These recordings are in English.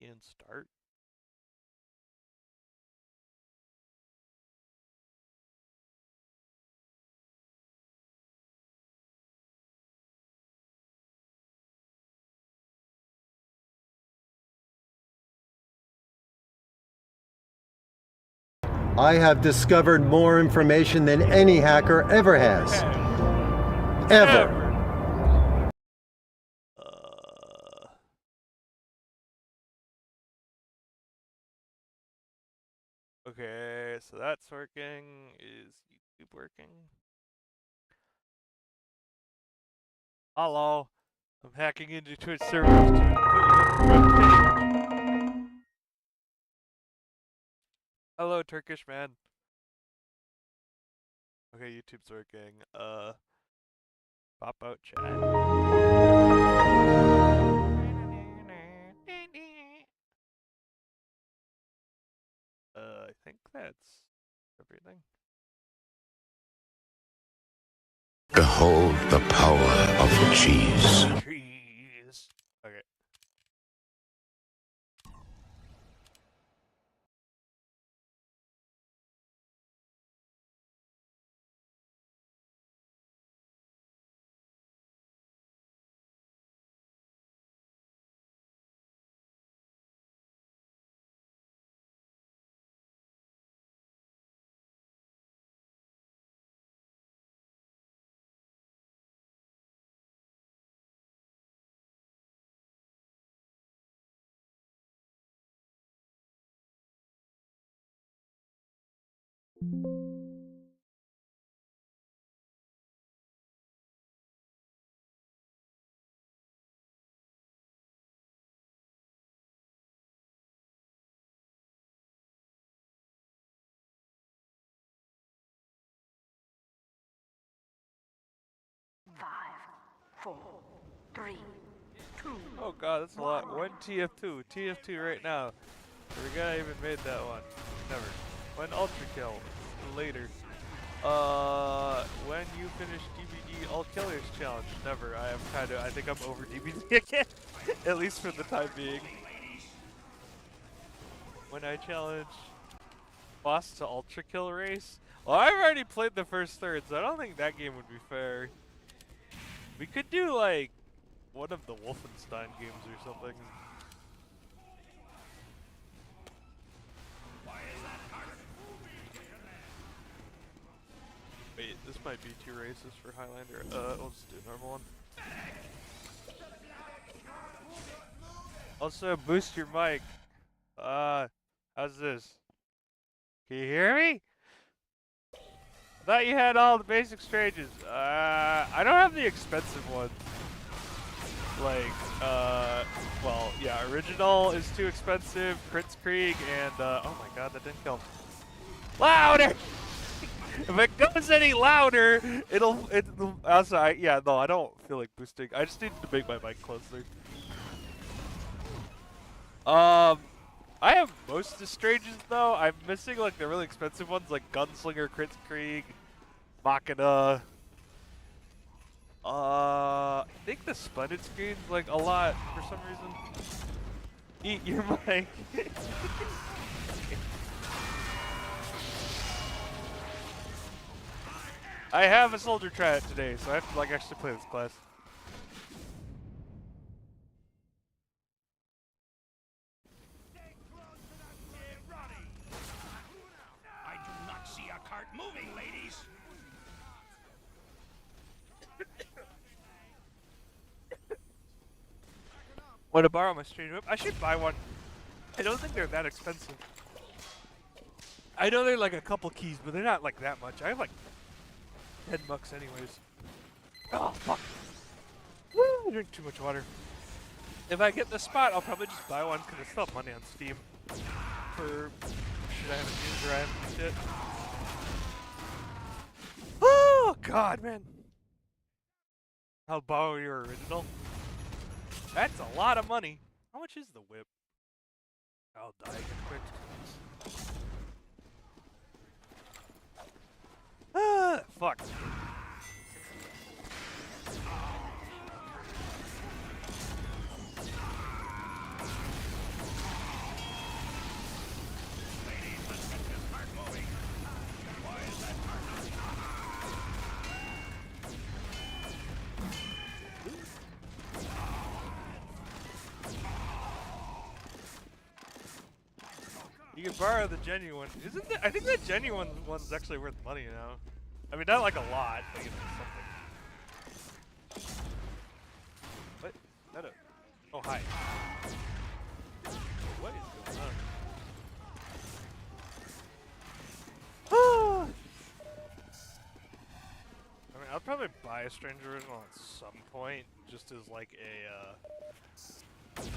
And start. I have discovered more information than any hacker ever has. Ever. Okay, so that's working. Is YouTube working? Hello, I'm hacking into Twitch servers to put you on the front page. Hello, Turkish man. Okay, YouTube's working. Pop out chat. I think that's everything. Behold the power of cheese. Cheese. Okay. Oh god, that's a lot. When TF2? TF2 right now. The guy even made that one. Never. When Ultra Kill? Later. When you finish DBD All Killers Challenge? Never. I think I'm over DBD again. At least for the time being. When I challenge boss to Ultra Kill race? Well, I've already played the first third, so I don't think that game would be fair. We could do like one of the Wolfenstein games or something. Wait, this might be too racist for Highlander. We'll just do a normal one. Also, boost your mic. How's this? Can you hear me? I thought you had all the basic stages. I don't have the expensive ones. Like, well, yeah, original is too expensive, Kritzkrieg, and, oh my god, that didn't kill. Louder! If it goes any louder, it'll also, yeah, no, I don't feel like boosting. I just need to make my mic closer. I have most of the stages though. I'm missing like the really expensive ones like Gunslinger, Kritzkrieg, Machina. I think the splendid screen's like a lot for some reason. Eat your mic. I have a soldier try-out today, so I have to like actually play this class. I do not see a cart moving, ladies. Want to borrow my stream whip? I should buy one. I don't think they're that expensive. I know they're like a couple keys, but they're not like that much. I have like 10 bucks anyways. Oh, fuck. Woo, I drink too much water. If I get the spot, I'll probably just buy one because I still have money on Steam. For shit I haven't used or I haven't used yet. Oh, God, man. I'll borrow your original. That's a lot of money. How much is the whip? I'll die again quick. Ah, fuck. You can borrow the genuine. Isn't that, I think the genuine one's actually worth money now. I mean, not like a lot, but you know, something. What? That a, oh, hi. What is going on? I mean, I'll probably buy a Strange Original at some point, just as like a, this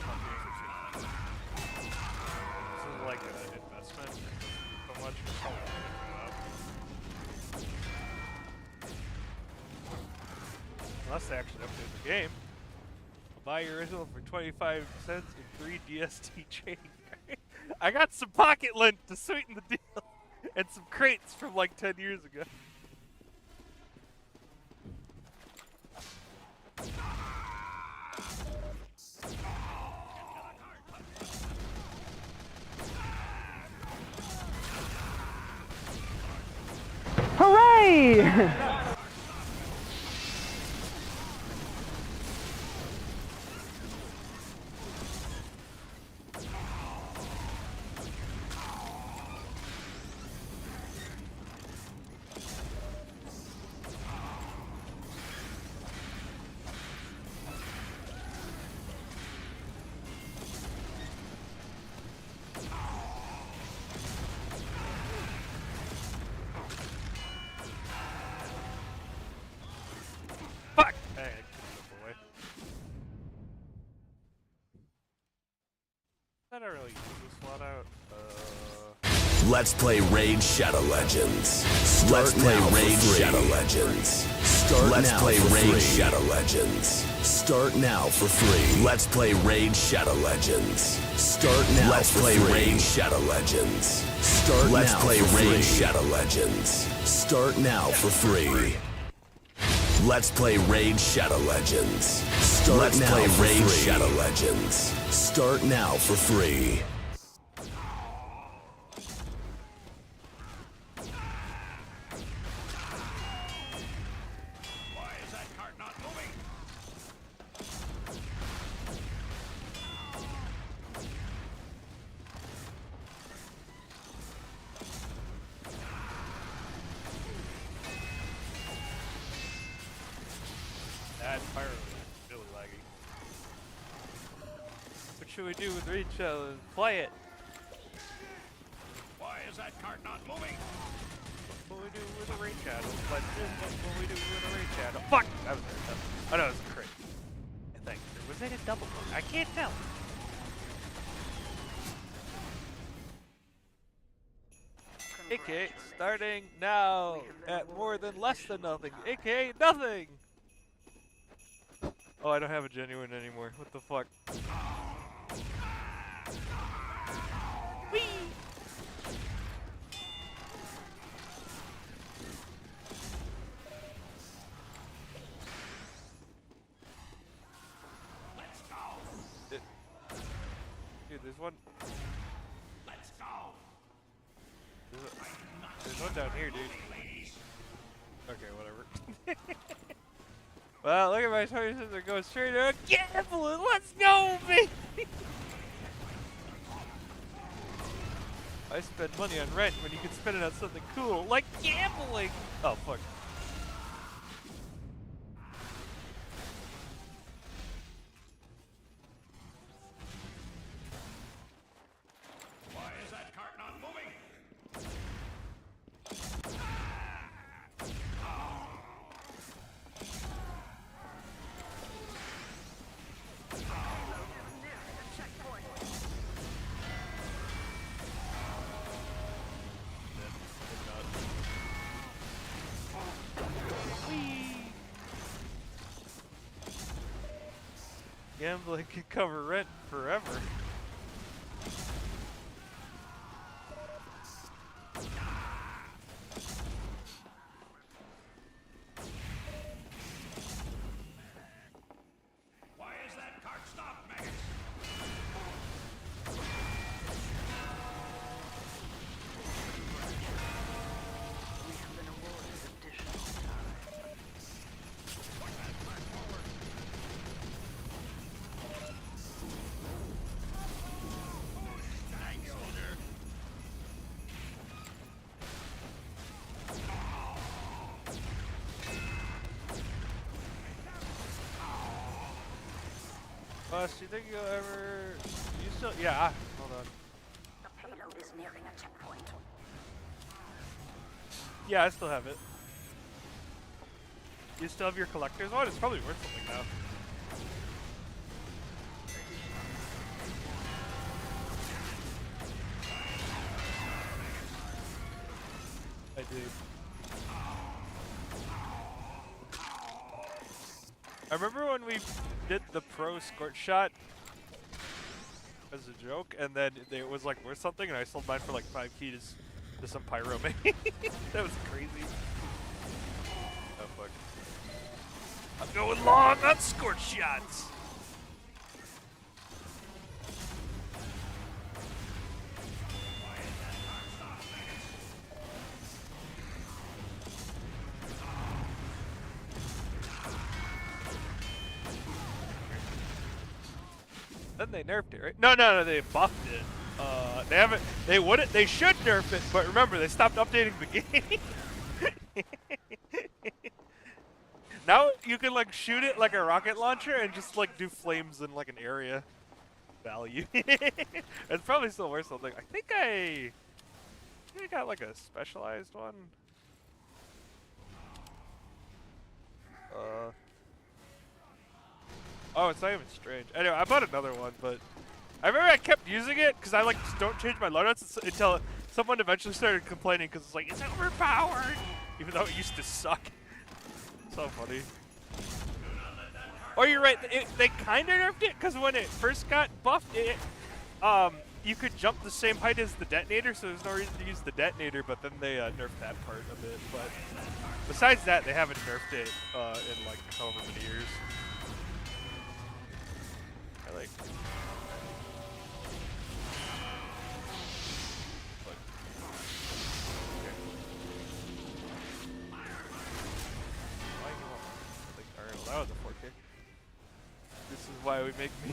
is like an investment, so much for so long to come up. Unless they actually update the game. I'll buy your original for 25 cents and 3 DST change. I got some pocket lint to sweeten the deal, and some crates from like 10 years ago. Hooray! Fuck! Hey, I kicked it away. I don't really use this lot out. Let's play Raid Shadow Legends. Let's play Raid Shadow Legends. Start Let's now play Raid free. Shadow Legends. Start now for free. Let's play Raid Shadow Legends. Start now Let's for play free. Raid Shadow Legends. Start Let's now play for Raid free. Shadow Legends. Start now for free. Let's play Raid Shadow Legends. Start Let's now play for Raid free. Shadow Legends. Start now for free. Why is that cart not moving? That fire was really laggy. What should we do with Raid Challenge? Play it! Why is that cart not moving? What will we do with a Raid Shadow? What will we do with a Raid Shadow? Fuck! That was very tough. Oh no, it was a crit. I think. Or was it a double one? I can't tell. AKA starting now at more than less than nothing. AKA nothing! Oh, I don't have a genuine anymore. What the fuck? Whee! Let's go. Dude, there's one. Let's go. There's one down here, dude. Okay, whatever. Well, look at my choices. They're going straight out. Gambling. Let's go, baby. I spend money on rent when you can spend it on something cool, like gambling. Oh, fuck. Why is that cart not moving? Gambling can cover rent forever. Why is that cart stopped, maggots? Do you think you'll ever? You still? Yeah. Hold on. The payload is nearing a checkpoint. Yeah, I still have it. You still have your collector's one? It's probably worth something now. I do. I remember when we did the pro squirt shot as a joke, and then it was like worth something, and I sold mine for like 5 keys to some pyro man. That was crazy. Oh fuck. I'm going long on squirt shots. Then they nerfed it, right? No, they buffed it. They haven't. They wouldn't. They should nerf it, but remember, they stopped updating the game. Now you can like shoot it like a rocket launcher and just like do flames in like an area value. It's probably still worth something. I think I got like a specialized one. Oh, it's not even strange. Anyway, I bought another one, but I remember I kept using it because I like just don't change my loadouts until someone eventually started complaining because it's like, it's overpowered, even though it used to suck. So funny. Oh, you're right. They kind of nerfed it because when it first got buffed, you could jump the same height as the detonator, so there's no reason to use the detonator. But then they nerfed that part a bit. But besides that, they haven't nerfed it in like however many years. I like. That was a 4K. This is why we make me.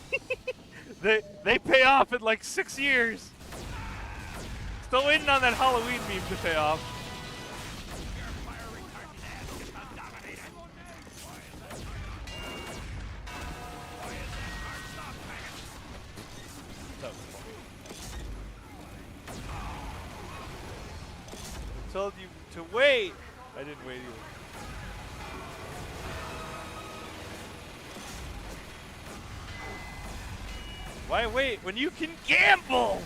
they pay off in like 6 years. Still waiting on that Halloween meme to pay off. That was funny. I told you to wait. I didn't wait either. Why wait when you can gamble?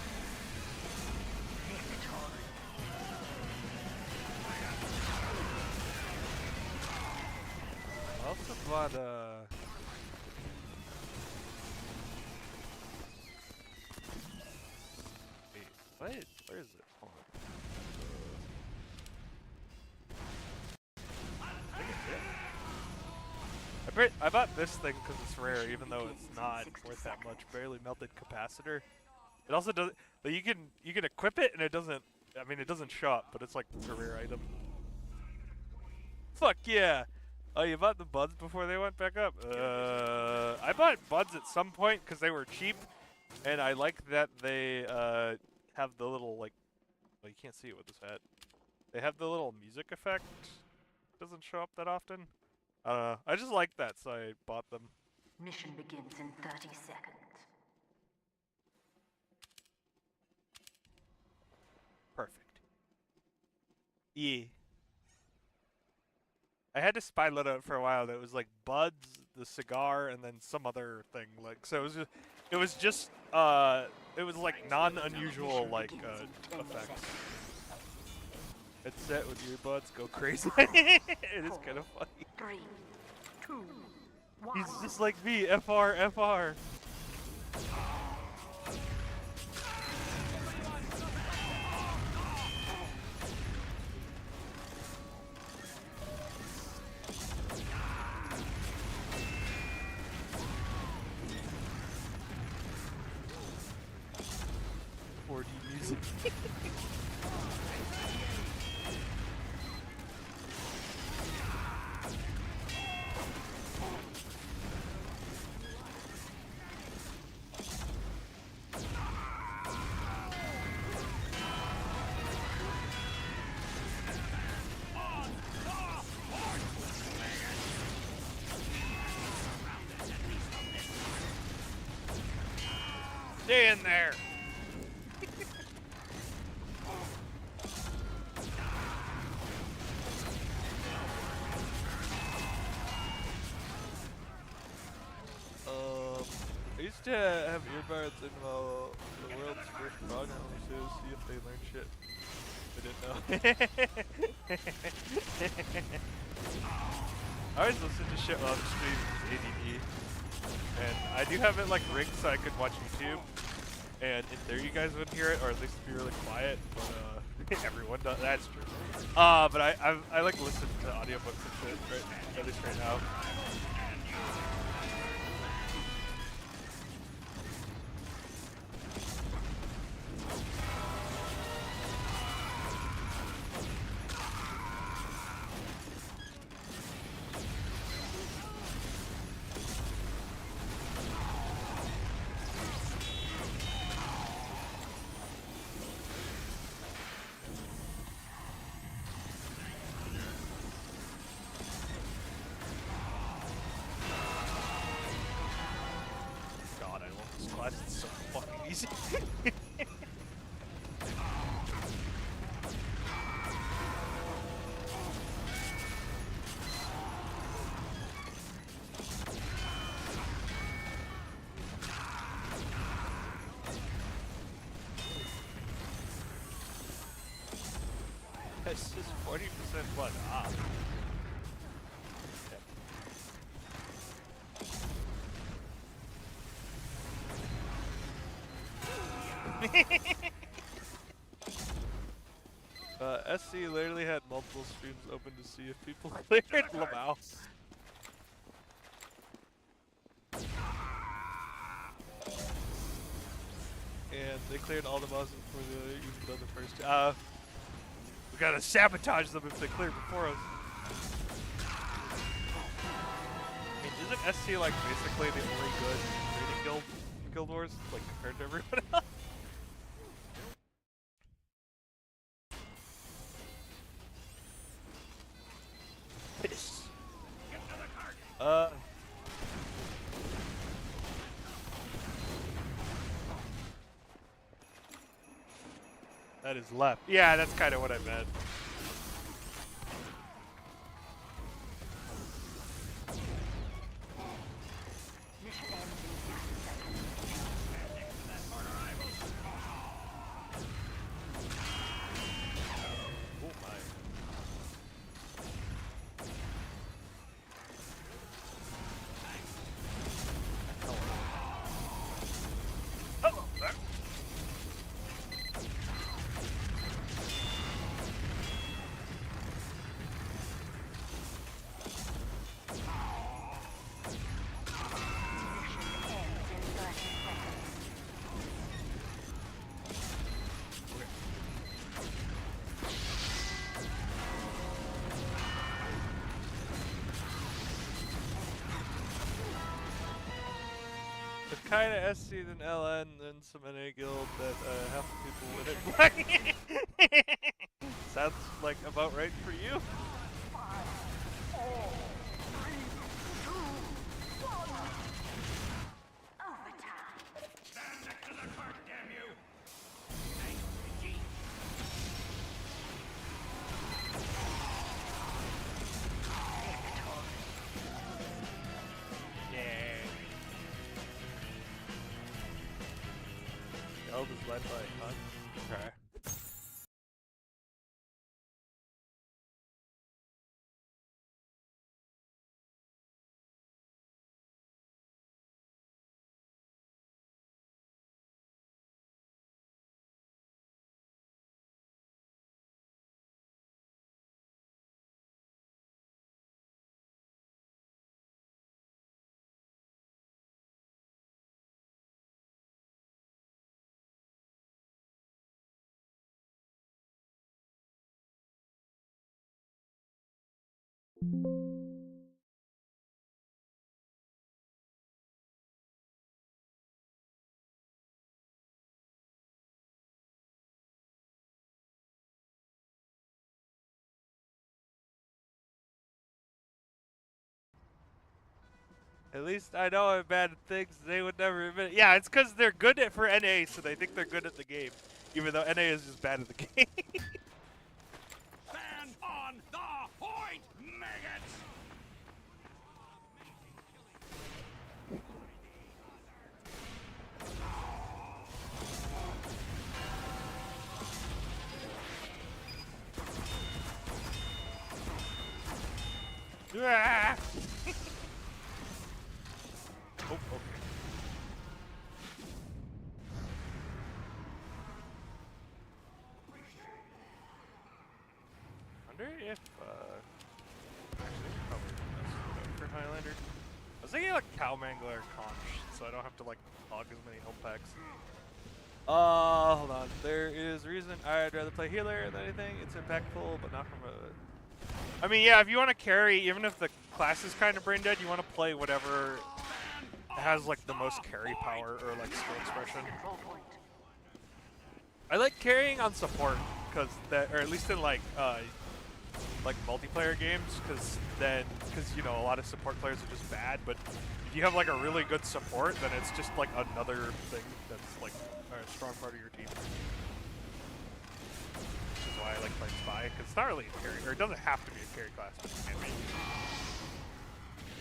I also bought wait, what? Where is it? Hold on. I think it's it. I bought this thing because it's rare, even though it's not worth that much. Barely melted capacitor. It also doesn't. But you can equip it and it doesn't. I mean, it doesn't show up, but it's like a rare item. Fuck yeah! Oh, you bought the buds before they went back up? I bought buds at some point because they were cheap, and I like that they have the little like. Well, you can't see it with this hat. They have the little music effect. Doesn't show up that often. I just like that, so I bought them. Mission begins in 30 seconds. Perfect. Yeah. I had to spy loadout for a while that was like buds, the cigar, and then some other thing. Like, so it was just like non-unusual like effects. Headset with earbuds, go crazy. It is kind of funny. 3, 2, 1. He's just like me, FR, FR. Music. Stay in there. I used to have earbuds in the world's first program to see if they learned shit. I didn't know. I always listen to shit while I'm streaming ADD. And I do have it like rigged so I could watch YouTube. And in there you guys wouldn't hear it, or at least be really quiet. But everyone does. That's true. But I like listen to audiobooks and shit, right? At least right now. God, I love this class. It's so fucking easy. This is 40% blood. Ah. SC literally had multiple streams open to see if people cleared Lamau. And they cleared all the mobs before they even done the first. We gotta sabotage them if they clear before us. I mean, isn't SC like basically the only good raiding guild in Guild Wars, like compared to everyone else? Piss. That is left. Yeah, that's kind of what I meant. Mission ends in 30 seconds. Oh my. Hello there. Mission ends in 30 seconds. It's kind of SC than LN than some NA guild that half the people wouldn't play. Sounds like about right for you. 5, 4, 3, 2, 1. Overtime. Stand next to the cart, damn you! Thanks, Reggie. Yeah. Guild is led by Hunt. Okay. At least I know I'm bad at things they would never admit. Yeah, it's because they're good at for NA, so they think they're good at the game, even though NA is just bad at the game. Stand on the point, maggots! Ah! Oh, okay. Wonder if actually probably for Highlander. I was thinking like Cow Mangler or Conch, so I don't have to like hog as many health packs. Hold on. There is a reason I'd rather play healer than anything. It's impactful, but not from a. I mean, yeah, if you want to carry, even if the class is kind of brain dead, you want to play whatever has like the most carry power or like skill expression. Control point. I like carrying on support because that, or at least in like multiplayer games, because you know a lot of support players are just bad. But if you have like a really good support, then it's just like another thing that's like a strong part of your team. Which is why I like playing Spy, because it's not really a carry, or it doesn't have to be a carry class, but it can be.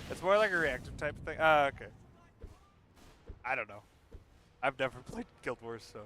It's more like a reactive type of thing. Okay. I don't know. I've never played Guild Wars, so.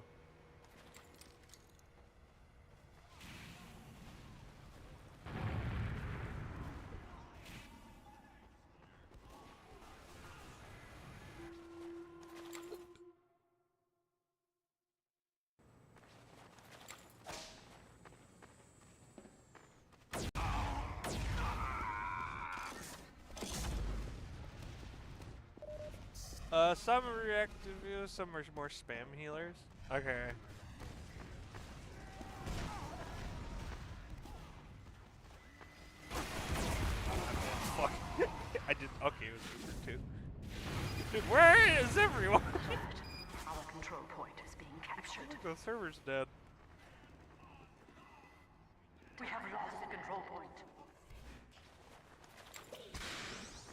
Some are reactive healers, some are more spam healers. Okay. Fuck. I did. Okay, it was Uber too. Dude, where is everyone? Our control point is being captured. The server's dead. We have lost the control point.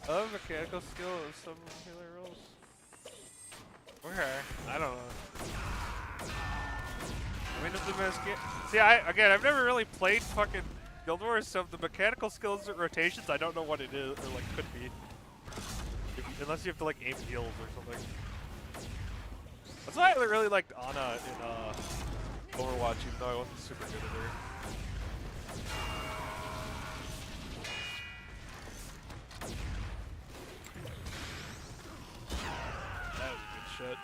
I love mechanical skill of some healer rolls. Okay, I don't know. I mean, if the see, I've never really played fucking Guild Wars, so if the mechanical skills or rotations, I don't know what it is, or like could be. Unless you have to like aim heals or something. That's why I really liked Ana in Overwatch, even though I wasn't super good at her. That was a good shot.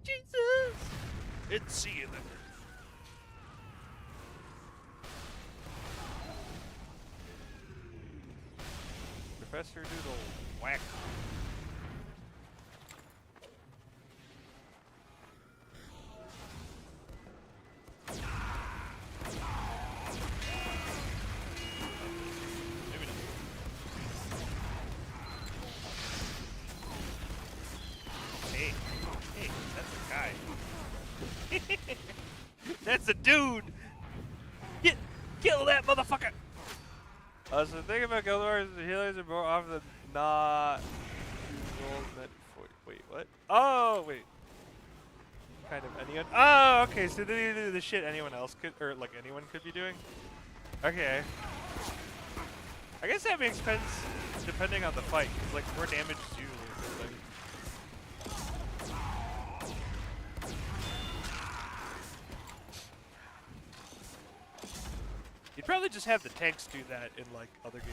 Jesus! It's see you then. Professor Doodle, whack. Maybe not. Hey, that's a guy. That's a dude. Kill that motherfucker. So the thing about Guild Wars, the healers are more often than not meant for. Wait, what? Oh, wait. Kind of anyone. Oh, okay. So they do the shit anyone else could, or like anyone could be doing. Okay. I guess that makes sense depending on the fight, because like more damage is usually a good thing. You'd probably just have the tanks do that in like other games.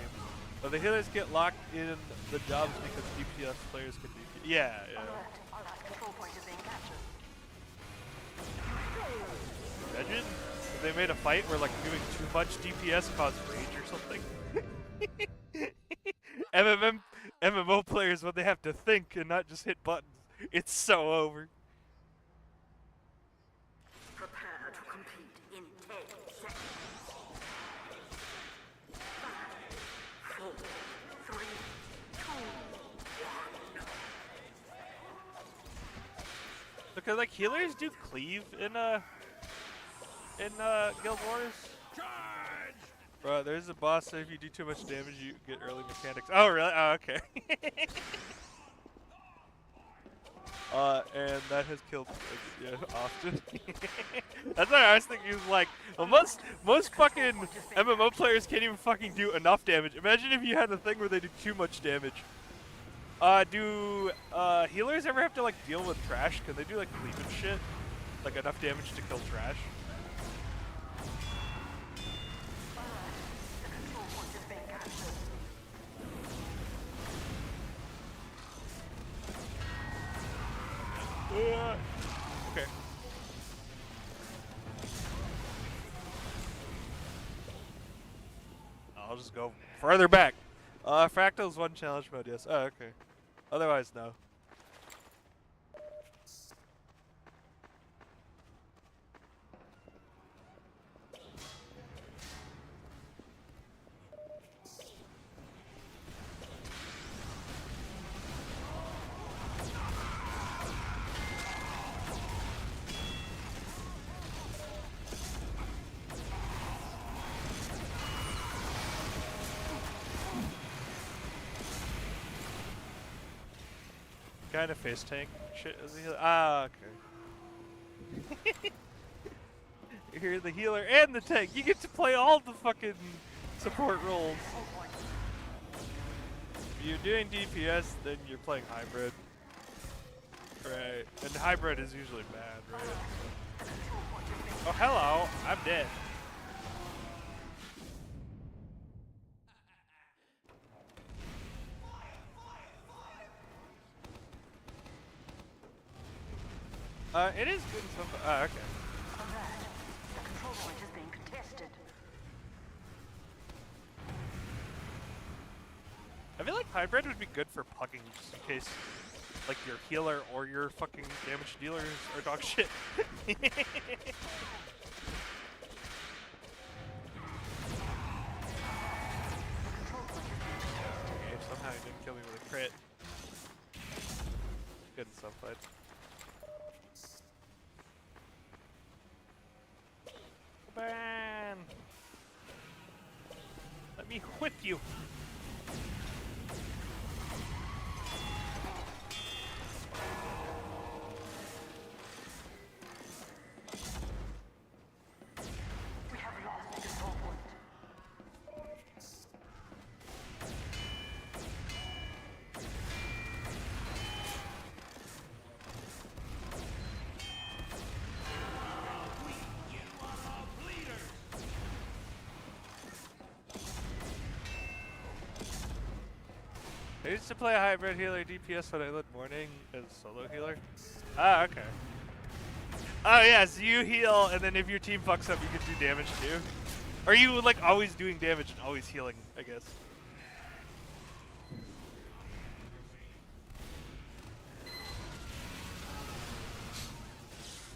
But the healers get locked in the jobs because DPS players can DPS. Yeah, yeah. Alert. Our last control point is being captured. Imagine if they made a fight where like doing too much DPS caused rage or something. MMO players, when they have to think and not just hit buttons, it's so over. Prepare to compete in 10 seconds. 5, 4, 3, 2, 1. Because like healers do cleave in Guild Wars. Charge! Bro, there's a boss that if you do too much damage, you get early mechanics. Oh, really? Oh, okay. And that has killed yeah, often. That's what I was thinking. Is like, well, most fucking MMO players can't even fucking do enough damage. Imagine if you had a thing where they do too much damage. Do healers ever have to like deal with trash? Can they do like cleave and shit? Like enough damage to kill trash? Okay. I'll just go further back. Fractal's one challenge mode, yes. Oh, okay. Otherwise, no. Kind of face tank shit as a healer. Ah, okay. You're the healer and the tank. You get to play all the fucking support roles. If you're doing DPS, then you're playing hybrid. Right. And hybrid is usually bad, right? Oh, hello. I'm dead. It is good and stuff. Ah, okay. Alert. The control point is being contested. I feel like hybrid would be good for pugging, just in case, like, your healer or your fucking damage dealers are dog shit. Okay, somehow he didn't kill me with a crit. Good in some fight. Ban! Let me whip you! We have lost the control point. I used to play a hybrid healer DPS when I led morning as solo healer. Ah, okay. Oh yeah, so you heal, and then if your team fucks up, you can do damage too. Or are you like always doing damage and always healing, I guess?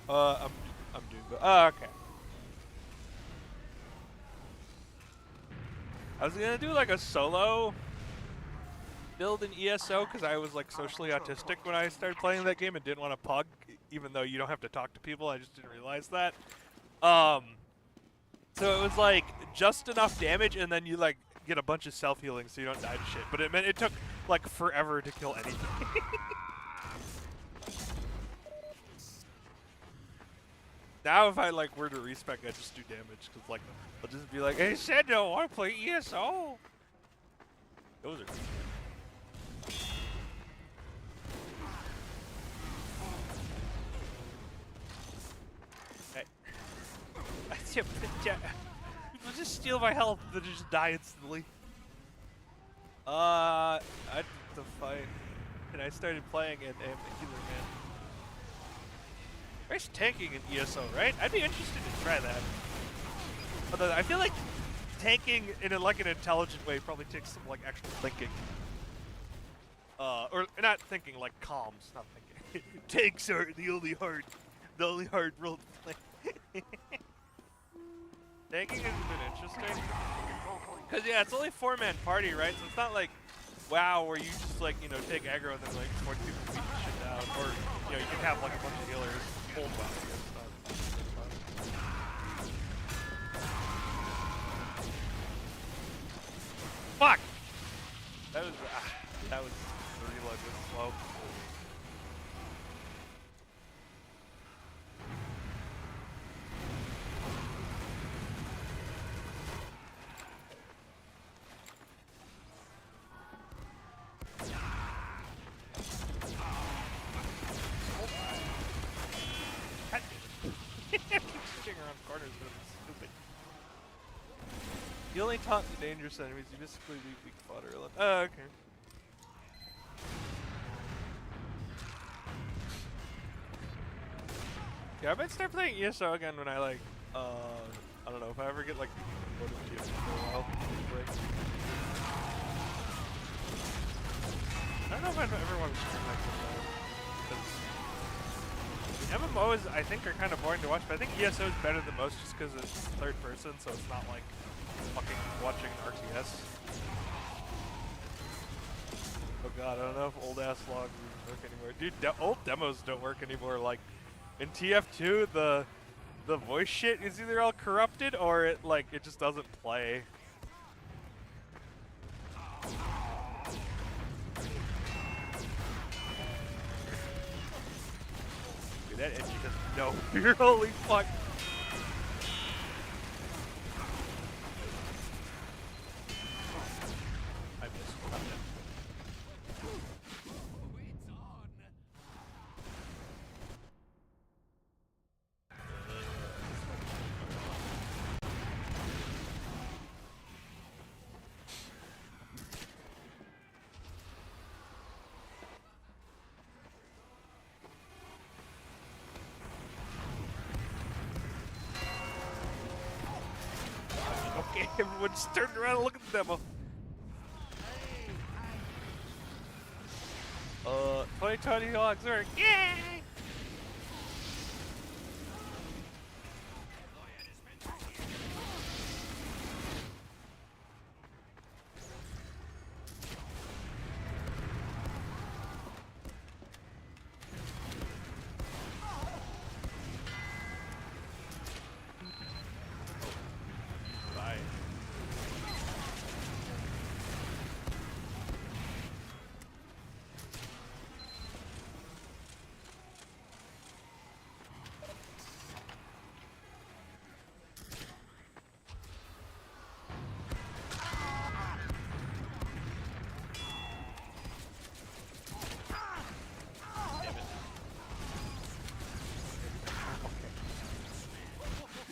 I'm doing good. Oh, okay. I was gonna do like a solo build in ESO because I was like socially autistic when I started playing that game and didn't want to pug, even though you don't have to talk to people. I just didn't realize that. So it was like just enough damage and then you like get a bunch of self-healing so you don't die to shit. But it meant it took like forever to kill anything. Now if I like were to respec, I'd just do damage because like I'll just be like, hey Sendo, I want to play ESO. Those are good. People just steal my health and then just die instantly. I did the fight, and I started playing and am a healer man. There's tanking in ESO, right? I'd be interested to try that. Although I feel like tanking in like an intelligent way probably takes some like actual thinking. Or not thinking, like comms, not thinking. Tanks are the only hard role to play. Tanking has been interesting. Cause yeah, it's only 4-man party, right? So it's not like WoW where you just like, you know, take aggro and then like 40 people beat shit down. Or, you know, you can have like a bunch of healers hold WoW against stuff. Fuck! That was the reload was slow. Shooting around corners is really stupid. You only taunt the dangerous enemies, you basically leave weak fodder alone. Oh, okay. Yeah, I might start playing ESO again when I like, I don't know, if I ever get like promoted to TF2 for a while. Like, I don't know if I'd ever want to stream like this, because MMOs I think are kind of boring to watch, but I think ESO is better than most just because it's third person, so it's not like fucking watching RTS. Oh god, I don't know if old ass logs even work anymore. Dude, old demos don't work anymore. Like in TF2, the voice shit is either all corrupted or it just doesn't play. Dude, that engine doesn't know. Holy fuck. I missed. I'm dead. Okay, everyone just turned around and looked at the demo. 2020 logs work. Yay! Bye.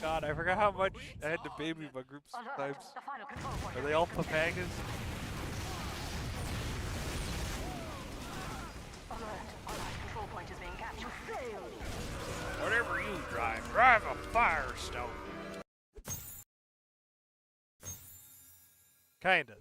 God, I forgot how much I had to baby my group sometimes. The final control point. Are they all papagas? Alert. Our last control point is being captured. You failed. Whatever you drive a Firestone. Kinda.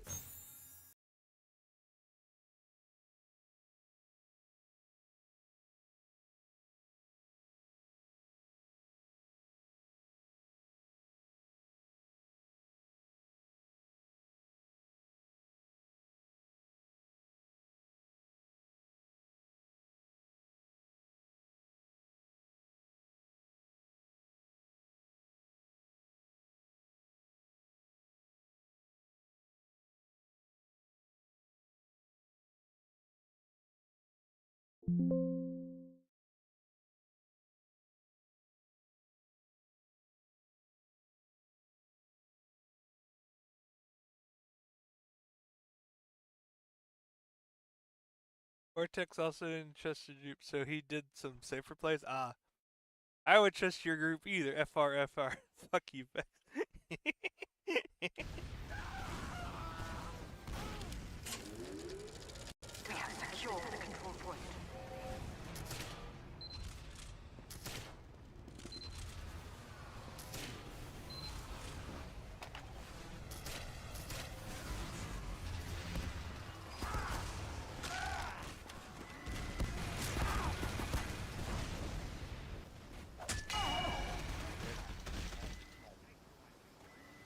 Vortex also didn't trust the group, so he did some safer plays. Ah, I would trust your group either. FR. Fuck you, Bex. We have secured the control point.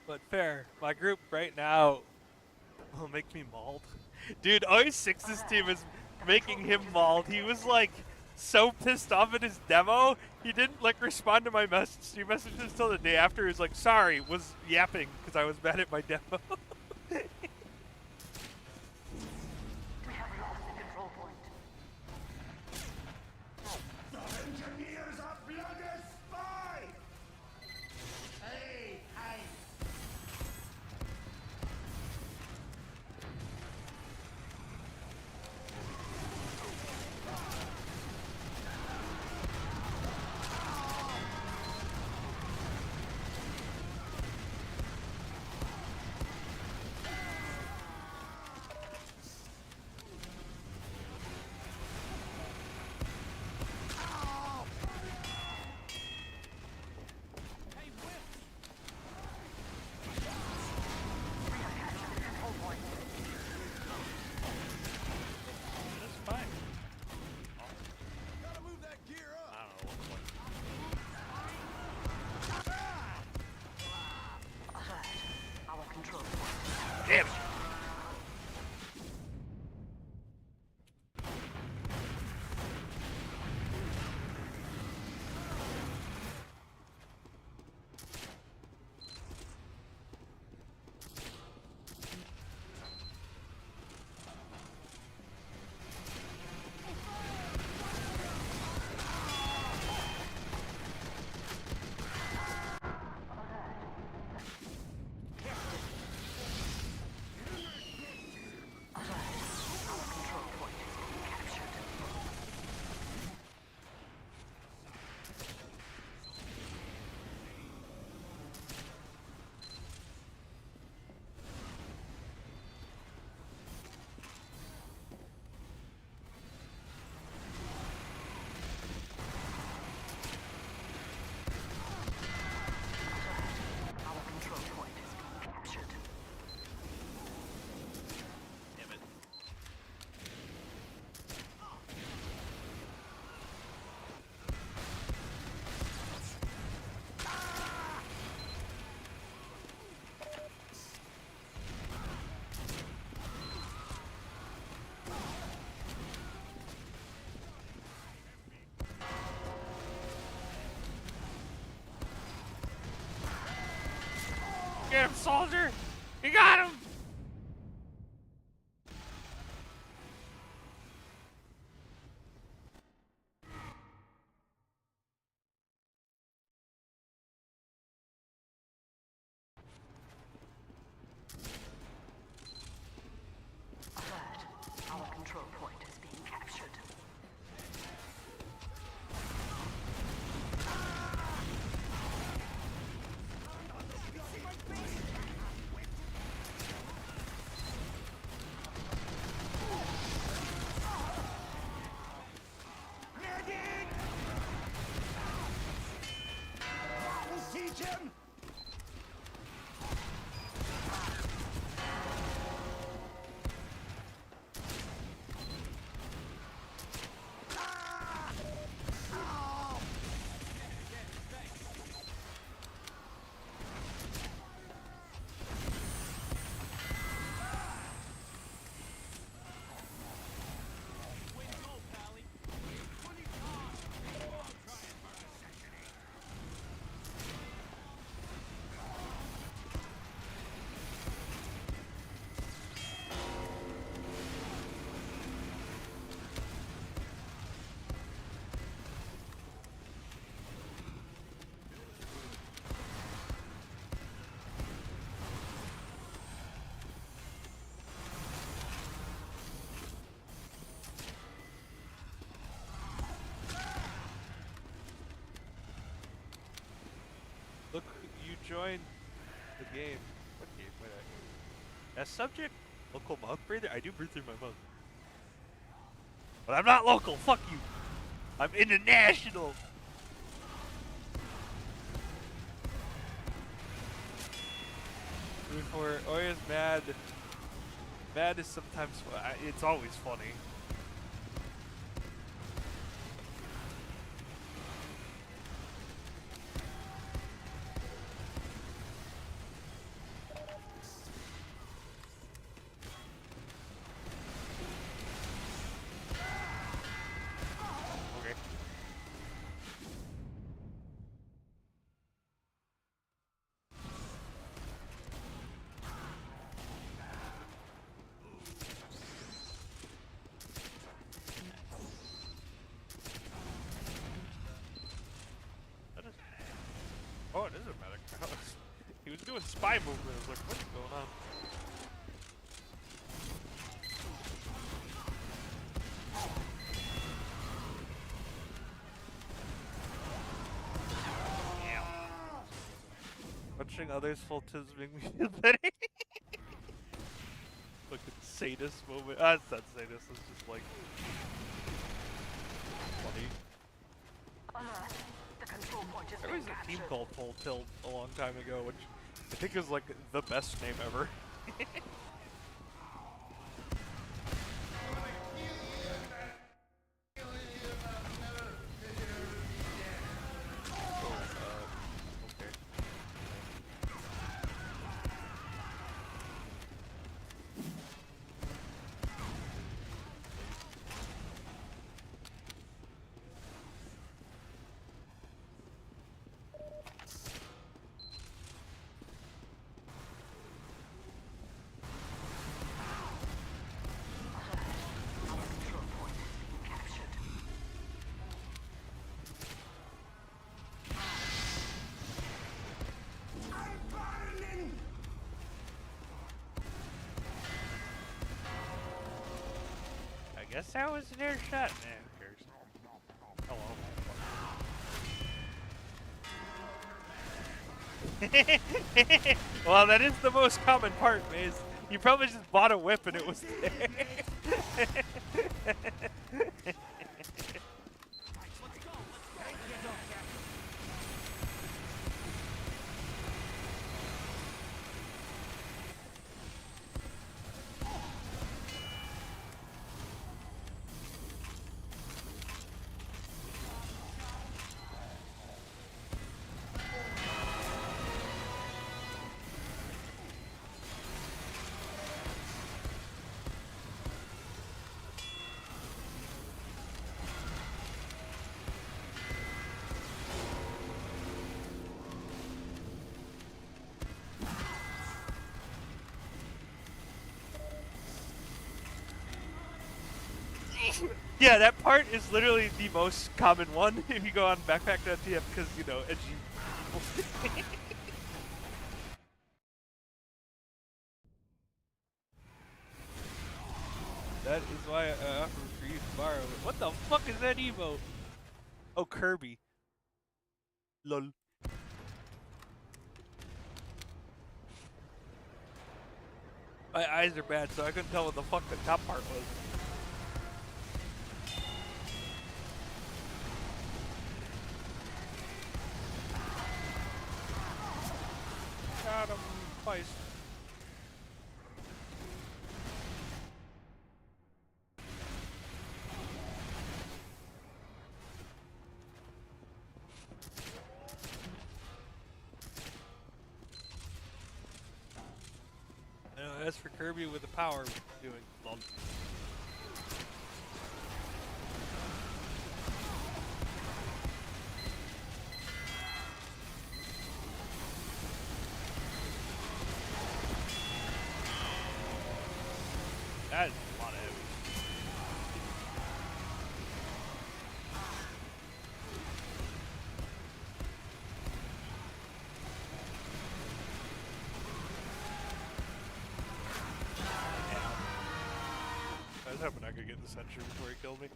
But fair, my group right now will make me mauled. Dude, 06's team is making him mauled. He was like so pissed off at his demo, he didn't like respond to my message. He messaged us till the day after. He was like, sorry, was yapping because I was mad at my demo. Get him, soldier! You got him! Alert. Our control point is being captured. Teach him! Look, you joined the game. What game? Wait, as subject, local mouth breather. I do breathe through my mouth, but I'm not local. Fuck you. I'm international. Before always mad. Mad is sometimes. It's always funny. Okay. That is. Oh, it is a medic. He was doing spy movement. I was like, what's going on? Watching others fall to make me feel better. Look at sadist moment. Ah, it's not sadist. It's just like funny. Alert. The control point is There being was a team captured. called Full Tilt a long time ago, which I think is like the best name ever. Okay. Our control point is being captured. I'm burning! I guess that was an air shot. Nah, who cares? Hello. Well, that is the most common part, Maze. You probably just bought a whip and it was there. Yeah, that part is literally the most common one if you go on backpack.tf because, you know, edgy people. That is why I offer for you to borrow it. What the fuck is that emote? Oh, Kirby. Lol. My eyes are bad, so I couldn't tell what the fuck the top part was. Got him twice. As for Kirby with the power doing lol. That is a lot of heavy. I was hoping I could get the sentry before he killed me.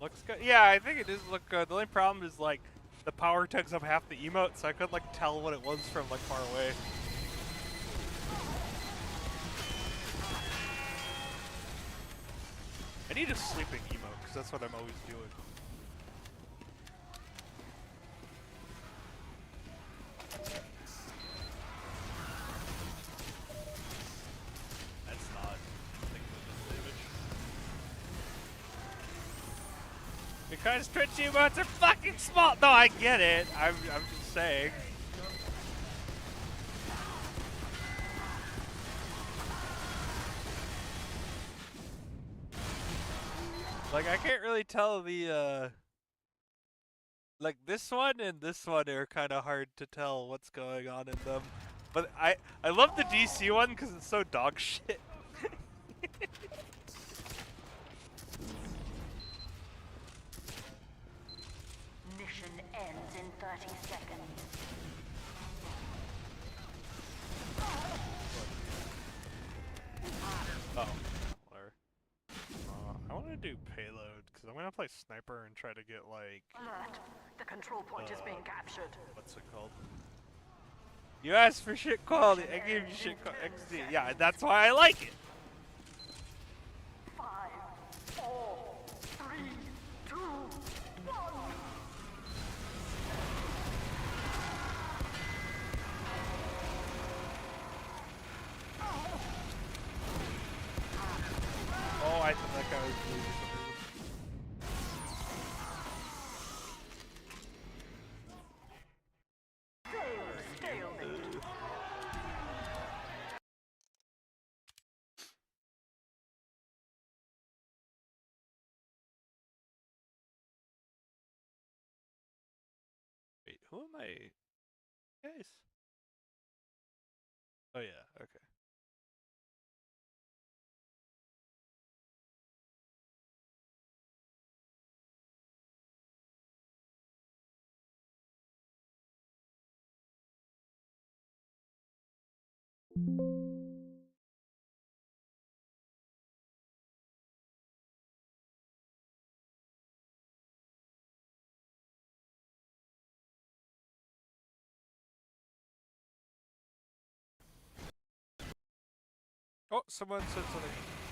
Looks good. Yeah, I think it does look good. The only problem is like the power takes up half the emote, so I couldn't like tell what it was from like far away. I need a sleeping emote because that's what I'm always doing. That's not damage. Because Twitch emotes are fucking small. No, I get it. I'm just saying. Like I can't really tell the like this one and this one are kind of hard to tell what's going on in them. But I love the DC one because it's so dog shit. Mission ends in 30 seconds. Oh, whatever. I want to do payload because I'm gonna play sniper and try to get like Alert. The control point is being captured. what's it called? You asked for shit quality. I gave you shit XD. Yeah, that's why I like it. 5, 4, 3, 2, 1. Oh, I thought that guy was blue for some reason. Stalemate. Wait, who am I? Guys. Oh yeah, okay. Oh, someone said something.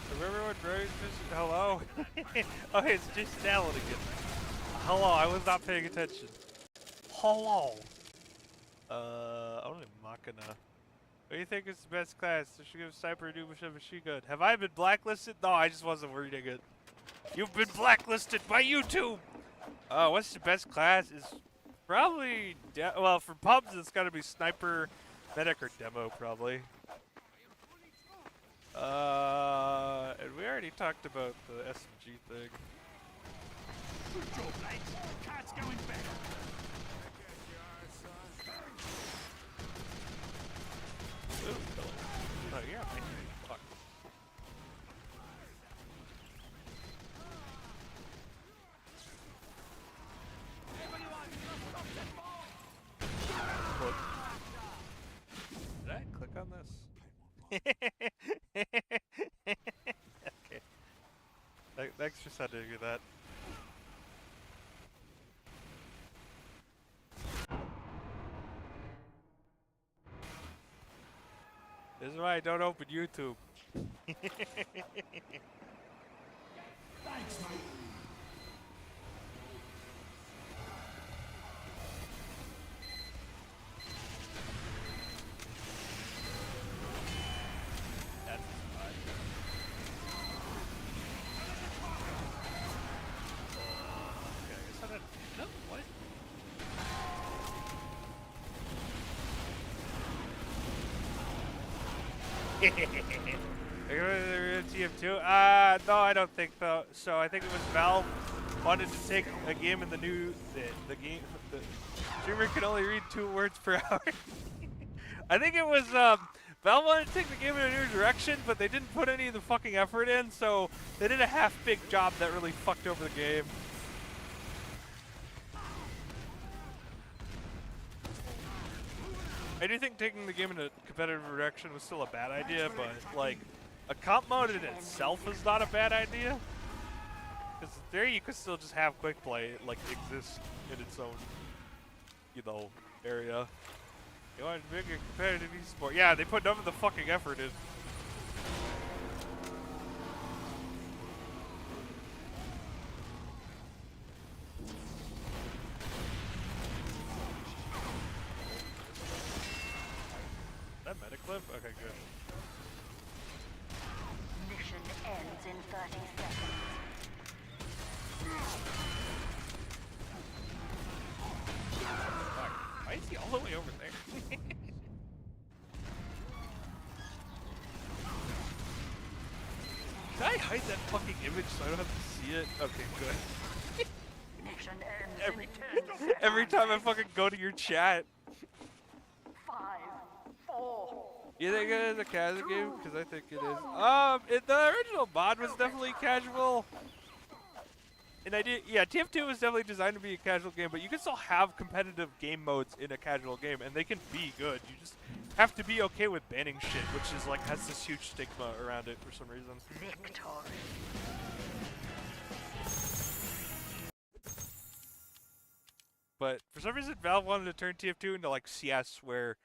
So everyone very hello? Oh, hey, it's Jason Allen again. Hello, I was not paying attention. Hello. Only Machina. What do you think is the best class? I should give Sniper a new machine gun. Have I been blacklisted? No, I just wasn't reading it. You've been blacklisted by YouTube! What's the best class? Is probably, well, for pubs, it's gotta be Sniper, Medic, or Demo, probably. And we already talked about the SMG thing. Good job, lads. Cart's going better. Ooh, Oh, yeah, man. Fuck. Click. Did I click on this? Okay. Thanks for sending me that. This is why I don't open YouTube. Thanks, mate. That's fine. Okay, I guess I didn't. No, what? TF2? No, I don't think so. So I think it was Valve wanted to take a game in the new the game. The streamer can only read 2 words per hour. I think it was Valve wanted to take the game in a new direction, but they didn't put any of the fucking effort in, so they did a half-baked job that really fucked over the game. I do think taking the game in a competitive direction was still a bad idea, but like a comp mode in itself is not a bad idea. Because there you could still just have quick play like exist in its own, you know, area. You want to make a competitive esport? Yeah, they put none of the fucking effort in. Is that metaclip? Okay, good. Mission ends in 30 seconds. Fuck. Why is he all the way over there? Can I hide that fucking image so I don't have to see it? Okay, good. Mission ends in 10 seconds. Every time I fucking go to your chat. 5, 4. You think it is a casual game? Because I think it is. The original mod was definitely casual. And yeah, TF2 was definitely designed to be a casual game, but you can still have competitive game modes in a casual game, and they can be good. You just have to be okay with banning shit, which is like has this huge stigma around it for some reason. Victory. But for some reason, Valve wanted to turn TF2 into like CS, where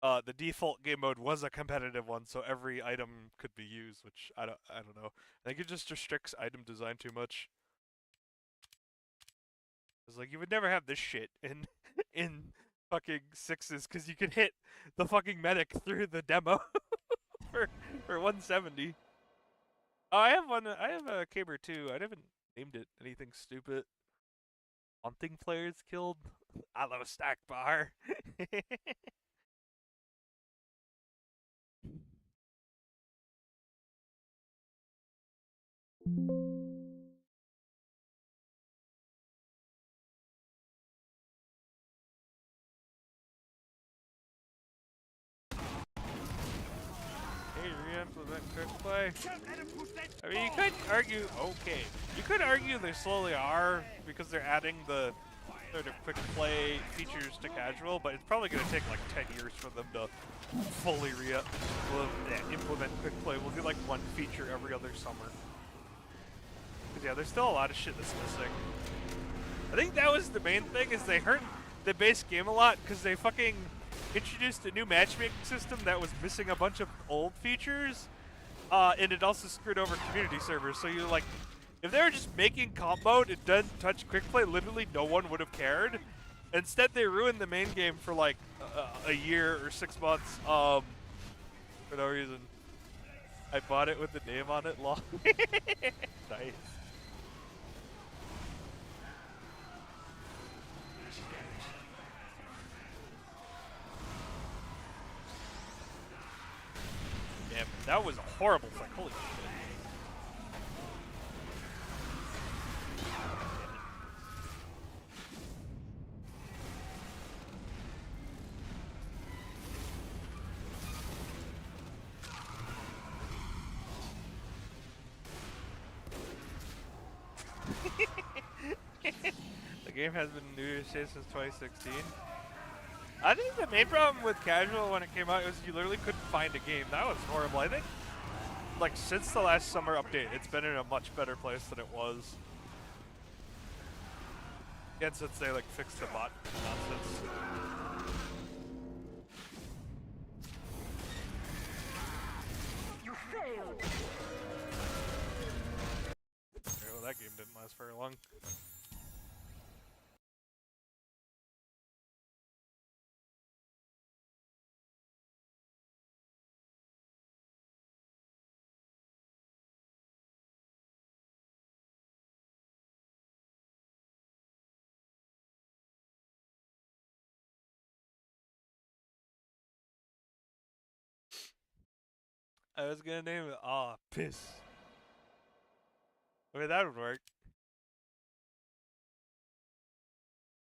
the default game mode was a competitive one, so every item could be used, which I don't know. I think it just restricts item design too much. It's like you would never have this shit in in fucking sixes because you could hit the fucking medic through the demo for 170. Oh, I have one. I have a Caber too. I haven't named it anything stupid. Haunting players killed. Aloe stack bar. Hey, re-implement quick play. I mean, you could argue, okay, you could argue they slowly are because they're adding the sort of quick play features to casual, but it's probably going to take like 10 years for them to fully implement quick play. We'll get like one feature every other summer. Because yeah, there's still a lot of shit that's missing. I think that was the main thing, is they hurt the base game a lot because they fucking introduced a new matchmaking system that was missing a bunch of old features, and it also screwed over community servers. So you're like, if they were just making comp mode, it doesn't touch quick play, literally no one would have cared. Instead, they ruined the main game for like a year or 6 months for no reason. I bought it with the name on it, lol. Nice. Damn, that was a horrible fight. Holy shit. game has been new since 2016. I think the main problem with casual when it came out was you literally couldn't find a game. That was horrible. I think, like, since the last summer update, it's been in a much better place than it was. And since they, like, fixed the bot nonsense. You failed. Well, that game didn't last very long. I was gonna name it Piss. I mean, that would work.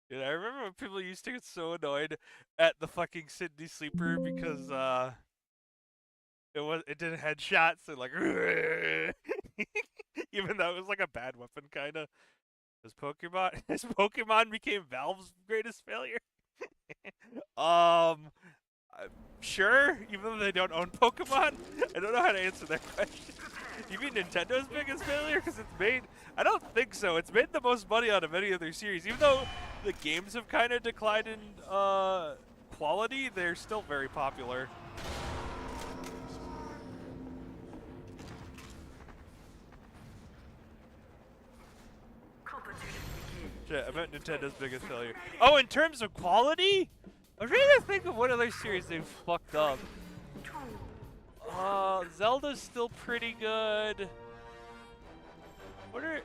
Dude, I remember when people used to get so annoyed at the fucking Sydney Sleeper because it did headshots and like even though it was like a bad weapon kinda. As Pokemon became Valve's greatest failure. Sure, even though they don't own Pokemon, I don't know how to answer that question. You mean Nintendo's biggest failure? Because it's made, I don't think so. It's made the most money out of any of their series. Even though the games have kind of declined in quality, they're still very popular. Shit, I meant Nintendo's biggest failure. Oh, in terms of quality? I'm trying to think of what other series they've fucked up. Zelda's still pretty good. What are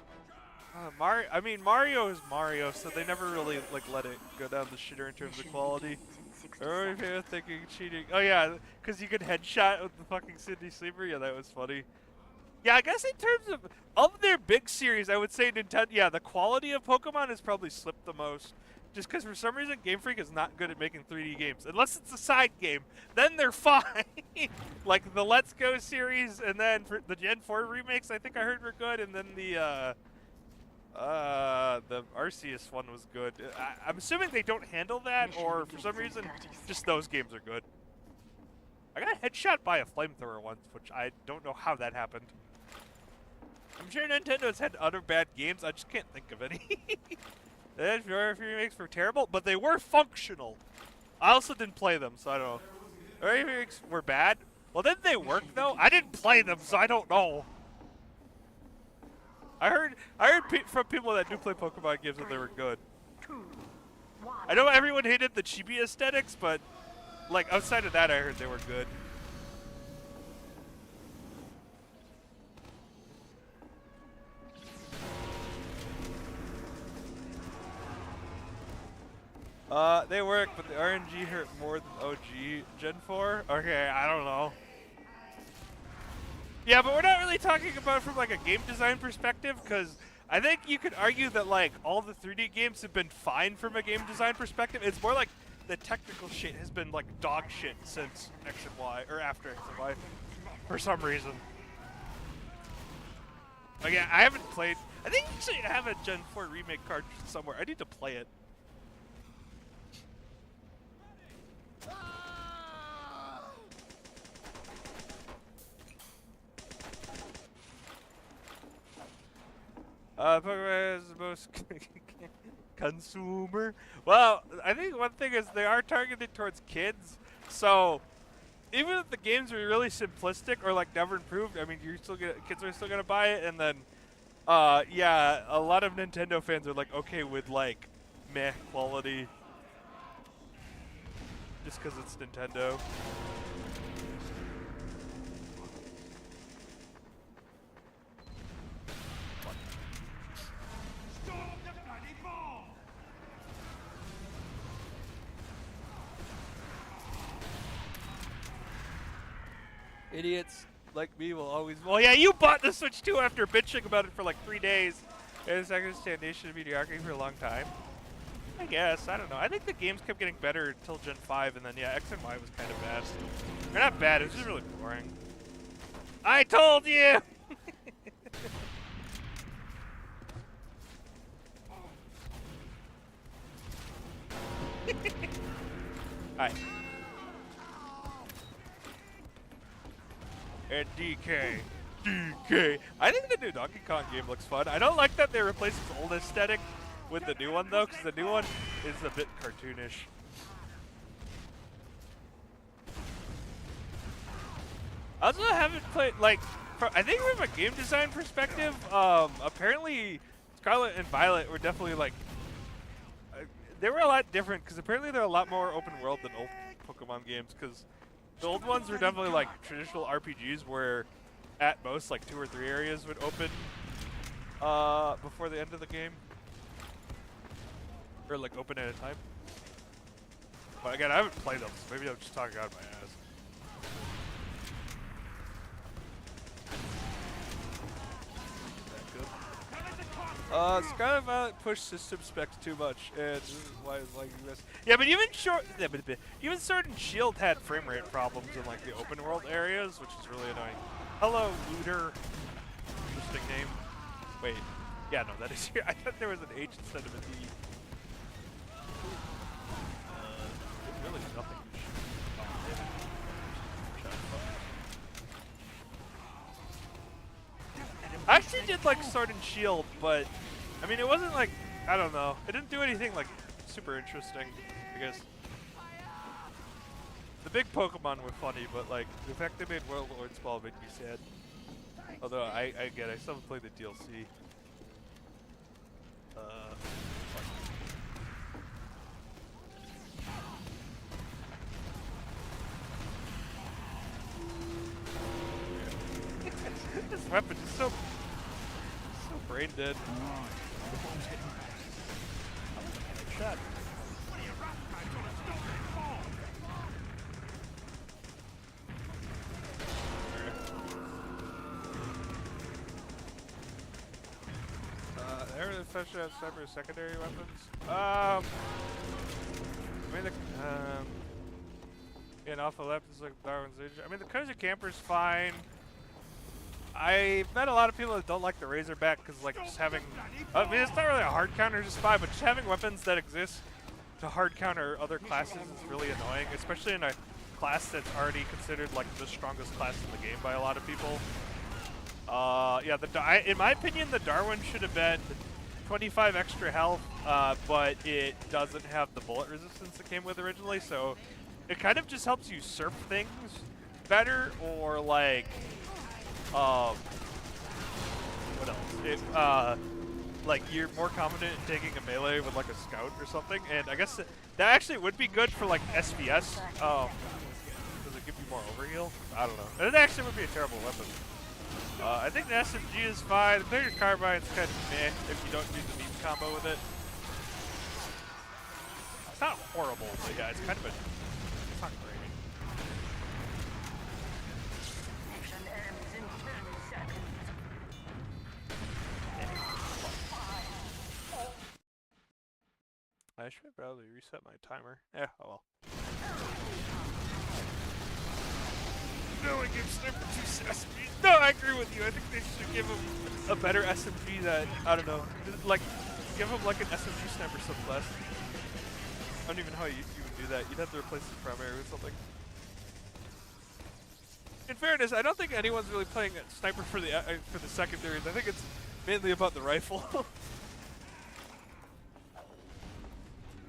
Mario? I mean, Mario is Mario, so they never really like let it go down the shitter in terms of quality. Or thinking cheating. Oh yeah, because you could headshot with the fucking Sydney Sleeper. Yeah, that was funny. Yeah, I guess in terms of their big series, I would say Nintendo. Yeah, the quality of Pokemon has probably slipped the most. Just because for some reason Game Freak is not good at making 3D games. Unless it's a side game, then they're fine. Like the Let's Go series, and then for the Gen 4 remakes, I think I heard were good, and then the Arceus one was good. I'm assuming they don't handle that, or for some reason, just those games are good. I got headshot by a flamethrower once, which I don't know how that happened. I'm sure Nintendo's had other bad games, I just can't think of any. The remakes were terrible, but they were functional. I also didn't play them, so I don't know. The remakes were bad. Well, didn't they work though? I didn't play them, so I don't know. I heard from people that do play Pokemon games that they were good. I know everyone hated the chibi aesthetics, but like outside of that, I heard they were good. They work, but the RNG hurt more than OG Gen 4? Okay, I don't know. Yeah, but we're not really talking about from like a game design perspective, because I think you could argue that like all the 3D games have been fine from a game design perspective. It's more like the technical shit has been like dog shit since X and Y, or after X and Y, for some reason. Again, I haven't played, I think actually I have a Gen 4 remake card somewhere. I need to play it. Pokemon is the most consumer. Well, I think one thing is they are targeted towards kids, so even if the games are really simplistic or like never improved, I mean, kids are still gonna buy it, and then, yeah, a lot of Nintendo fans are like okay with like meh quality, just because it's Nintendo. Idiots like me will always. Well, yeah, you bought the Switch too after bitching about it for like 3 days. It's not gonna stand nation of mediocrity for a long time. I guess, I don't know. I think the games kept getting better until Gen 5, and then yeah, X and Y was kind of bad. They're not bad, it was just really boring. I told you! Alright. And DK. DK. I think the new Donkey Kong game looks fun. I don't like that they replaced its old aesthetic with the new one though, because the new one is a bit cartoonish. I also haven't played, like, I think from a game design perspective, apparently Scarlet and Violet were definitely like, they were a lot different because apparently they're a lot more open world than old Pokemon games, because the old ones were definitely like traditional RPGs where at most like 2 or 3 areas would open before the end of the game. Or like open at a time. But again, I haven't played them, so maybe I'm just talking out of my ass. Scarlet and Violet push system specs too much, and this is why it's like this. Yeah, but even even Sword and Shield had frame rate problems in like the open world areas, which is really annoying. Hello, Looter. Interesting name. Wait, yeah, no, that is here. I thought there was an H instead of a D. Really nothing. I actually did like Sword and Shield, but I mean, it wasn't like, I don't know. It didn't do anything like super interesting, I guess. The big Pokemon were funny, but like the fact they made World Lord's Ball made me sad. Although I get it, I still haven't played the DLC. This weapon is so brain dead. Shot. There are such as separate secondary weapons. I mean, in Alpha Left is like Darwin's Age. I mean, the Cozy Camper's fine. I met a lot of people that don't like the Razorback because, like, just having, I mean, it's not really a hard counter, just fine, but just having weapons that exist to hard counter other classes is really annoying, especially in a class that's already considered, like, the strongest class in the game by a lot of people. Yeah, in my opinion, the Darwin should have been 25 extra health, but it doesn't have the bullet resistance that came with originally, so it kind of just helps you surf things better, or, like, what else? Like you're more confident in taking a melee with like a scout or something, and I guess that actually would be good for like SVS. Does it give you more overheal? I don't know. It actually would be a terrible weapon. I think the SMG is fine. The bigger carbine's kind of meh if you don't use the beam combo with it. It's not horrible, but yeah, it's kind of it's not great. I should probably reset my timer. Yeah, oh well. No, I give Sniper 2 SMGs. No, I agree with you. I think they should give him a better SMG that, I don't know, like, give him like an SMG Sniper subclass. I don't even know how you would do that. You'd have to replace the primary with something. In fairness, I don't think anyone's really playing Sniper for the secondaries. I think it's mainly about the rifle.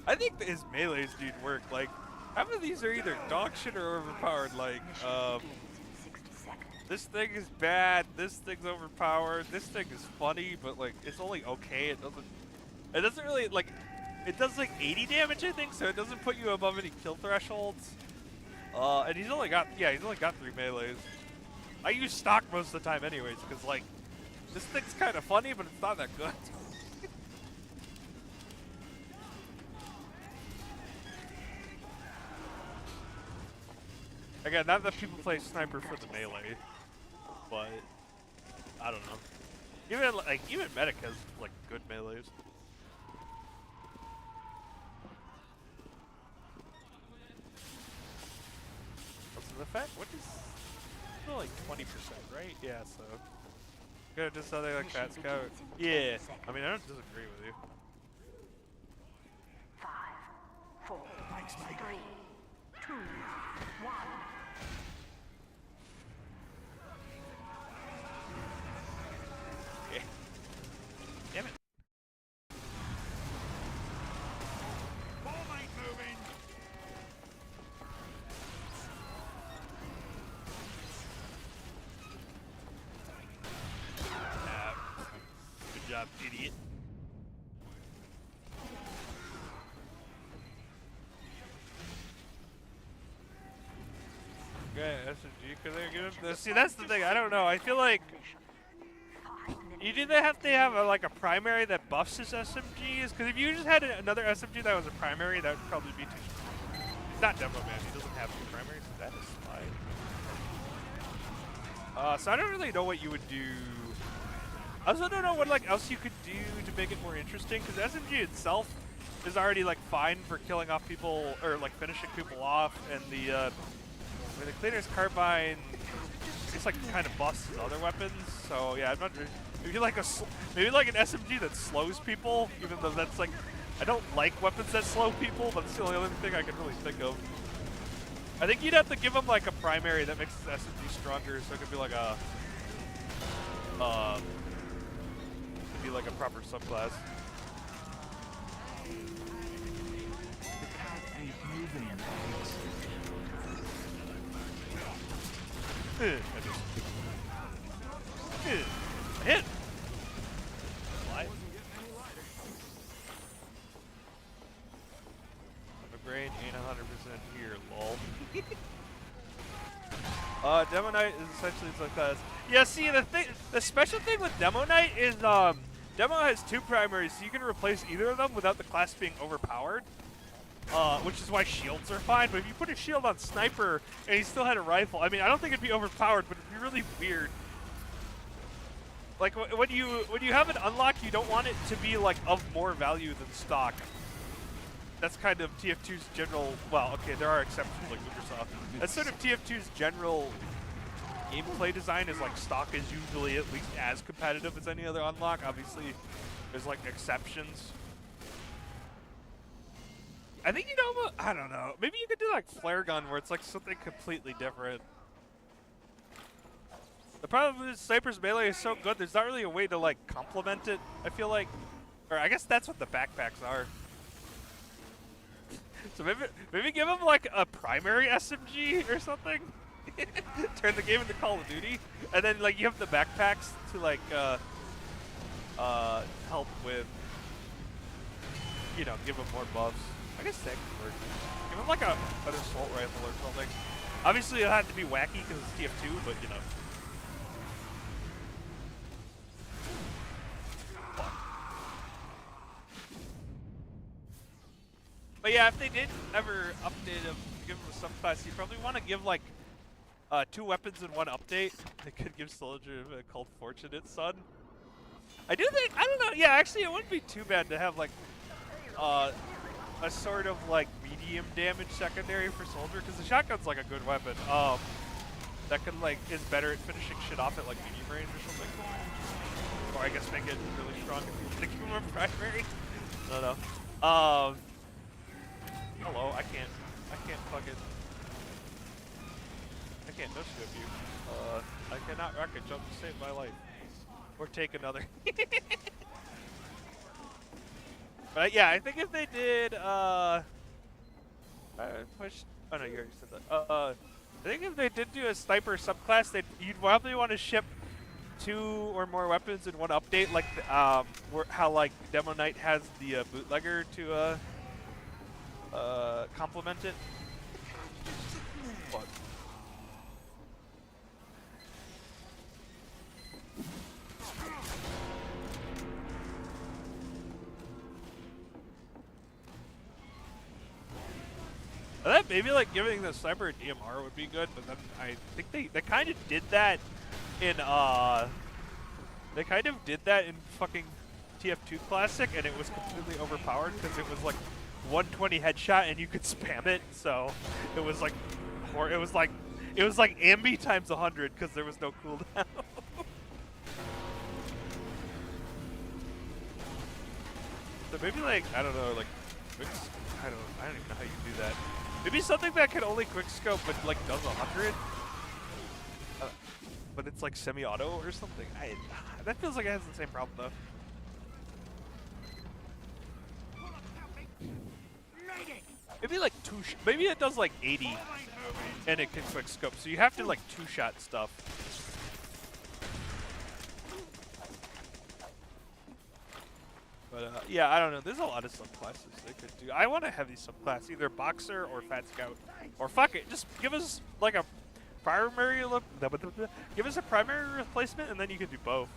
I think his melees, dude, work. Like, half of these are either dog shit or overpowered. Like, this thing is bad. This thing's overpowered. This thing is funny, but like, it's only okay. It doesn't really like. It does like 80 damage, I think, so it doesn't put you above any kill thresholds. And he's only got 3 melees. I use stock most of the time, anyways, because like, this thing's kind of funny, but it's not that good. Again, not that people play Sniper for the melee, but I don't know. Even Medic has like good melees. What's the effect? What is? It's like 20%, right? Yeah. So. Gonna do something like Fat Scout. Yeah. I mean, I don't disagree with you. 5, 4, 3, 2, 1. Okay. Damn it. Ball ain't moving. Good job, idiot. Okay, SMG, could they get him? See, that's the thing. I don't know. I feel like either they have to have like a primary that buffs his SMGs, because if you just had another SMG that was a primary, that would probably be too strong. It's not Demo Man. He doesn't have two primaries, so that is fine. So I don't really know what you would do. I also don't know what like else you could do to make it more interesting, because SMG itself is already like fine for killing off people or like finishing people off, and the Cleaner's Carbine, it's like kind of busts other weapons. So yeah, I'm not maybe like maybe like an SMG that slows people, even though that's like I don't like weapons that slow people, but it's the only other thing I can really think of. I think you'd have to give him like a primary that makes his SMG stronger, so it could be like a like a proper subclass. Hit! Light. The brain ain't 100% here, lol. Demo Knight is essentially subclass. Yeah, see, the special thing with Demo Knight is, Demo has two primaries, so you can replace either of them without the class being overpowered. Which is why shields are fine, but if you put a shield on Sniper and he still had a rifle, I mean, I don't think it'd be overpowered, but it'd be really weird. Like, when you have an unlock, you don't want it to be, like, of more value than stock. That's kind of TF2's general, well, okay, there are exceptions like Microsoft. That's sort of TF2's general gameplay design is, like, stock is usually at least as competitive as any other unlock. Obviously, there's, like, exceptions. I think, you know, I don't know. Maybe you could do like flare gun where it's like something completely different. The problem is Sniper's melee is so good, there's not really a way to like complement it, I feel like. Or I guess that's what the backpacks are. So maybe give him like a primary SMG or something. Turn the game into Call of Duty. And then like you have the backpacks to like help with, you know, give him more buffs. I guess that could work. Give him like an assault rifle or something. Obviously, it'll have to be wacky because it's TF2, but you know. But yeah, if they did ever update him, give him a subclass, you'd probably want to give like 2 weapons in one update. They could give Soldier called Fortunate Son. I do think, I don't know, yeah, actually it wouldn't be too bad to have like a sort of like medium damage secondary for Soldier, because the shotgun's like a good weapon. That could like is better at finishing shit off at like medium range or something. Or I guess make it really strong if you want to give him a primary. I don't know. Hello, I can't no scope you. I cannot rocket jump to save my life. Or take another. But yeah, I think if they did, oh no, you already said that. I think if they did do a Sniper subclass, you'd probably want to ship 2 or more weapons in one update, like how like Demo Knight has the bootlegger to complement it. But I thought maybe like giving the Sniper a DMR would be good, but then I think they kind of did that in fucking TF2 Classic, and it was completely overpowered because it was like 120 headshot and you could spam it. So it was like it was like ambi times 100 because there was no cooldown. So maybe like I don't know, like I don't even know how you do that. Maybe something that can only quickscope but like does 100. But it's like semi-auto or something. That feels like it has the same problem though. Maybe like maybe it does like 80 and it can quickscope. So you have to like two-shot stuff. But yeah, I don't know. There's a lot of subclasses they could do. I want a heavy subclass, either boxer or fat scout, or fuck it, just give us like a primary give us a primary replacement, and then you can do both.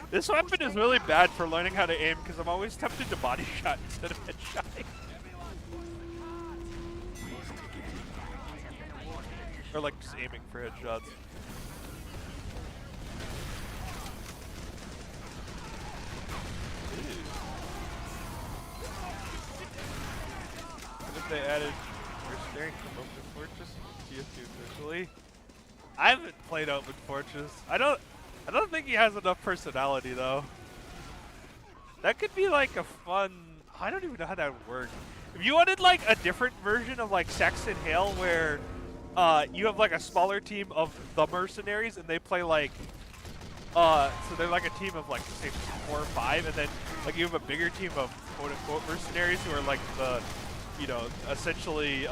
This weapon is really bad for learning how to aim because I'm always tempted to body shot instead of headshotting. Or like just aiming for headshots. What if they added mercenary from Open Fortress TF2 visually? I haven't played Open Fortress. I don't think he has enough personality though. That could be like a fun. I don't even know how that would work. If you wanted like a different version of like Saxon Hale where you have like a smaller team of the mercenaries and they play like so they're like a team of like say 4 or 5, and then like you have a bigger team of quote unquote mercenaries who are like the, you know, essentially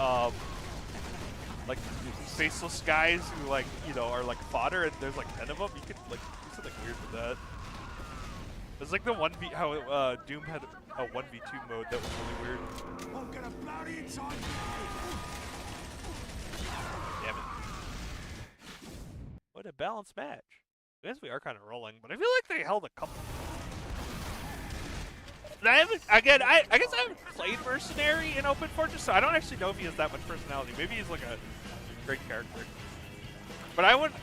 like faceless guys who like, you know, are like fodder, and there's like 10 of them. You could like do something weird with that. It's like the 1v how Doom had a 1v2 mode that was really weird. I'm gonna bloody time. Damn it. What a balanced match. I guess we are kind of rolling, but I feel like they held a couple. And I haven't, again, I guess I haven't played Mercenary in Open Fortress, so I don't actually know if he has that much personality. Maybe he's like a great character. But I wouldn't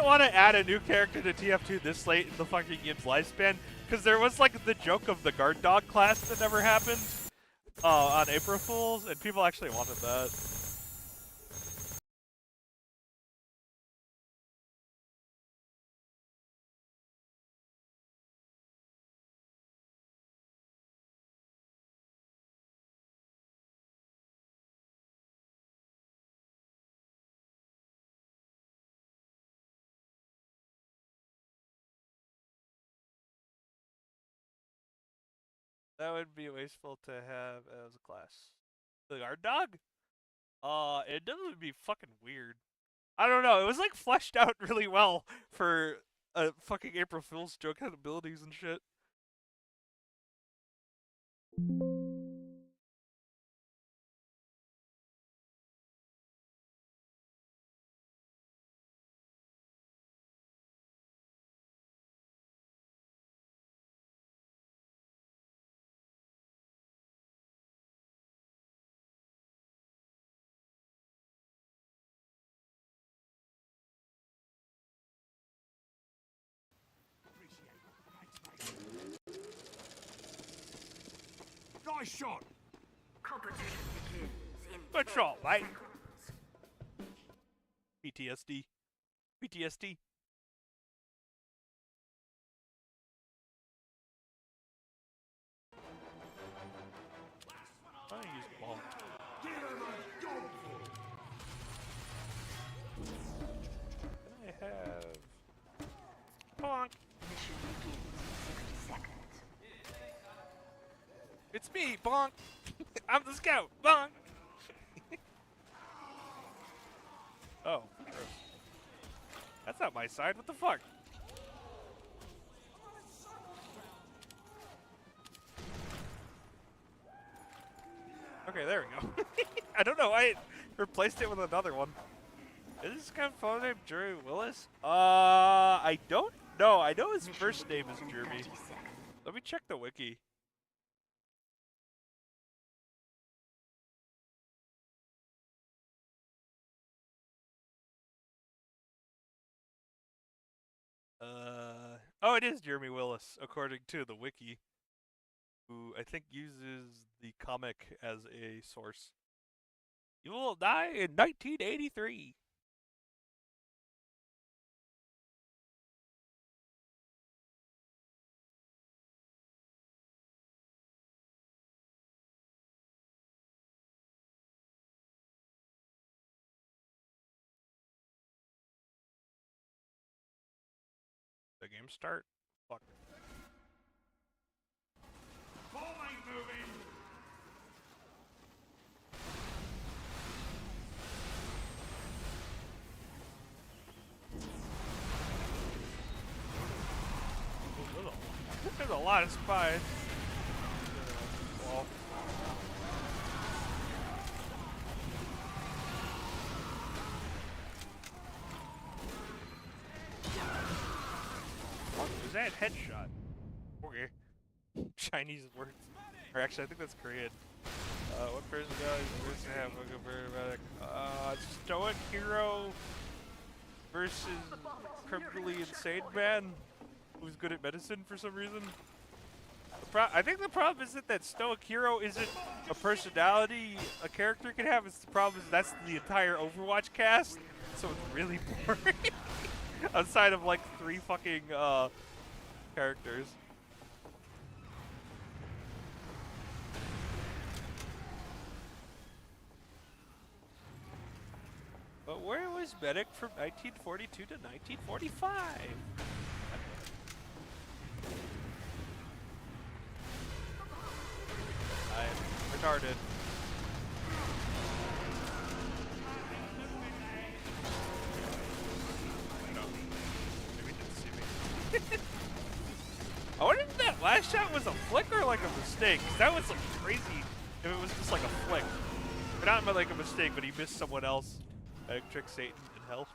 want to add a new character to TF2 this late in the fucking game's lifespan, because there was like the joke of the guard dog class that never happened on April Fools, and people actually wanted that. That would be wasteful to have as a class. The guard dog? It would be fucking weird. I don't know. It was like fleshed out really well for a fucking April Fool's joke, had abilities and shit. Nice shot. Competition begins in Good 10 shot, mate. seconds. PTSD. PTSD. I use the ball. I have. Bonk. Mission begins in 60 seconds. It's me, Bonk. I'm the scout, Bonk. Oh, gross. That's not my side. What the fuck? Okay, there we go. I don't know. I replaced it with another one. Is this kind of phone name Jerry Willis? I don't know. I know his first name is Jeremy. Let me check the wiki. Oh, it is Jeremy Willis, according to the wiki, who I think uses the comic as a source. You will die in 1983. The game start? Fuck. Ball ain't moving. There's a lot of spies. Well, what was that headshot? Okay. Chinese words. Or actually, I think that's Korean. What personality is to have like a very stoic hero versus criminally insane man who's good at medicine for some reason. I think the problem isn't that stoic hero isn't a personality a character can have. It's the problem is that's the entire Overwatch cast, so it's really boring. Outside of like 3 fucking characters. But where was Medic from 1942 to 1945? I'm retarded. No. Maybe he didn't see me. I wonder if that last shot was a flick or like a mistake. 'Cause that was like crazy if it was just like a flick. Or not like a mistake, but he missed someone else. Trick Satan in hell.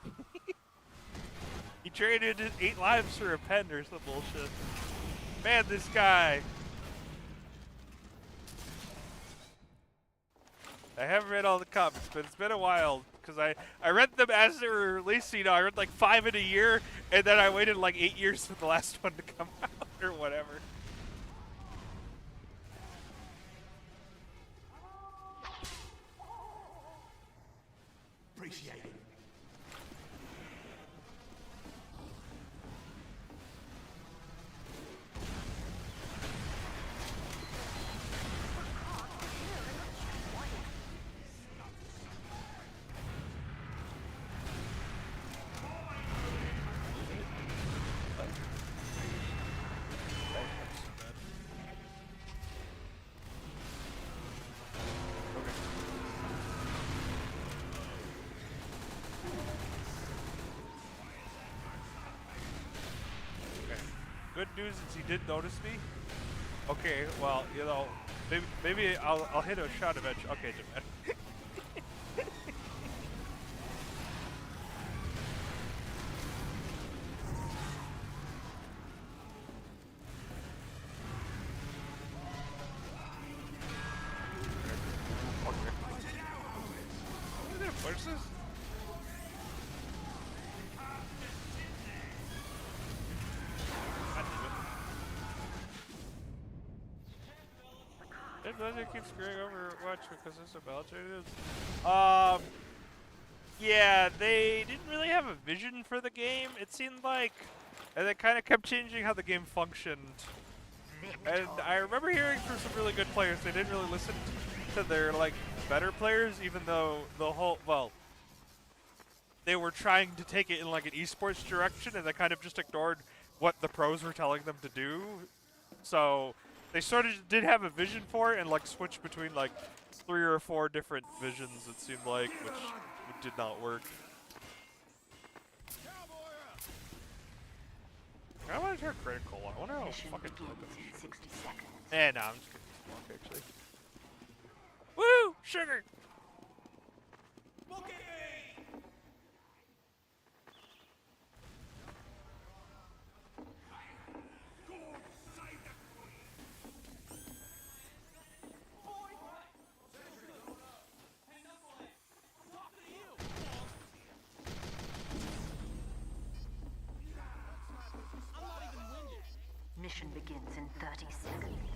He traded 8 lives for a pen or some bullshit. Man, this guy. I haven't read all the comics, but it's been a while because I read them as they were released. You know, I read like 5 in a year, and then I waited like 8 years for the last one to come out or whatever. Appreciate it. Good news is he did notice me. Okay, well, you know, maybe I'll hit a shot eventually. Okay, Japan. Where's this? It doesn't keep screwing Overwatch because it's a military. Yeah, they didn't really have a vision for the game, it seemed like. And they kind of kept changing how the game functioned. And I remember hearing from some really good players, they didn't really listen to their, like, better players, even though the whole, well, they were trying to take it in, like, an esports direction, and they kind of just ignored what the pros were telling them to do. So they sort of did have a vision for it and, like, switched between, like, 3 or 4 different visions, it seemed like, which did not work. I want to hear critical. I wonder how Mission fucking begins in 60 seconds. nah, I'm just kidding. It's Monk, actually. Woo! Sugar! Mission begins in 30 seconds.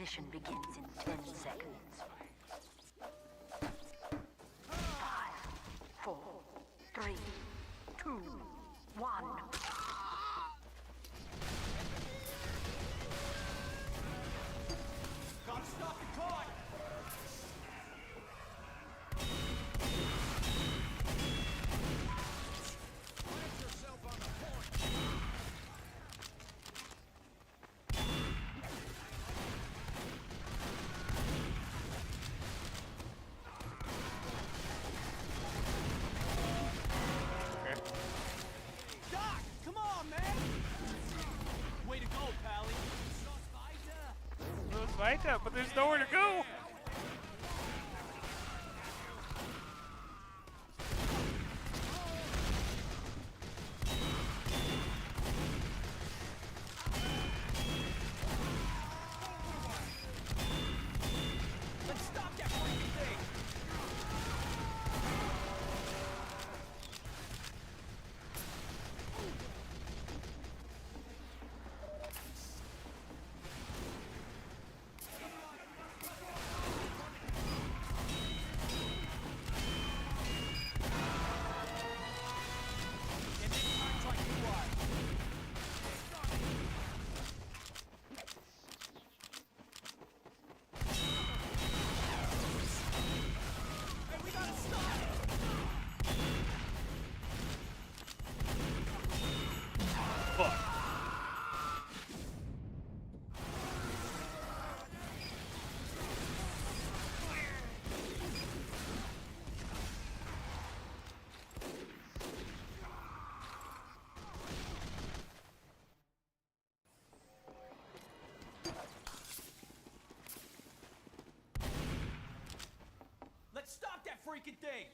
Mission begins in 10 seconds. 5, 4, 3, 2, 1. Gotta stop the clock! Plant yourself on the point! Okay. Doc, come on, man! Way to go, Pally! Let's fight out, but there's nowhere to go. Let's stop that freaking thing! And make times like you are. Hey, we gotta stop! Fuck. Let's stop that freaking thing!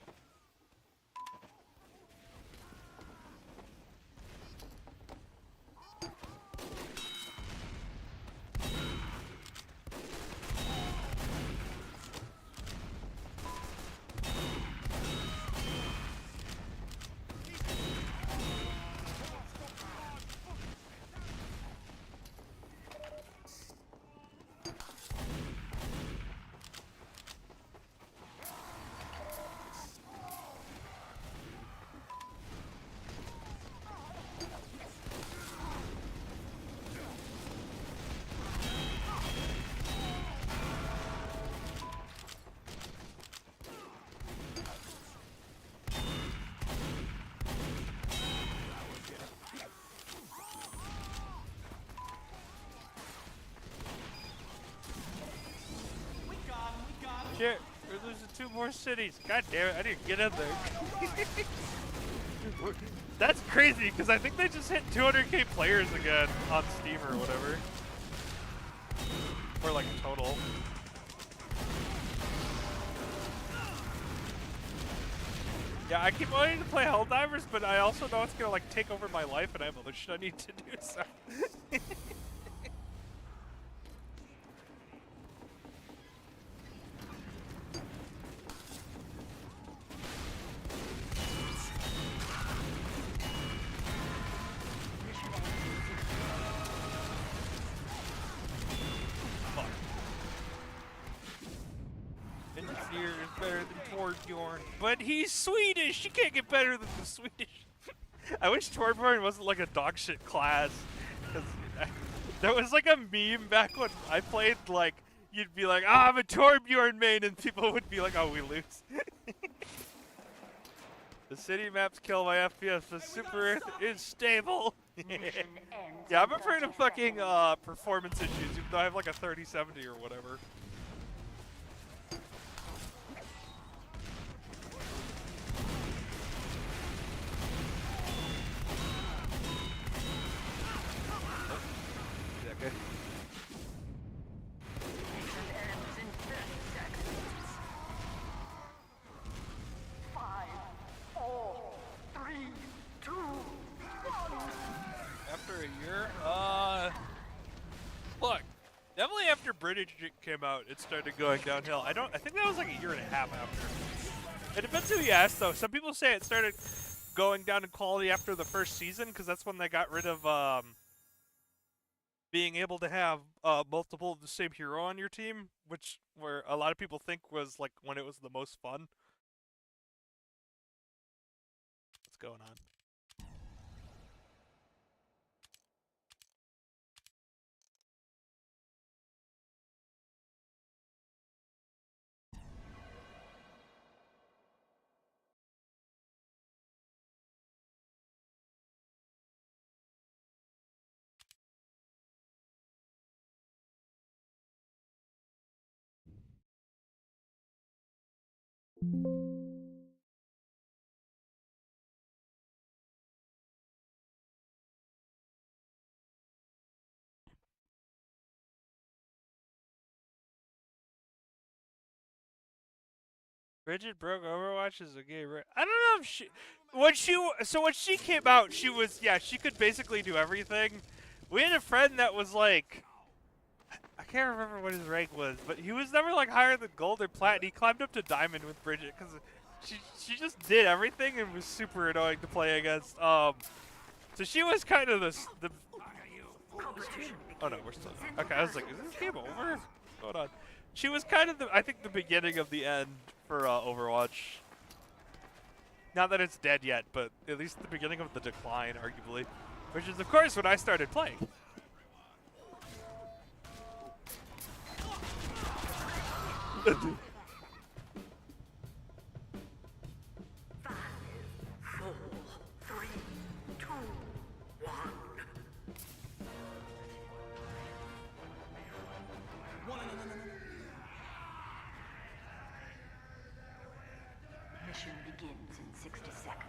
We got him, we got him! Shit, we're losing 2 more cities. God damn it, I didn't get in there. That's crazy, because I think they just hit 200k players again on Steam or whatever. Or like total. Yeah, I keep wanting to play Helldivers, but I also know it's gonna like take over my life and I have other shit I need to do, so. Fuck. Engineer is better than Torbjorn, but he's Swedish! You can't get better than the Swedish! I wish Torbjorn wasn't like a dogshit class, because there was like a meme back when I played, like, you'd be like, I'm a Torbjorn main, and people would be like, oh, we lose. The city maps kill my FPS, but Super Earth is stable. Yeah, I'm afraid of fucking performance issues, even though I have like a 3070 or whatever. Okay. Mission ends in 30 seconds. 5, 4, 3, 2, 1. After a year? Look, definitely after British came out, it started going downhill. I think that was like a year and a half after. It depends who you ask, though. Some people say it started going down in quality after the first season, because that's when they got rid of, being able to have multiple of the same hero on your team, which where a lot of people think was like when it was the most fun. What's going on? Bridget broke Overwatch as a game. I don't know if she when she came out, she was she could basically do everything. We had a friend that was like I can't remember what his rank was, but he was never like higher than gold or plat. He climbed up to diamond with Bridget because she just did everything and was super annoying to play against. So she was kind of the. Oh no, we're still. Okay, I was like, is this game over? Hold on. She was kind of I think the beginning of the end for Overwatch. Not that it's dead yet, but at least the beginning of the decline, arguably. Which is, of course, when I started playing. Mission begins in 60 seconds.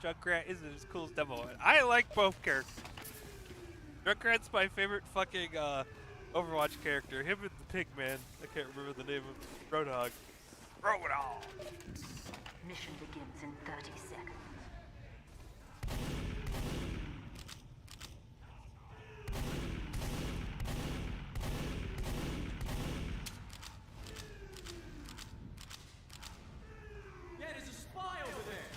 Junkrat isn't as cool as Devil. I like both characters. Junkrat's my favorite fucking Overwatch character. Him and the pig man. I can't remember the name of Roadhog. Roadhog! Mission begins in 30 seconds. Yeah, there's a spy over there.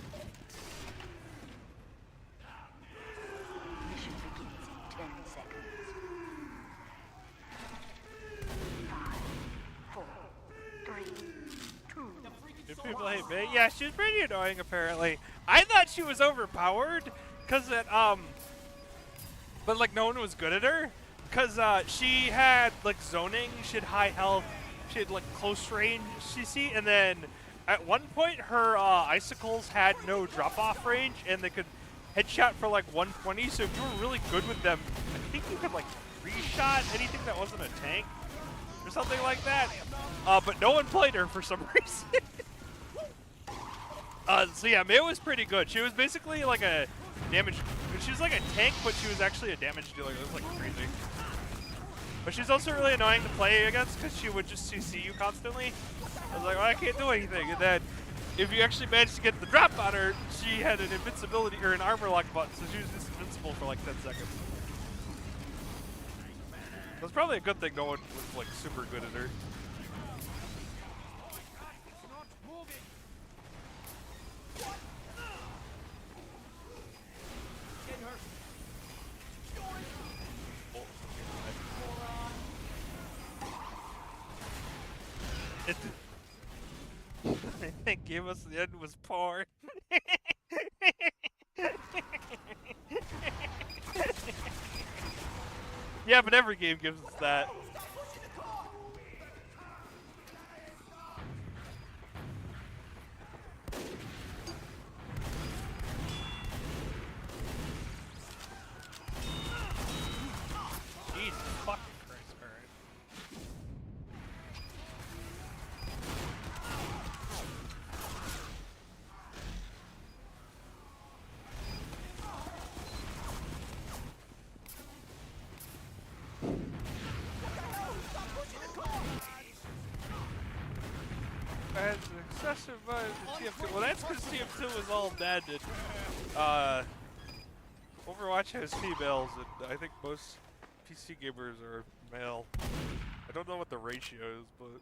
Mission begins in 10 seconds. 5, 4, 3, 2. If people hate me, yeah, she's pretty annoying apparently. I thought she was overpowered, cause but like no one was good at her, cause she had like zoning, she had high health, she had like close range CC, and then at one point her icicles had no drop off range, and they could headshot for like 120. So if you were really good with them, I think you could like re-shot anything that wasn't a tank or something like that. But no one played her for some reason. So yeah, Mei was pretty good. She was basically like a damage. She was like a tank, but she was actually a damage dealer. It was like crazy. But she's also really annoying to play against because she would just CC you constantly. I was like, well, I can't do anything. And then if you actually managed to get the drop on her, she had an invincibility or an armor lock button, so she was just invincible for like 10 seconds. That's probably a good thing no one was like super good at her. I think Give Us the End was poor. Yeah, but every game gives us that. Jesus fucking Christ, alright. Has an excessive volume of TF2. Well, that's because TF2 was all dead. And, Overwatch has females, and I think most PC gamers are male. I don't know what the ratio is, but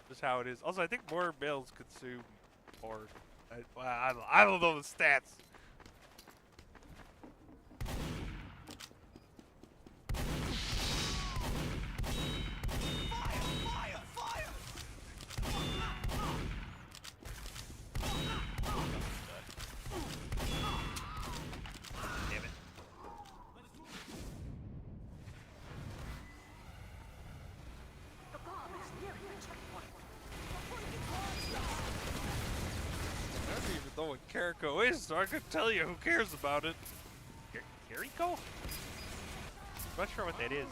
just how it is. Also, I think more males consume porn. I don't know the stats. Fire! Fire! Damn it. The bomb is nearing the checkpoint. I don't even know what Carrico is, so I could tell you who cares about it. Carrico? I'm not sure what that is.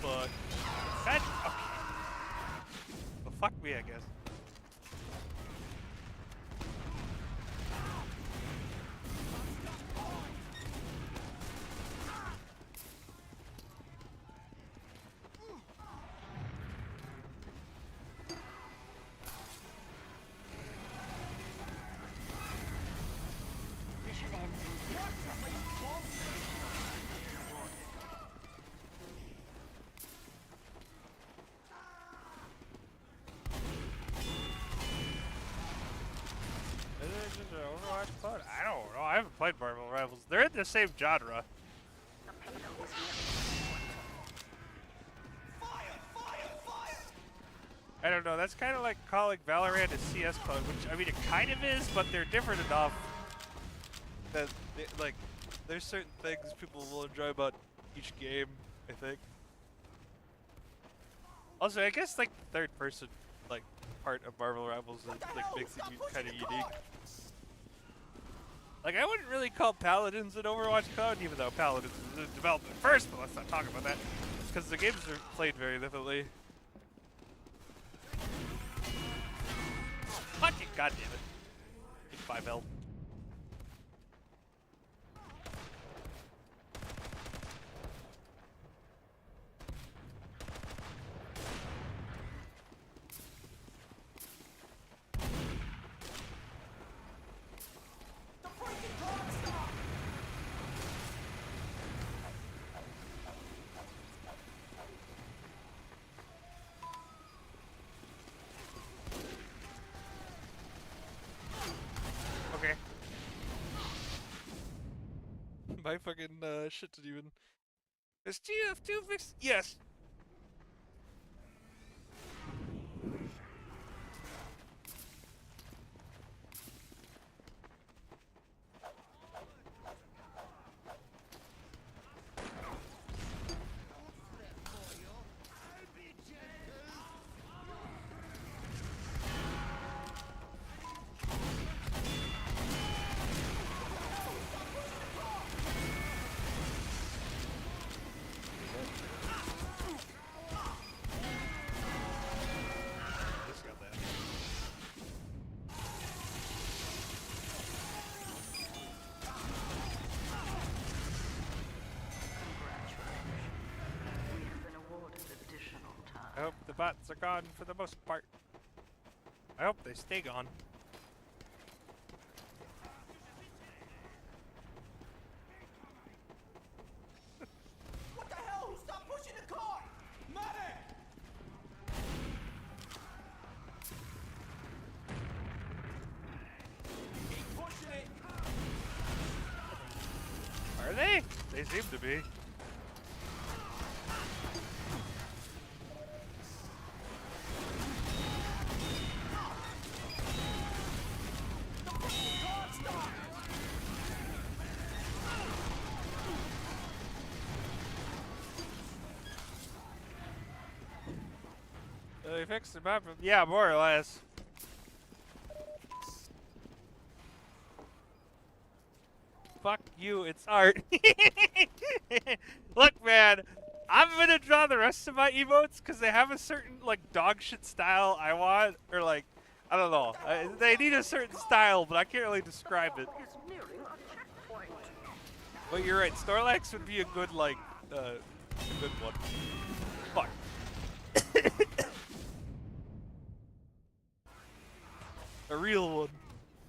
But that okay. Well, fuck me, I guess. Mission ends in 6 seconds. Is it just an Overwatch clone? I don't know. I haven't played Marvel Rivals. They're in the same genre. The payload is nearing the I don't know. That's kind of like calling Valorant a CS clone, which I mean it kind of is, but they're different enough that like there's certain things people will enjoy about each game. I think. Also, I guess like the third person like part of Marvel Rivals is, like makes it kind of unique. Like I wouldn't really call Paladins an Overwatch clone, even though Paladins was in development first. But let's not talk about that because the games are played very differently. Fucking goddamn it! Big 5L. Okay. My fucking shit didn't even. Is TF2 fixed? Yes. Just got that. We have been awarded additional time. I hope the bots are gone for the most part. I hope they stay gone. What the hell? Stop pushing the car! Medic! Keep pushing it! Are they? They seem to be. They fixed the map. Yeah, more or less. Fuck you, it's art. Look, man, I'm gonna draw the rest of my emotes because they have a certain like dog shit style I want, or like I don't know. They need a certain style, but I can't really describe it. Is nearing a checkpoint. But you're right, Snorlax would be a good like a good one. Fuck. real one.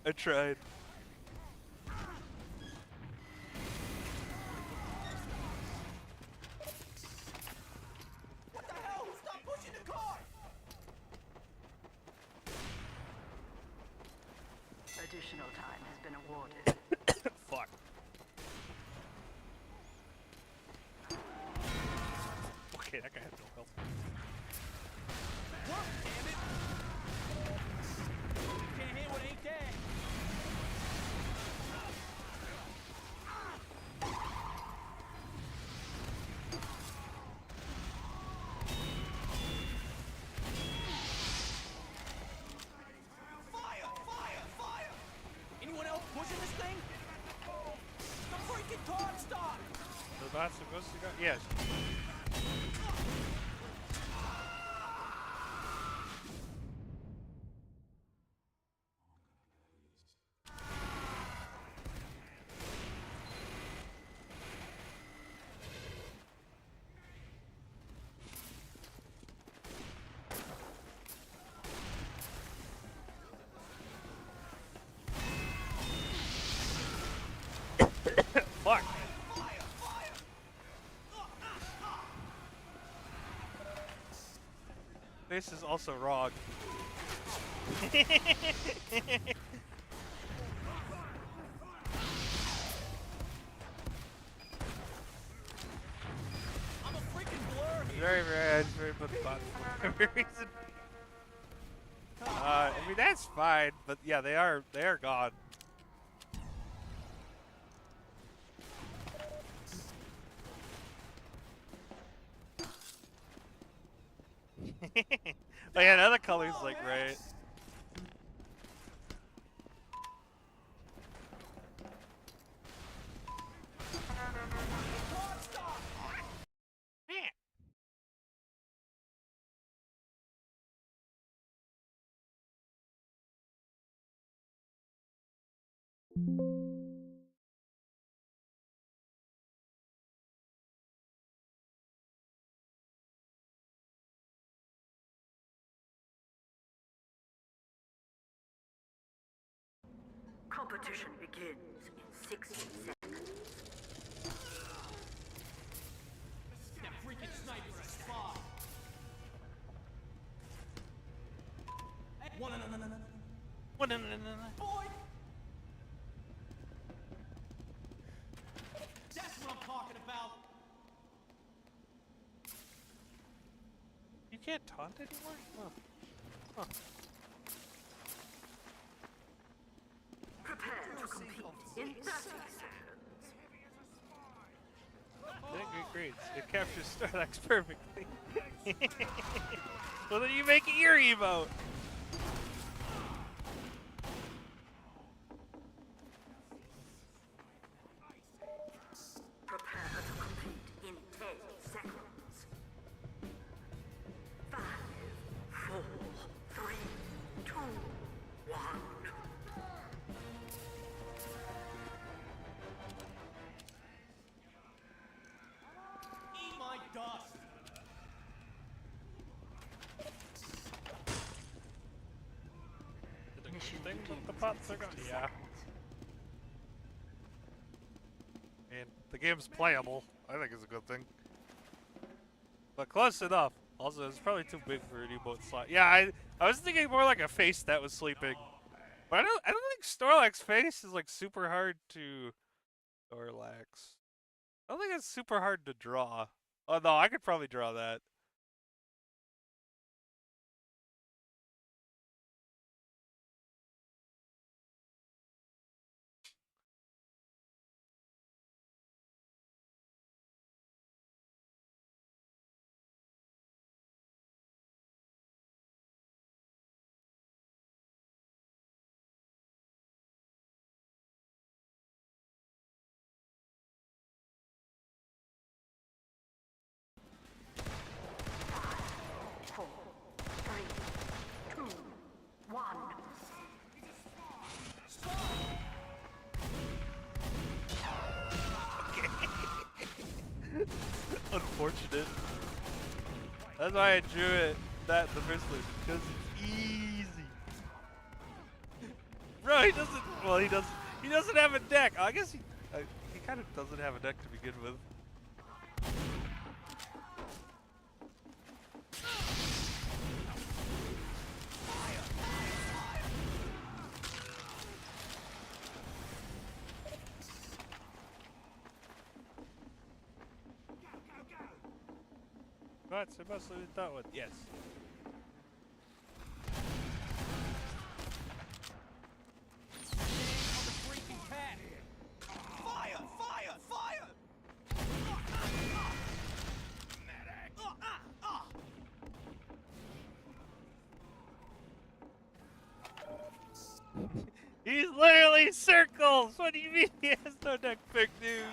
I tried. What the hell? Stop pushing the car! Additional time has been awarded. Fuck. Okay, that guy had no health. Work, damn it! Can't hit what ain't dead. Fire! Fire! Fire! Anyone else pushing this thing? The freaking car stop! The not supposed to go? Yes. Fuck. This is also wrong. I'm a freaking blur here. Very put the button for every reason. I mean that's fine, but yeah, they are gone. Oh yeah, the other color's like right. Man. Competition begins in 60 seconds. That freaking sniper a spy. Hey, no. What in the Boy! That's what I'm talking about. You can't taunt anymore? Oh. Huh. Prepare to compete in 30 seconds. Great. It captures Starlax perfectly. Well then you make it your emote. Prepare to compete in 10 seconds. 5, 4, 3, 2, 1. Eat my dust. Things with the pots are gone. Yeah. And the game's playable. I think it's a good thing. But close enough. Also, it's probably too big for an emote slot. Yeah, I was thinking more like a face that was sleeping. But I don't think Snorlax's face is like super hard to Snorlax. I don't think it's super hard to draw. Oh no, I could probably draw that. Four, three, two, one. Unfortunate. That's why I drew it that in the first place, because it's easy. Bro, he doesn't. Well, he doesn't. He doesn't have a deck. I guess he kind of doesn't have a deck to begin with. But it must have been dealt with. Yes. On the freaking pad. Fire! Fire! Fire! He's literally circles. What do you mean he has no deck? Fake news.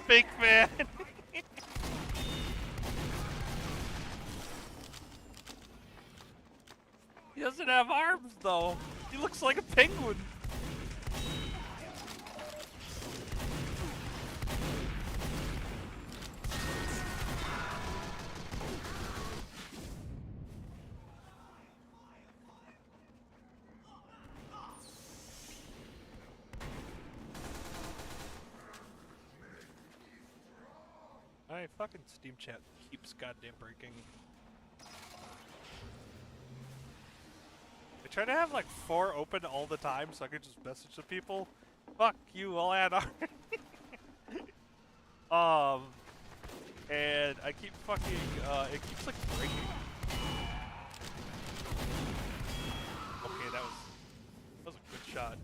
Fake fan. He doesn't have arms though. He looks like a penguin. My fucking Steam chat keeps goddamn breaking. I try to have like 4 open all the time so I can just message the people. Fuck you, I'll add on. And I keep fucking, it keeps like breaking. Okay, that was a good shot.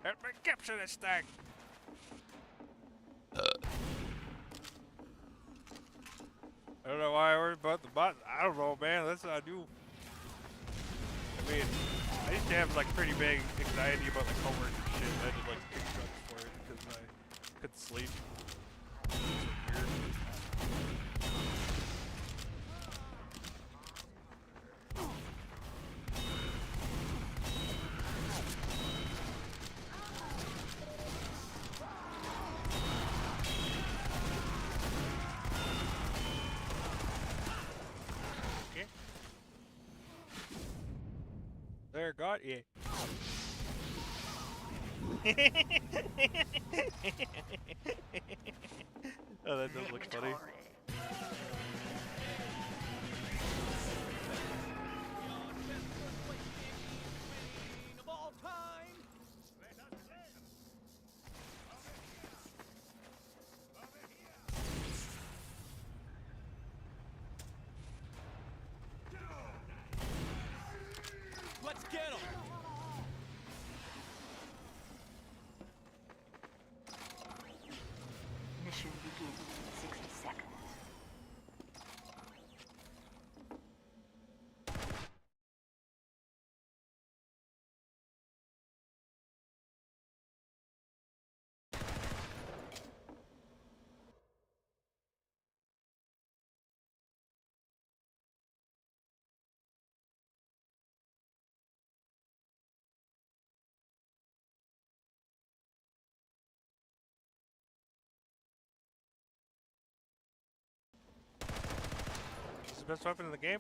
Help me capture this thing! I don't know why I worry about the buttons. I don't know, man. That's what I do. I mean, I used to have like pretty big anxiety about like homework and shit. I did like take drugs for it because I couldn't sleep. It was weird. There, got you. Oh, that does look funny. Of all time. Let's get him! Mission begins in 60 seconds. Is the best weapon in the game?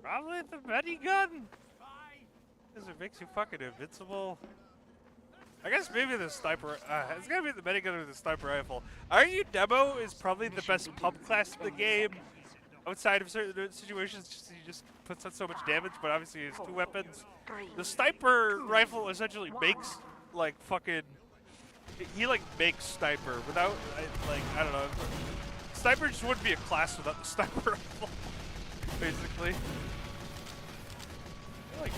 Probably the minigun. Because it makes you fucking invincible. I guess maybe the sniper. It's gotta be the minigun or the sniper rifle. Argue demo is probably the best pump class in the game. Outside of certain situations, he just puts out so much damage, but obviously he has 2 weapons. The sniper rifle essentially makes, like, fucking... He, like, makes sniper without, I don't know. Sniper just wouldn't be a class without the sniper rifle, basically. Like...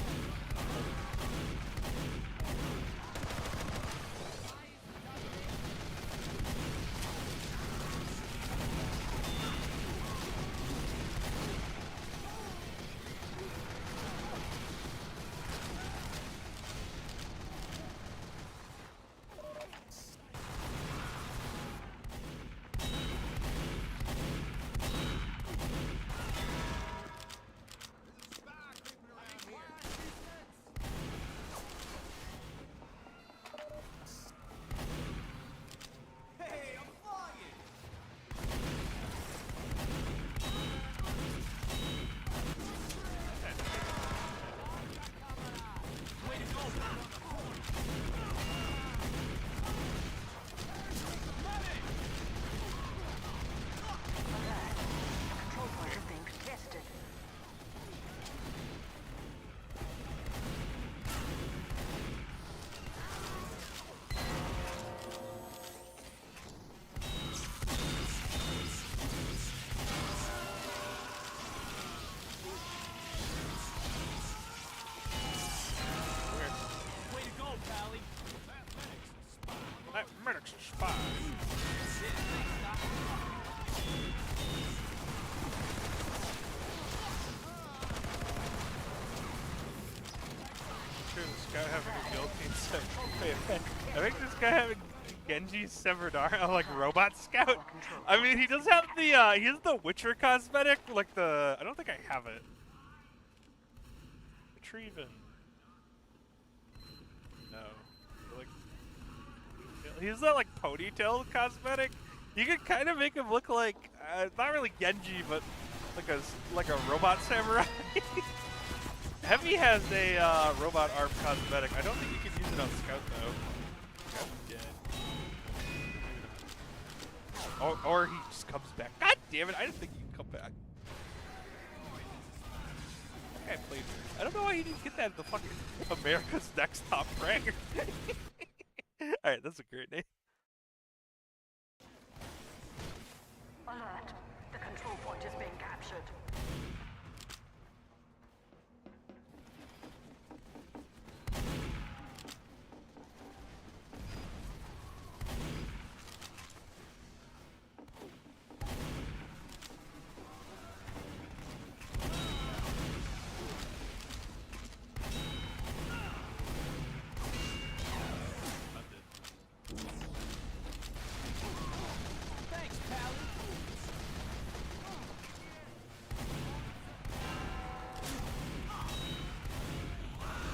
Control point is being contested. Way to go, Pally. That medic's a spy. Sure, this guy having a guillotine set. Wait, I think this guy having Genji severed arm, like robot scout. I mean, he does have the he has the Witcher cosmetic, like the. I don't think I have it. Retrieving. No, like he has that like ponytail cosmetic. You could kind of make him look like not really Genji, but like a robot samurai. Heavy has a robot arm cosmetic. I don't think you can use it on Scout though. Scout's dead. Or he just comes back. God damn it! I didn't think he could come back. That guy played. I don't know why he didn't get that at the fucking America's Next Top Fragger. All right, that's a great name. Alert. The control point is being captured. Thanks, Pally.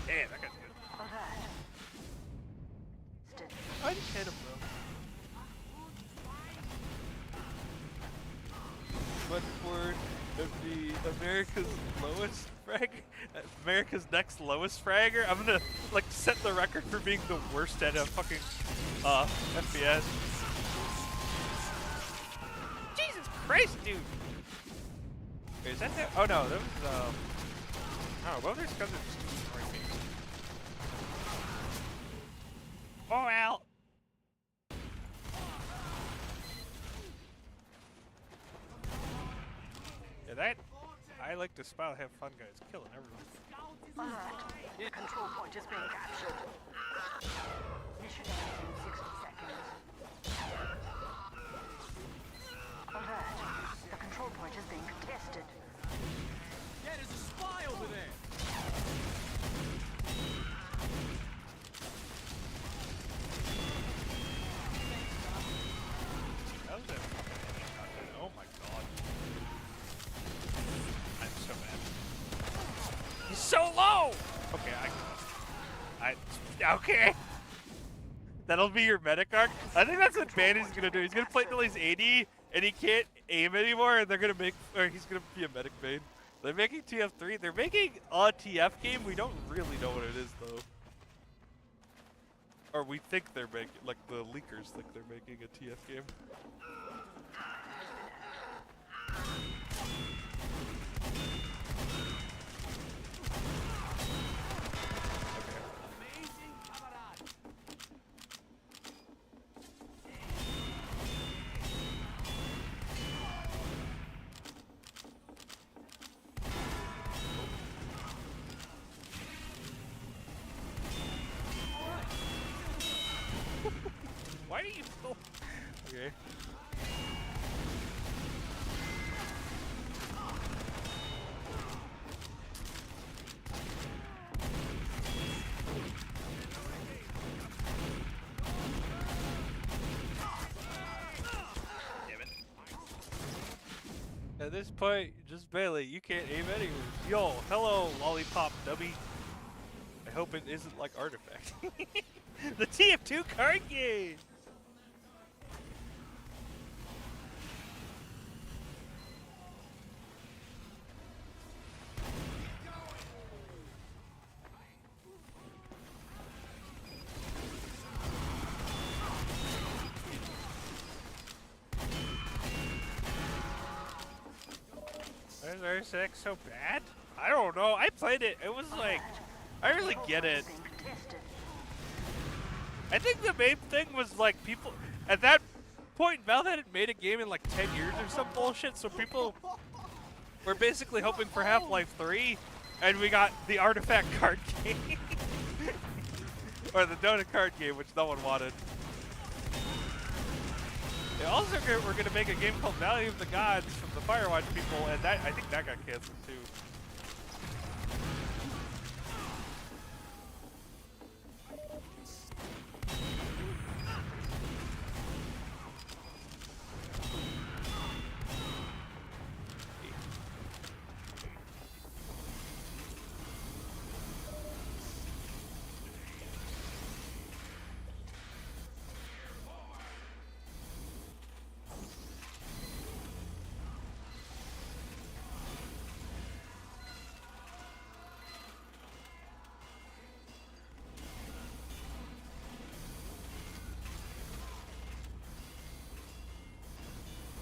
Damn, that guy's good. Alert. I just hit him, bro. But for the America's lowest fragger, America's next lowest fragger, I'm gonna like set the record for being the worst at a fucking FPS. Jesus Christ, dude! Wait, is that the? Oh no, that was oh, well, there's guns that just destroy me. Oh, Al! Yeah, that. I like to smile, have fun, guys. Killing everyone. Alert. The control point is being captured. Mission ends in 60 seconds. Alert. The control point is being contested. Yeah, there's a spy over there. That was a fucking headshot. Oh my god. I'm so mad. He's so low! Okay, okay. That'll be your medic arc. I think that's what Bandy's gonna do. He's gonna play till he's 80 and he can't aim anymore, and they're gonna make, or he's gonna be a medic main. They're making TF3. They're making a TF game. We don't really know what it is though. Or we think they're making, like the leakers think they're making a TF game. Amazing camarade. Why are you so... Okay. Damn it. At this point, just Bailey, you can't aim anywhere. Yo, hello, lollipop dubby. I hope it isn't like Artifact. The TF2 card game! Rainbow Six so bad? I don't know. I played it. It was like, I really get it. Being contested. I think the main thing was like people at that point Valve hadn't made a game in like 10 years or some bullshit, so people were basically hoping for Half-Life 3, and we got the Artifact card game. Or the Dota card game, which no one wanted. They also were going to make a game called Valley of the Gods from the Firewatch people, and that I think that got canceled too.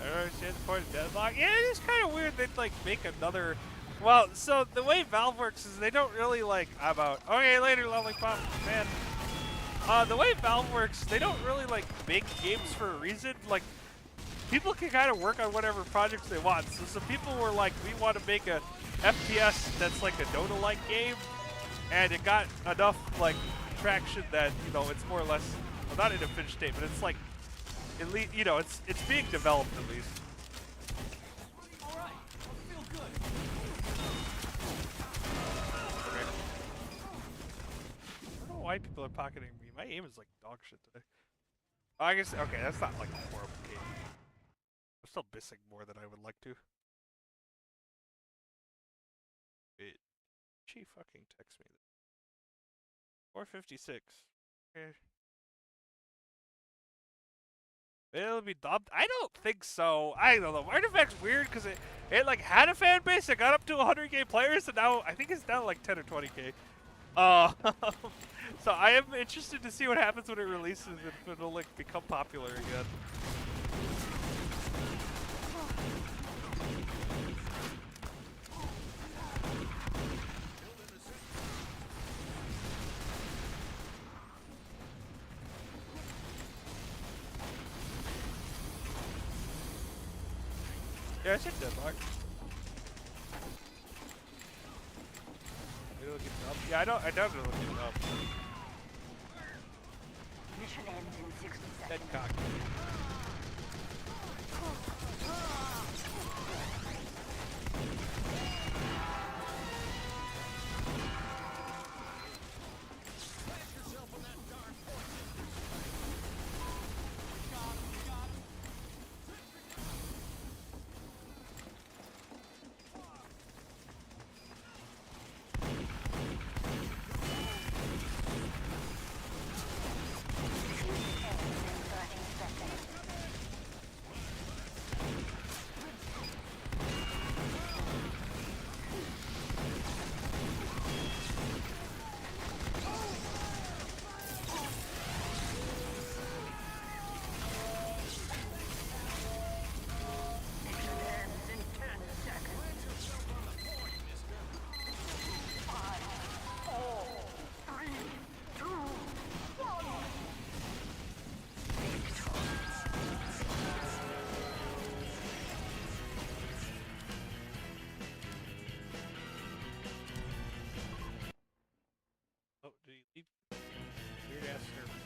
I don't understand the point of Deadlock. Yeah, it is kind of weird they'd like make another. Well, so the way Valve works is they don't really like. I'm out. Okay, later, Lollipop, man. The way Valve works, they don't really like make games for a reason. Like, people can kind of work on whatever projects they want. So some people were like, we want to make a FPS that's like a Dota-like game, and it got enough like traction that it's more or less, well, not in a finished state, but it's like. At least, it's being developed at least. All right, I feel good. Okay. I don't know why people are pocketing me. My aim is like dog shit today. Oh, I guess, okay, that's not like a horrible game. I'm still missing more than I would like to. Wait, she fucking text me. 456. Okay. It'll be dubbed? I don't think so. I don't know. Artifact's weird because it like had a fan base. It got up to 100k players, and now I think it's down like 10 or 20k. So I am interested to see what happens when it releases, if it'll like become popular again. Yeah, I should Deadlock. Maybe it'll get up. Yeah, I doubt it'll get up. Mission ends in 60 Dead seconds. cock. Oh, did he leave? Weird ass server.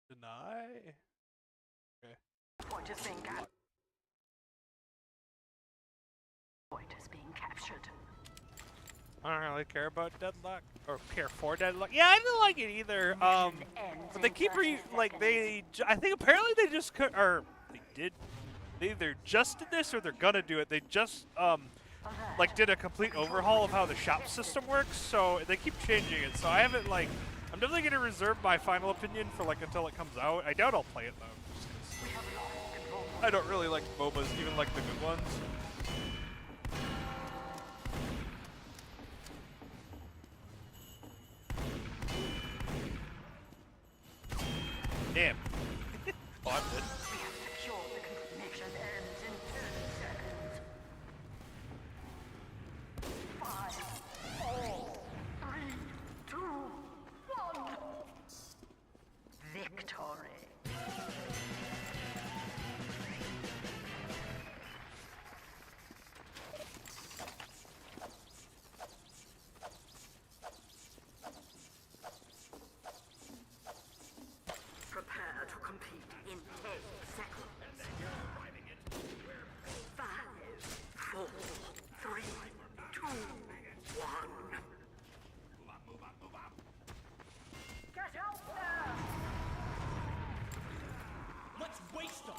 Deny? Okay. Point is being captured. I don't really care about Deadlock or care for Deadlock. Yeah, I didn't like it either. But they keep I think apparently they just they either just did this or they're gonna do it. They just like did a complete overhaul of how the shop system works, so they keep changing it. So I haven't like, I'm definitely gonna reserve my final opinion for like until it comes out. I doubt I'll play it though, just 'cause I don't really like MOBAs, even like the good ones. Damn. Oh, I'm dead. We have secured the mission ends in 10 seconds. 5, 4, 3, 2, 1. Victory. Prepare to compete in 10 seconds. 5, 4, 3, 2, 1. Get out there! Let's waste time.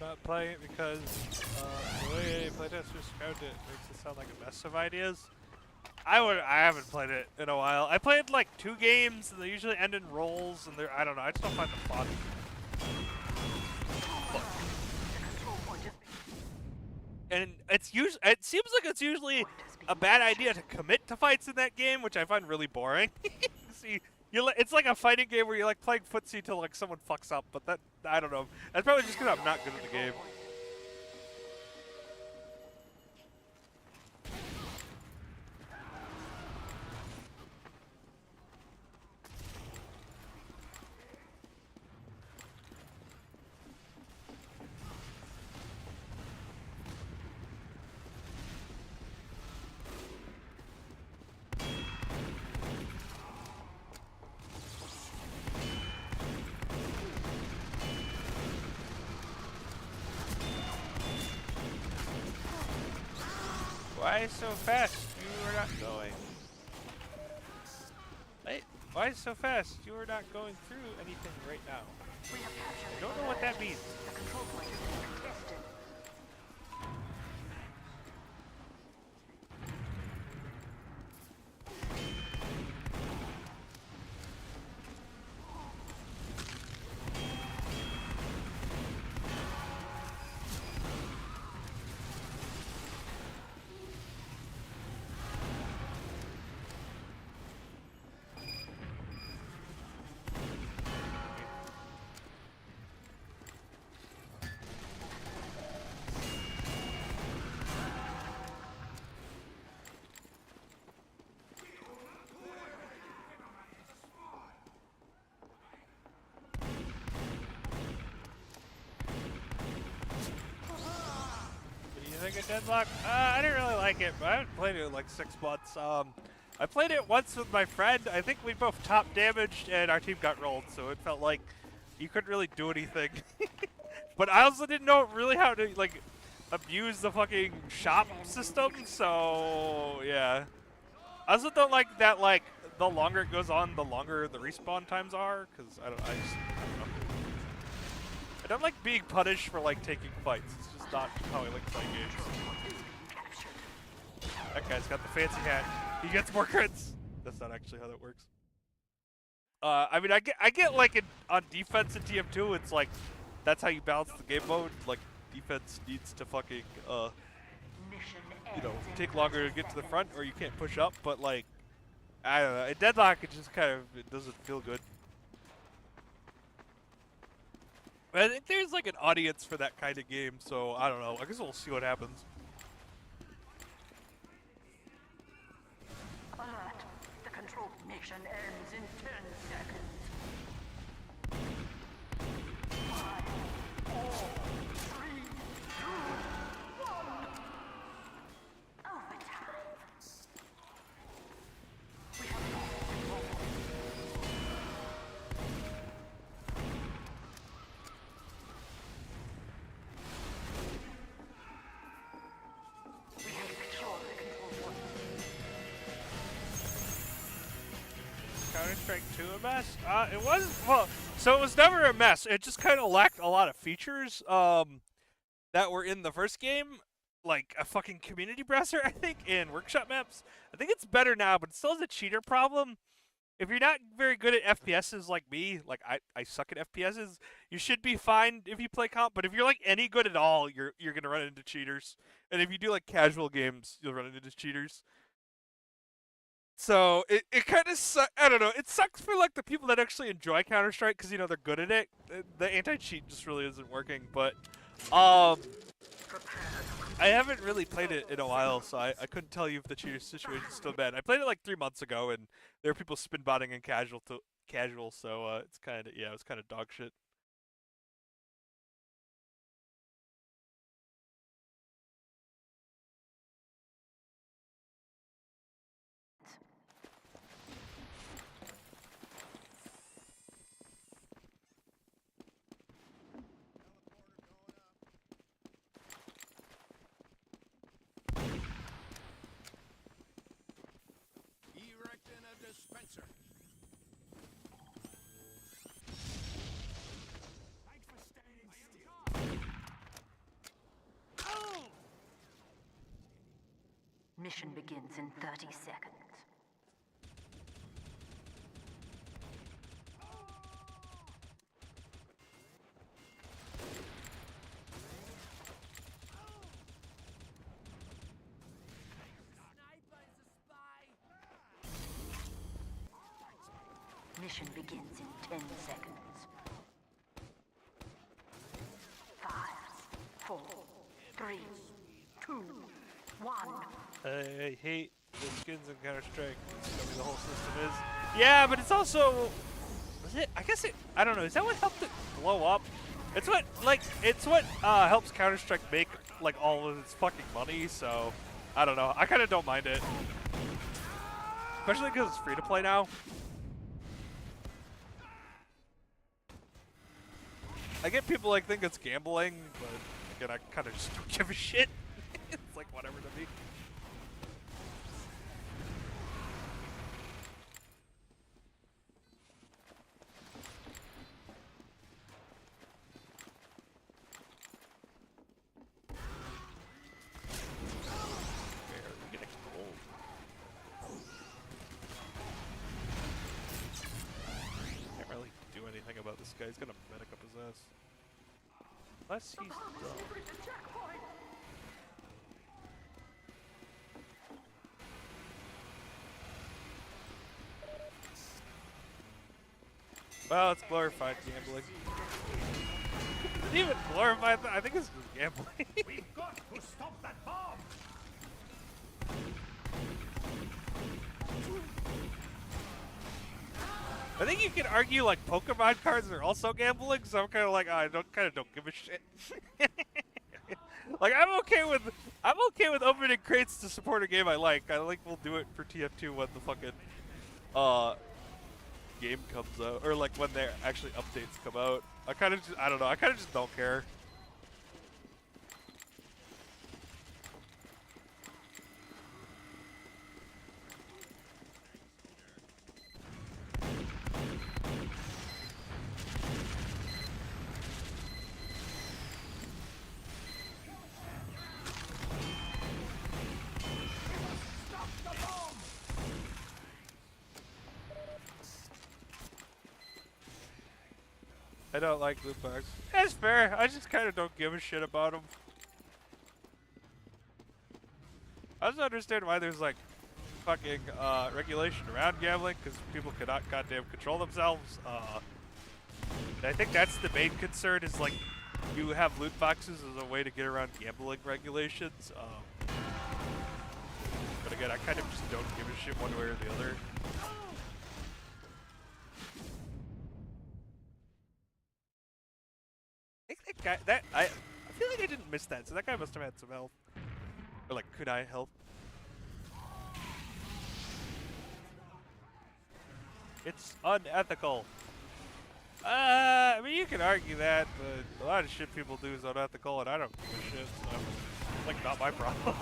I'm not playing it because the way playtesters described it makes it sound like a mess of ideas. I haven't played it in a while. I played like 2 games and they usually end in rolls and I don't know, I just don't find them fun. And it seems like it's usually a bad idea to commit to fights in that game, which I find really boring. See, it's like a fighting game where you're like playing footsie till like someone fucks up, but that, I don't know. That's probably just because I'm not good at the game. Why so fast? You are not going. Wait, why so fast? You are not going through anything right now. I don't know what that means. The control point is being contested. Think of Deadlock? I didn't really like it, but I haven't played it in like 6 months. I played it once with my friend. I think we both top damaged and our team got rolled, so it felt like you couldn't really do anything. But I also didn't know really how to like abuse the fucking shop system, so yeah. I also don't like that like the longer it goes on, the longer the respawn times are, because I don't know. I don't like being punished for like taking fights. It's just not how I like playing games. That guy's got the fancy hat. He gets more crits. That's not actually how that works. I mean, I get like on defense in TF2, it's like that's how you balance the game mode. Like defense needs to fucking you know, take longer to get to the front, or you can't push up. But like, I don't know. In Deadlock, it just kind of doesn't feel good. I think there's like an audience for that kind of game, so I don't know. I guess we'll see what happens. Alert. The control mission ends in 10 seconds. 5, 4, 3, 2, 1. Overtime. We have lost control. We have secured the control point. Counter-Strike 2 a mess? It wasn't, well, so it was never a mess. It just kind of lacked a lot of features that were in the first game, like a fucking community browser, I think, and workshop maps. I think it's better now, but it still has a cheater problem. If you're not very good at FPSs like me, like I suck at FPSs, you should be fine if you play comp, but if you're like any good at all, you're gonna run into cheaters. And if you do like casual games, you'll run into cheaters. So it kind of I don't know. It sucks for like the people that actually enjoy Counter-Strike because you know they're good at it. The anti-cheat just really isn't working. But I haven't really played it in a while, so I couldn't tell you if the cheater situation is still bad. I played it like 3 months ago, and there were people spin botting in casual, so it's kind of it was kind of dog shit. Erecting a dispenser. Thanks for staying still. Mission begins in 30 seconds. Mission begins in 10 seconds. 5, 4, 3, 2, 1. I hate the skins in Counter-Strike. That's the whole system is. Yeah, but it's also. Was it? I guess it. I don't know. Is that what helped it blow up? It's what helps Counter-Strike make like all of its fucking money. So I don't know. I kind of don't mind it, especially because it's free to play now. I get people like think it's gambling, but again, I kind of just don't give a shit. It's like whatever to me. Can't really do anything about this guy. He's gonna medic up his ass. Unless he's dumb. Well, it's glorified gambling. It's even glorified. I think it's just gambling. We've got to stop that bomb. I think you can argue like Pokemon cards are also gambling, so I'm kind of like I don't give a shit. Like I'm okay with opening crates to support a game I like. I think we'll do it for TF2 when the fucking game comes out, or like when their actually updates come out. I don't know. I kind of just don't care. I don't like loot boxes. That's fair. I just kind of don't give a shit about them. I just understand why there's like fucking regulation around gambling because people cannot goddamn control themselves. I think that's the main concern is like you have loot boxes as a way to get around gambling regulations. But again, I kind of just don't give a shit one way or the other. I think that guy, I feel like I didn't miss that, so that guy must have had some health. Or like, could I help? It's unethical. I mean, you can argue that, but a lot of shit people do is unethical, and I don't give a shit, so it's like not my problem.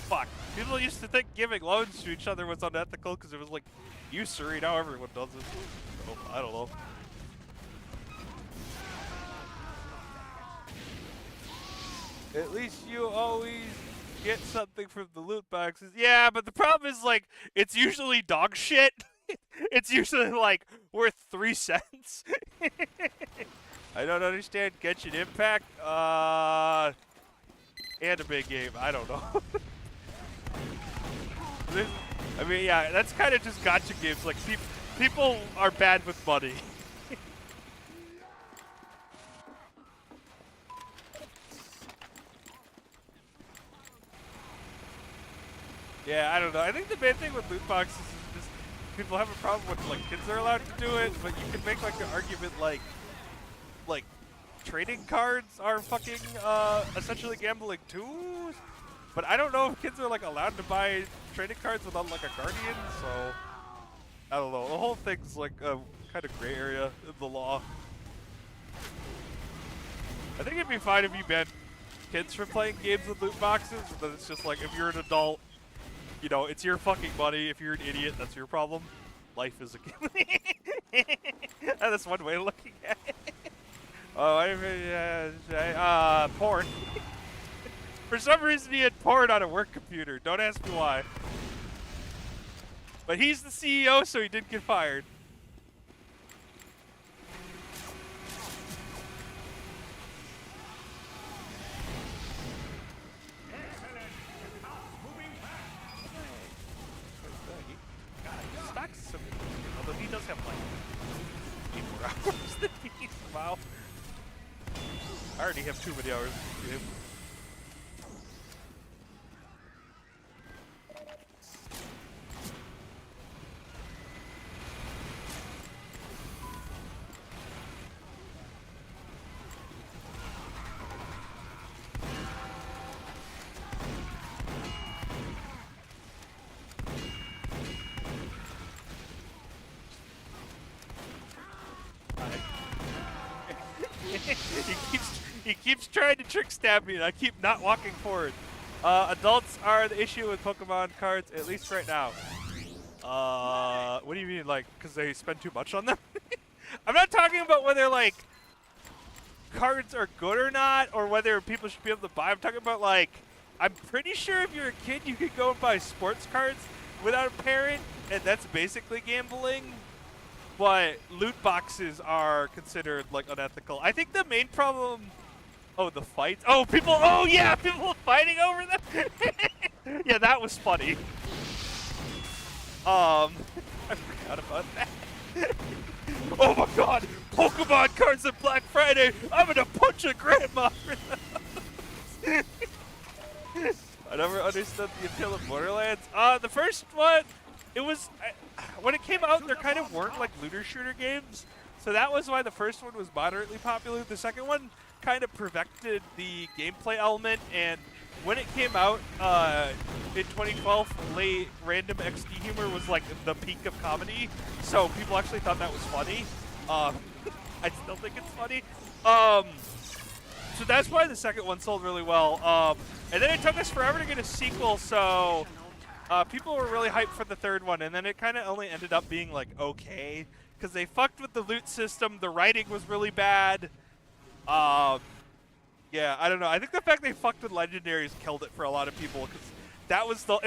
Fuck. People used to think giving loans to each other was unethical because it was like usury. Now everyone does it. So, I don't know. At least you always get something from the loot boxes. Yeah, but the problem is like it's usually dog shit. It's usually like worth 3 cents. I don't understand Genshin Impact. Anime game. I don't know. I mean, yeah, that's kind of just gacha games. Like, people are bad with money. Yeah, I don't know. I think the main thing with loot boxes is just people have a problem with, like, kids are allowed to do it, but you can make, like, an argument like trading cards are fucking, essentially gambling too. But I don't know if kids are like allowed to buy trading cards without like a guardian, so I don't know. The whole thing's like a kind of gray area in the law. I think it'd be fine if you banned kids from playing games with loot boxes, and then it's just like if you're an adult, you know, it's your fucking money. If you're an idiot, that's your problem. Life is a game. That's one way of looking at it. Oh, porn. For some reason, he had porn on a work computer. Don't ask me why. But he's the CEO, so he didn't get fired. Stocks some, although he does have like 8 more hours than me somehow. I already have too many hours in the game. He keeps trying to trick stab me, and I keep not walking forward. Adults are the issue with Pokemon cards, at least right now. What do you mean, like, because they spend too much on them? I'm not talking about whether, like, cards are good or not, or whether people should be able to buy. I'm talking about, like, I'm pretty sure if you're a kid, you could go and buy sports cards without a parent, and that's basically gambling. But loot boxes are considered, like, unethical. I think the main problem... Oh, the fights? Oh, people... Oh, yeah! People fighting over them? Yeah, that was funny. I forgot about that. Oh, my God! Pokemon cards on Black Friday! I'm gonna punch a grandma for those! I never understood the appeal of Borderlands. The first one... It was, when it came out, there kind of weren't like looter shooter games, so that was why the first one was moderately popular. The second one kind of perfected the gameplay element, and when it came out in 2012, late random XD humor was like the peak of comedy, so people actually thought that was funny. I still think it's funny. So that's why the second one sold really well. And then it took us forever to get a sequel, so... people were really hyped for the third one, and then it kind of only ended up being, like, okay. Because they fucked with the loot system, the writing was really bad. Yeah, I don't know. I think the fact they fucked with legendaries killed it for a lot of people, because that was the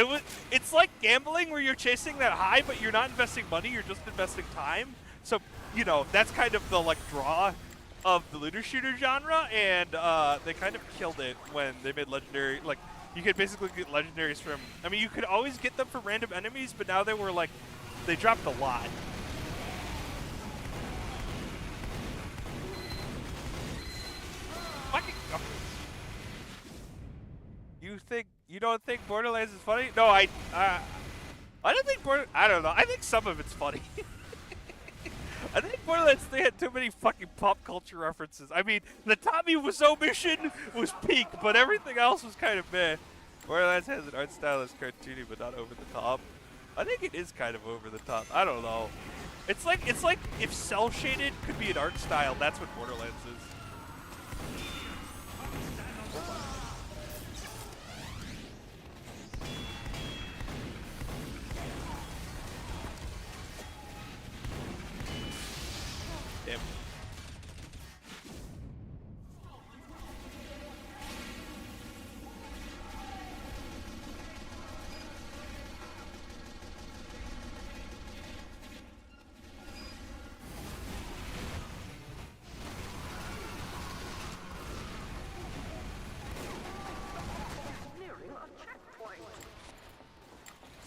it's like gambling where you're chasing that high, but you're not investing money, you're just investing time. So, you know, that's kind of the like draw of the looter shooter genre, and they kind of killed it when they made legendary, like you could basically get legendaries from, I mean, you could always get them from random enemies, but now they were like, they dropped a lot. Fucking you don't think Borderlands is funny? No, I don't think I don't know. I think some of it's funny. I think Borderlands 3 had too many fucking pop culture references. I mean, the Tommy Wiseau mission was peak, but everything else was kind of meh. Borderlands has an art style that's cartoony, but not over the top. I think it is kind of over the top. I don't know. It's like if cell shaded could be an art style. That's what Borderlands is. Damn. Nearing a checkpoint.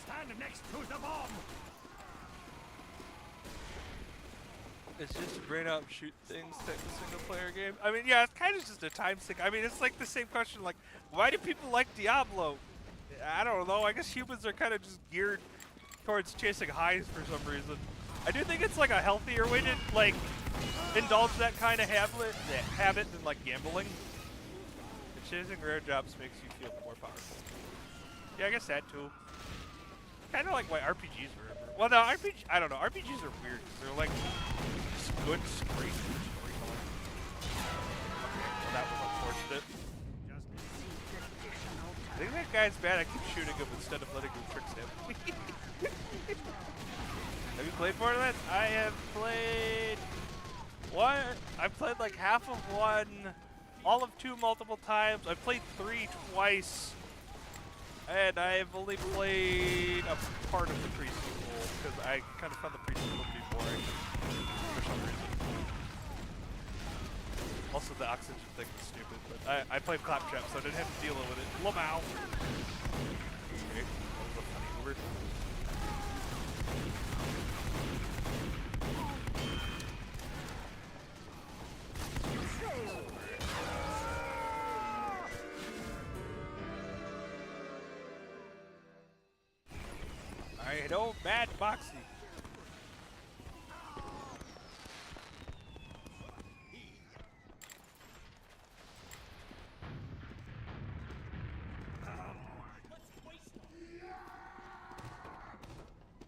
Stand next to the bomb. It's just a brain out and shoot things type of single player game. I mean, yeah, it's kind of just a time sink. I mean, it's like the same question, like, why do people like Diablo? I don't know. I guess humans are kind of just geared towards chasing highs for some reason. I do think it's like a healthier way to like indulge that kind of habit than like gambling. And chasing rare jobs makes you feel more powerful. Yeah, I guess that too. Kind of like why RPGs were ever. Well, no, I don't know. RPGs are weird because they're like just good, straight storytelling. Okay, well, that was unfortunate. I think that guy's bad. I keep shooting him instead of letting him trick him. Have you played Borderlands? I have played one. I've played like half of one, all of two multiple times. I've played 3 twice. And I've only played a part of the preschool because I kind of found the preschool to be boring for some reason. Also, the oxygen thing was stupid, but I played Claptrap, so I didn't have to deal with it. Lamau. Okay, that was a funny word. Alright, oh, Mad Boxy.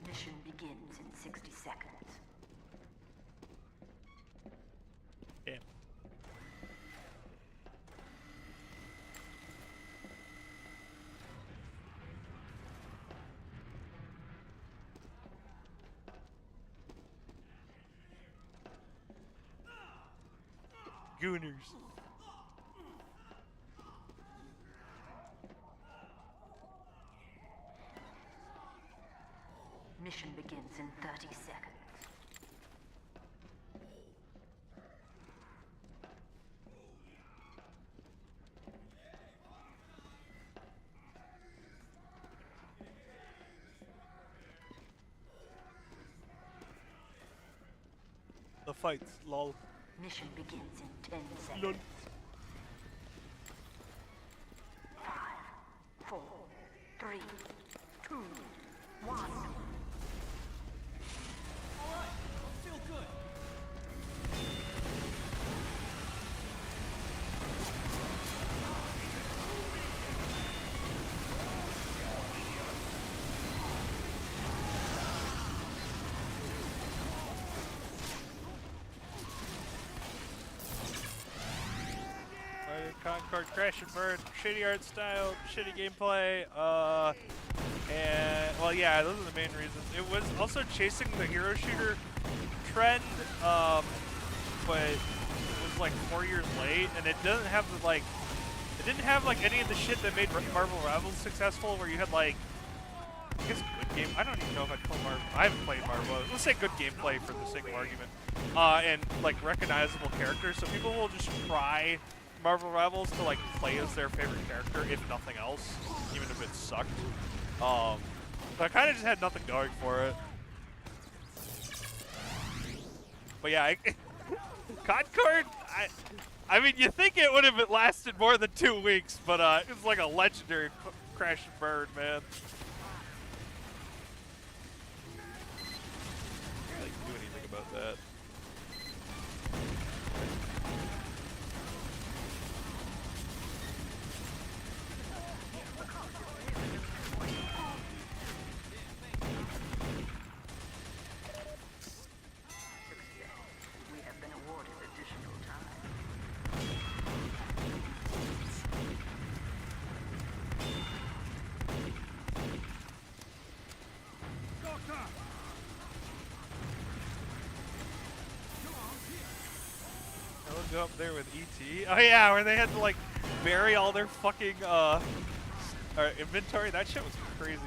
Mission begins in 60 seconds. Damn. Gooners. Mission begins in 30 seconds. The fights, lol. Mission begins in 10 seconds. Lol. 5, 4, 3, 2, 1. Feel good. Concord crash and burn, shitty art style, shitty gameplay, and well, yeah, those are the main reasons. It was also chasing the hero shooter trend, but it was like 4 years late, and it doesn't have the like, it didn't have like any of the shit that made Marvel Rivals successful, where you had like, I guess good game. I don't even know if I'd call Marvel. I haven't played Marvel. Let's say good gameplay for the sake of argument, and like recognizable characters. So people will just try Marvel Rivals to like play as their favorite character, if nothing else, even if it sucked. So I kind of just had nothing going for it. But yeah, Concord, I mean, you think it would have lasted more than 2 weeks, but it was like a legendary crash and burn, man. Can't really do anything about that. We have been awarded additional time. I would go up there with ET. Oh yeah, where they had to like bury all their fucking inventory. That shit was crazy.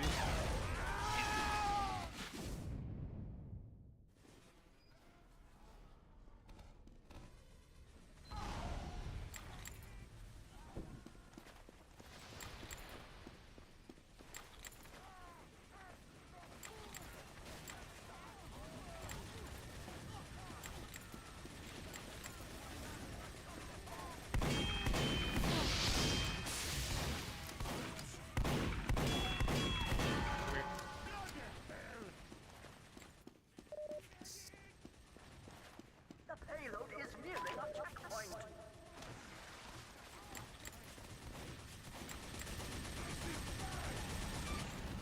The payload is nearing a checkpoint.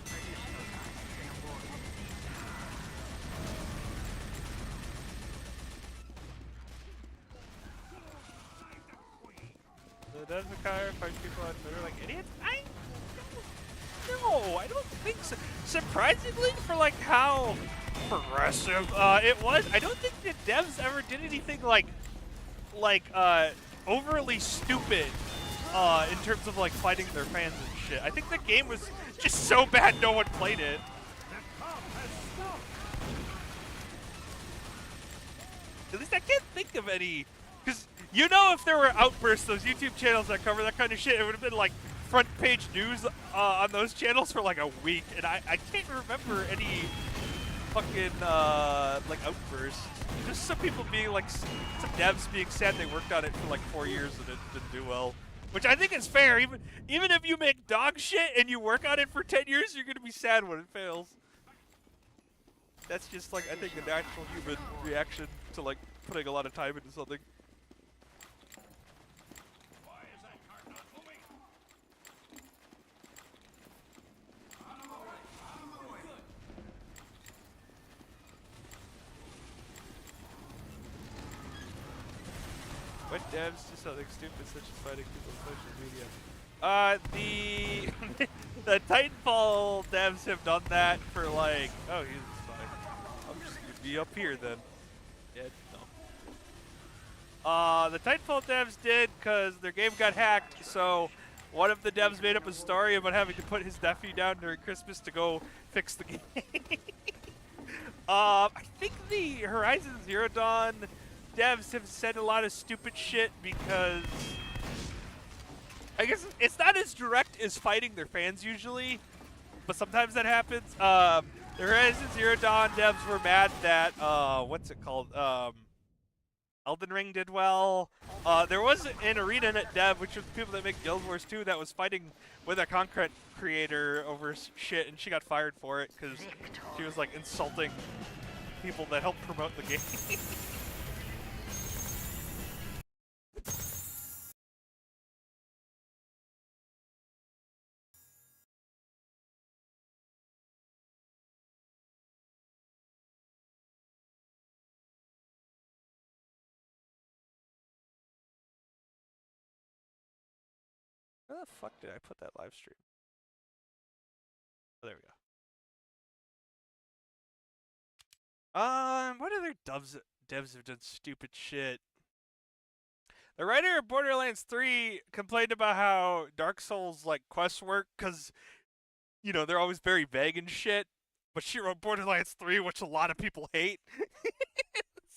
Additional time has been awarded. The Desmond fight people on Twitter like idiots. I don't think so. Surprisingly, for like how progressive it was, I don't think the devs ever did anything like overly stupid in terms of like fighting their fans and shit. I think the game was just so bad no one played it. At least I can't think of any, because you know, if there were Outbursts, those YouTube channels that cover that kind of shit, it would have been like front page news on those channels for like a week, and I can't remember any fucking like Outbursts. Just some people being like, some devs being sad they worked on it for like 4 years and it didn't do well, which I think is fair. Even if you make dog shit and you work on it for 10 years, you're gonna be sad when it fails. That's just like, I think, a natural human reaction to like putting a lot of time into something. What devs do something stupid such as fighting people on social media? The Titanfall devs have done that for like, oh, he's fine. I'm just gonna be up here then. Yeah, no. The Titanfall devs did because their game got hacked, so one of the devs made up a story about having to put his nephew down during Christmas to go fix the game. I think the Horizon Zero Dawn devs have said a lot of stupid shit because I guess it's not as direct as fighting their fans usually, but sometimes that happens. The Horizon Zero Dawn devs were mad that what's it called? Elden Ring did well. There was an ArenaNet dev, which was the people that make Guild Wars 2, that was fighting with a content creator over shit, and she got fired for it because she was like insulting people that help promote the game. Where the fuck did I put that live stream? Oh, there we go. What other devs have done stupid shit? The writer of Borderlands 3 complained about how Dark Souls like quests work because, you know, they're always very vague and shit. But she wrote Borderlands 3, which a lot of people hate.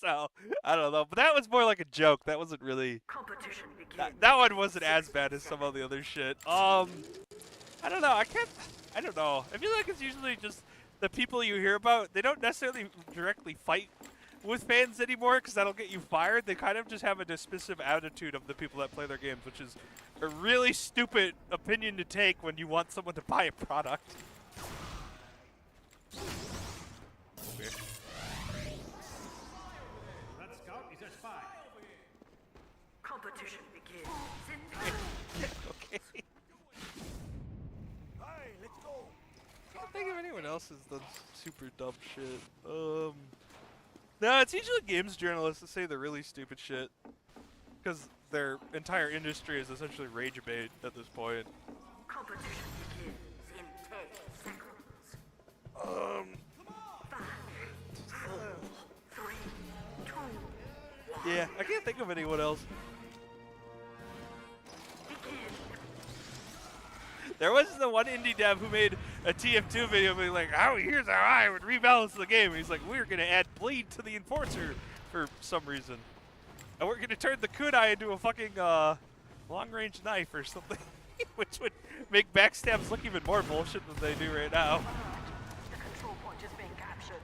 So I don't know, but that was more like a joke. That wasn't really. Competition begins. That one wasn't as bad as some of the other shit. I don't know. I don't know. I feel like it's usually just the people you hear about. They don't necessarily directly fight with fans anymore because that'll get you fired. They kind of just have a dismissive attitude of the people that play their games, which is a really stupid opinion to take when you want someone to buy a product. Okay. Competition begins. Okay. Can't think of anyone else has done super dumb shit. No, it's usually games journalists that say the really stupid shit. Because their entire industry is essentially rage bait at this point. Competition begins in 10 seconds. 5, 4, 3, 2, 1. Yeah, I can't think of anyone else. There was the one indie dev who made a TF2 video being like, "Oh, here's how I would rebalance the game." He's like, "We're gonna add bleed to the enforcer for some reason, and we're gonna turn the kunai into a fucking long-range knife or something," which would make backstabs look even more bullshit than they do right now. The control point is being captured.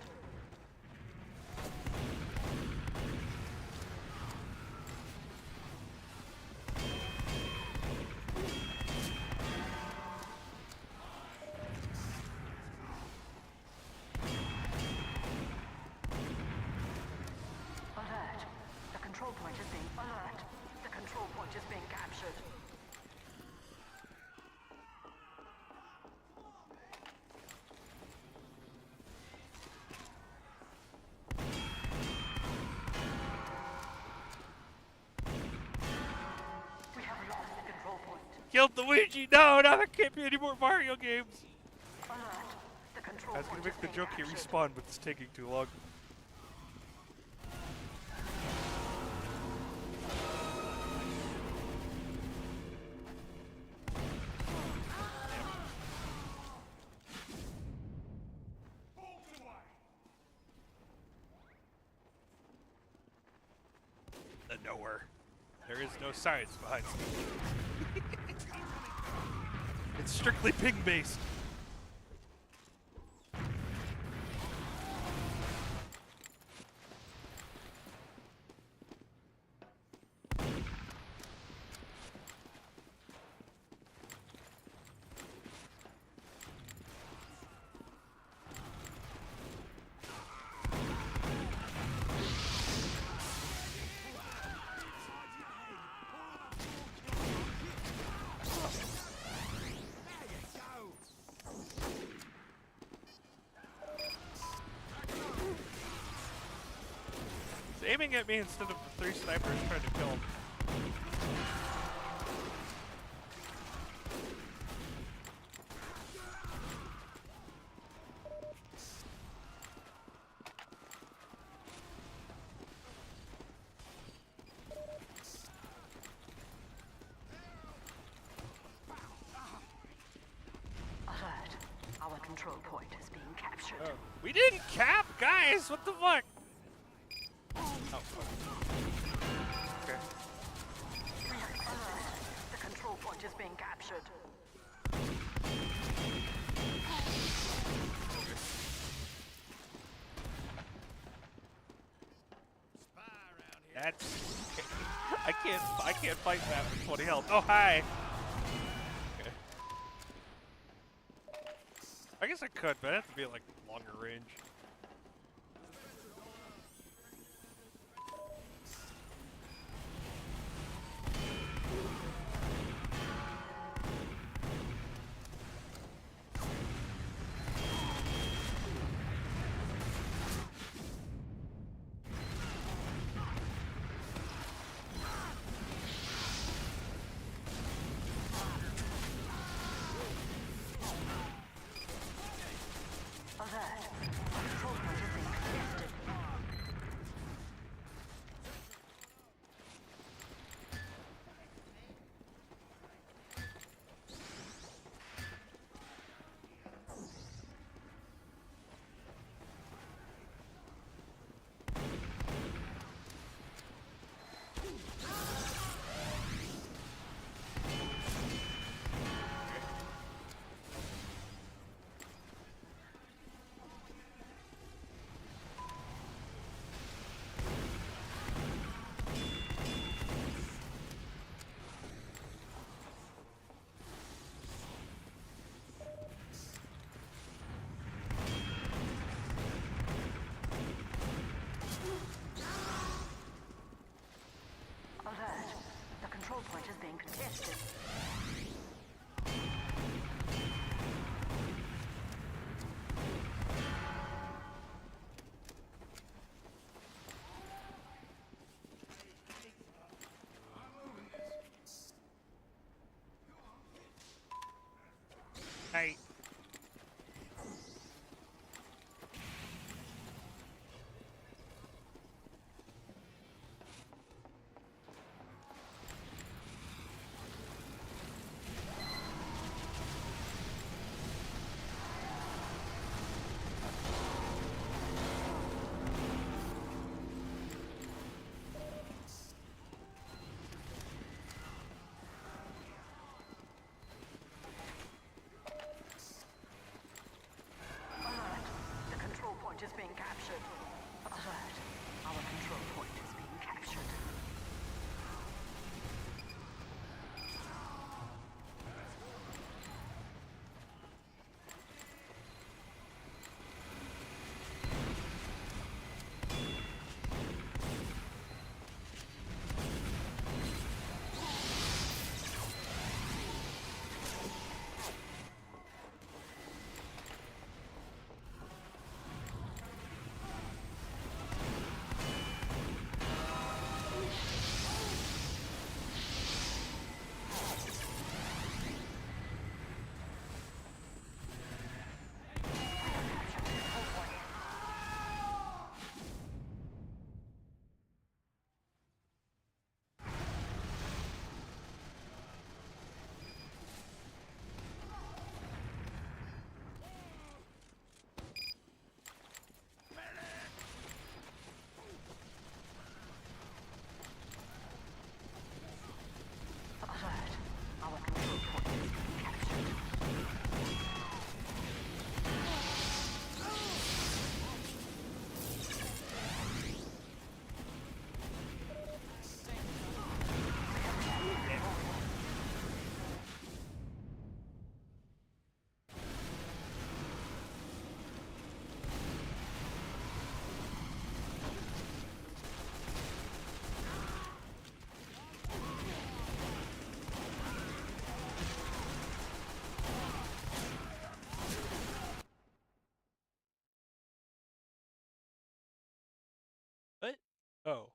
Alert. The control point is being alert. The control point is being captured. We have lost the control point. Killed Luigi! No, now there can't be any more Mario games. Alert. The control I was gonna point make the is joke he being captured. respawned, but it's taking too long. The nowhere. There is no science behind it. It's strictly ping-based. He's aiming at me instead of the 3 snipers trying to kill him. Alert. Our control point is being captured. Oh. We didn't cap, guys! What the fuck? Oh, fuck. Okay. Alert. The control point is being captured. That's... I can't fight that with 20 health. Oh, hi! Okay. I guess I could, but I'd have to be at, like, longer range. Alert. being captured. Alert. Our control point is being captured. Alert. Our control point is being captured. What? Oh.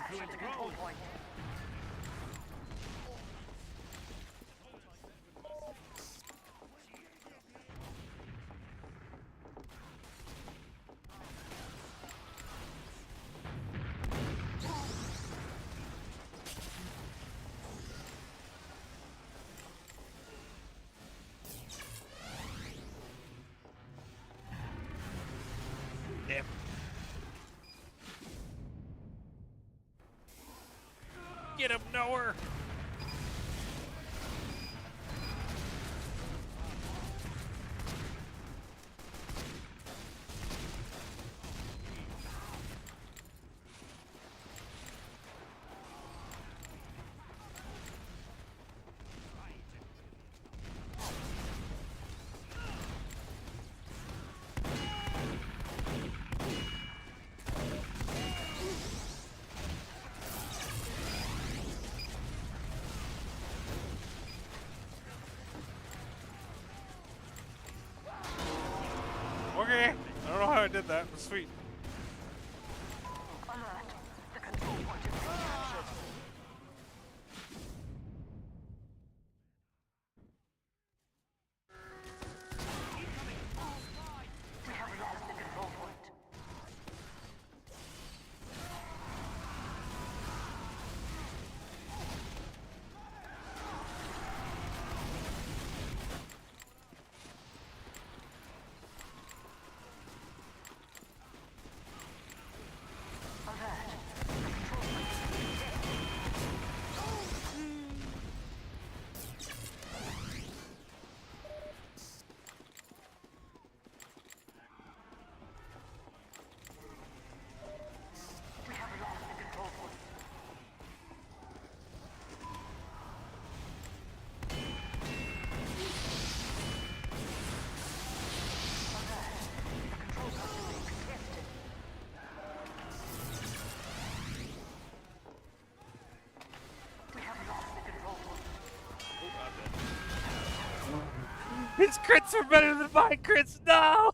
captured the control point. Damn. Get him nowhere. Okay, I don't know how I did that, but sweet. Alert. The control point is being captured. We have lost the control point. Alert. The control point is being contested. We have lost the control point. Alert. The control point is being contested. We have lost the control point. His crits are better than my crits. No.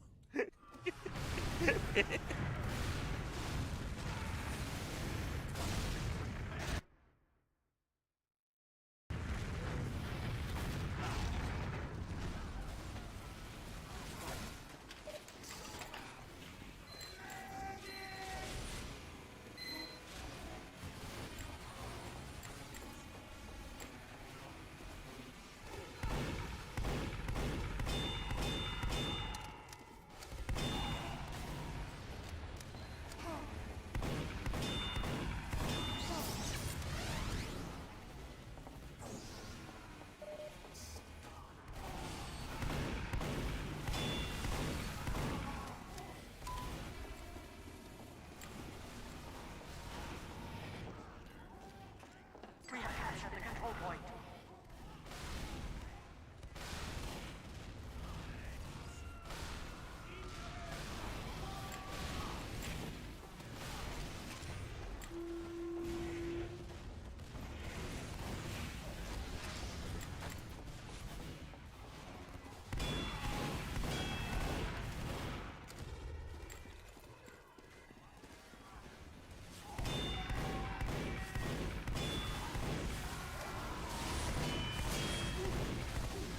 We have captured the control point.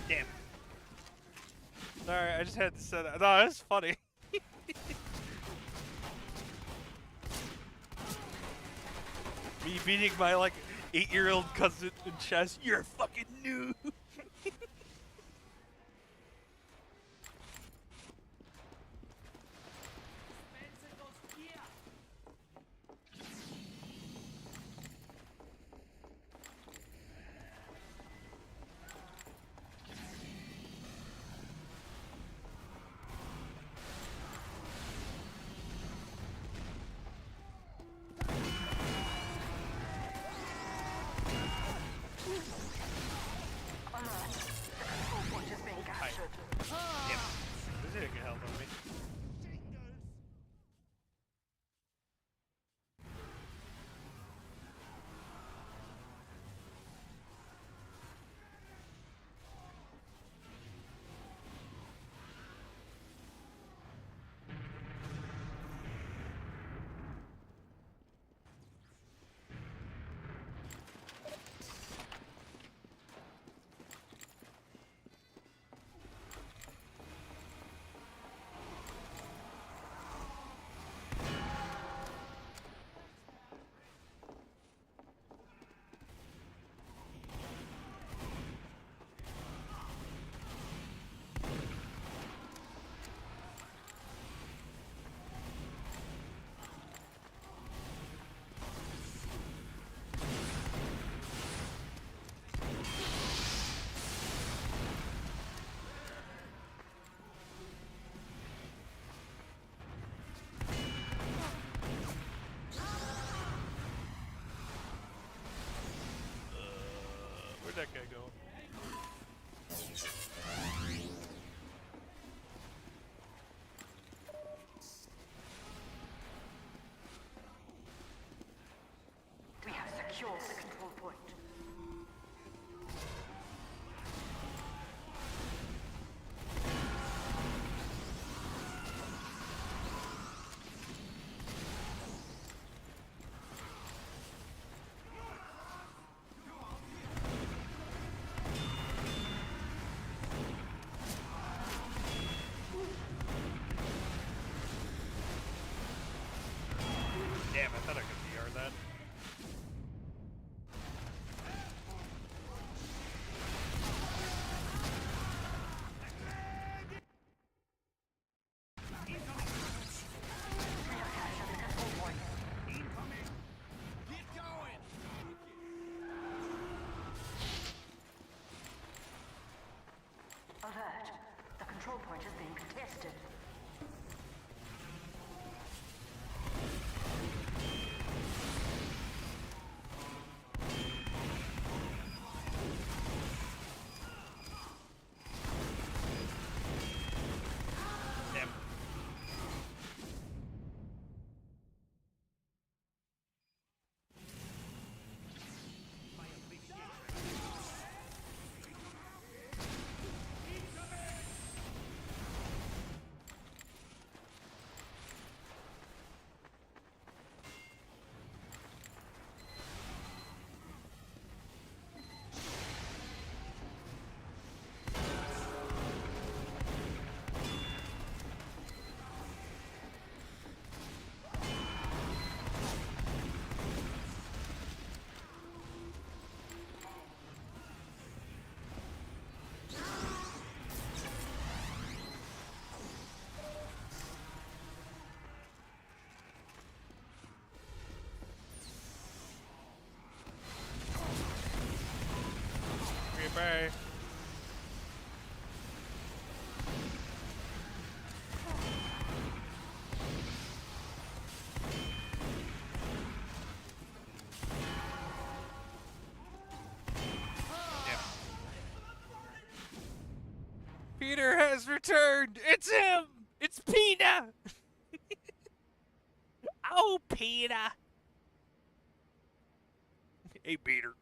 Damn. Sorry, I just had to say that. No, that's funny. Me beating my like 8-year-old cousin in chess. You're a fucking noob. that guy going? We have secured the control point. Damn, I thought I could VR that. Get going! Alert. The control point is being contested. Damn. Okay, bye. Damn. Peter has returned! It's him! It's Peter! Oh, Peter! Hey, Peter.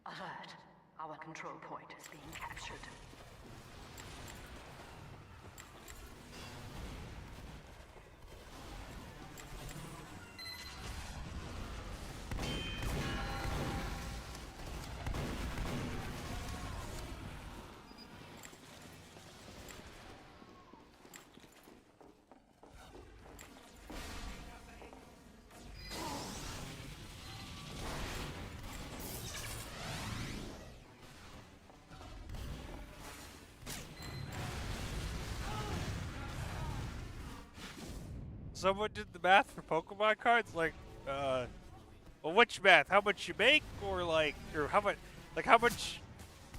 Alert. Our control point is being captured. Someone did the math for Pokemon cards, like, well, which math? How much you make, or like, or how much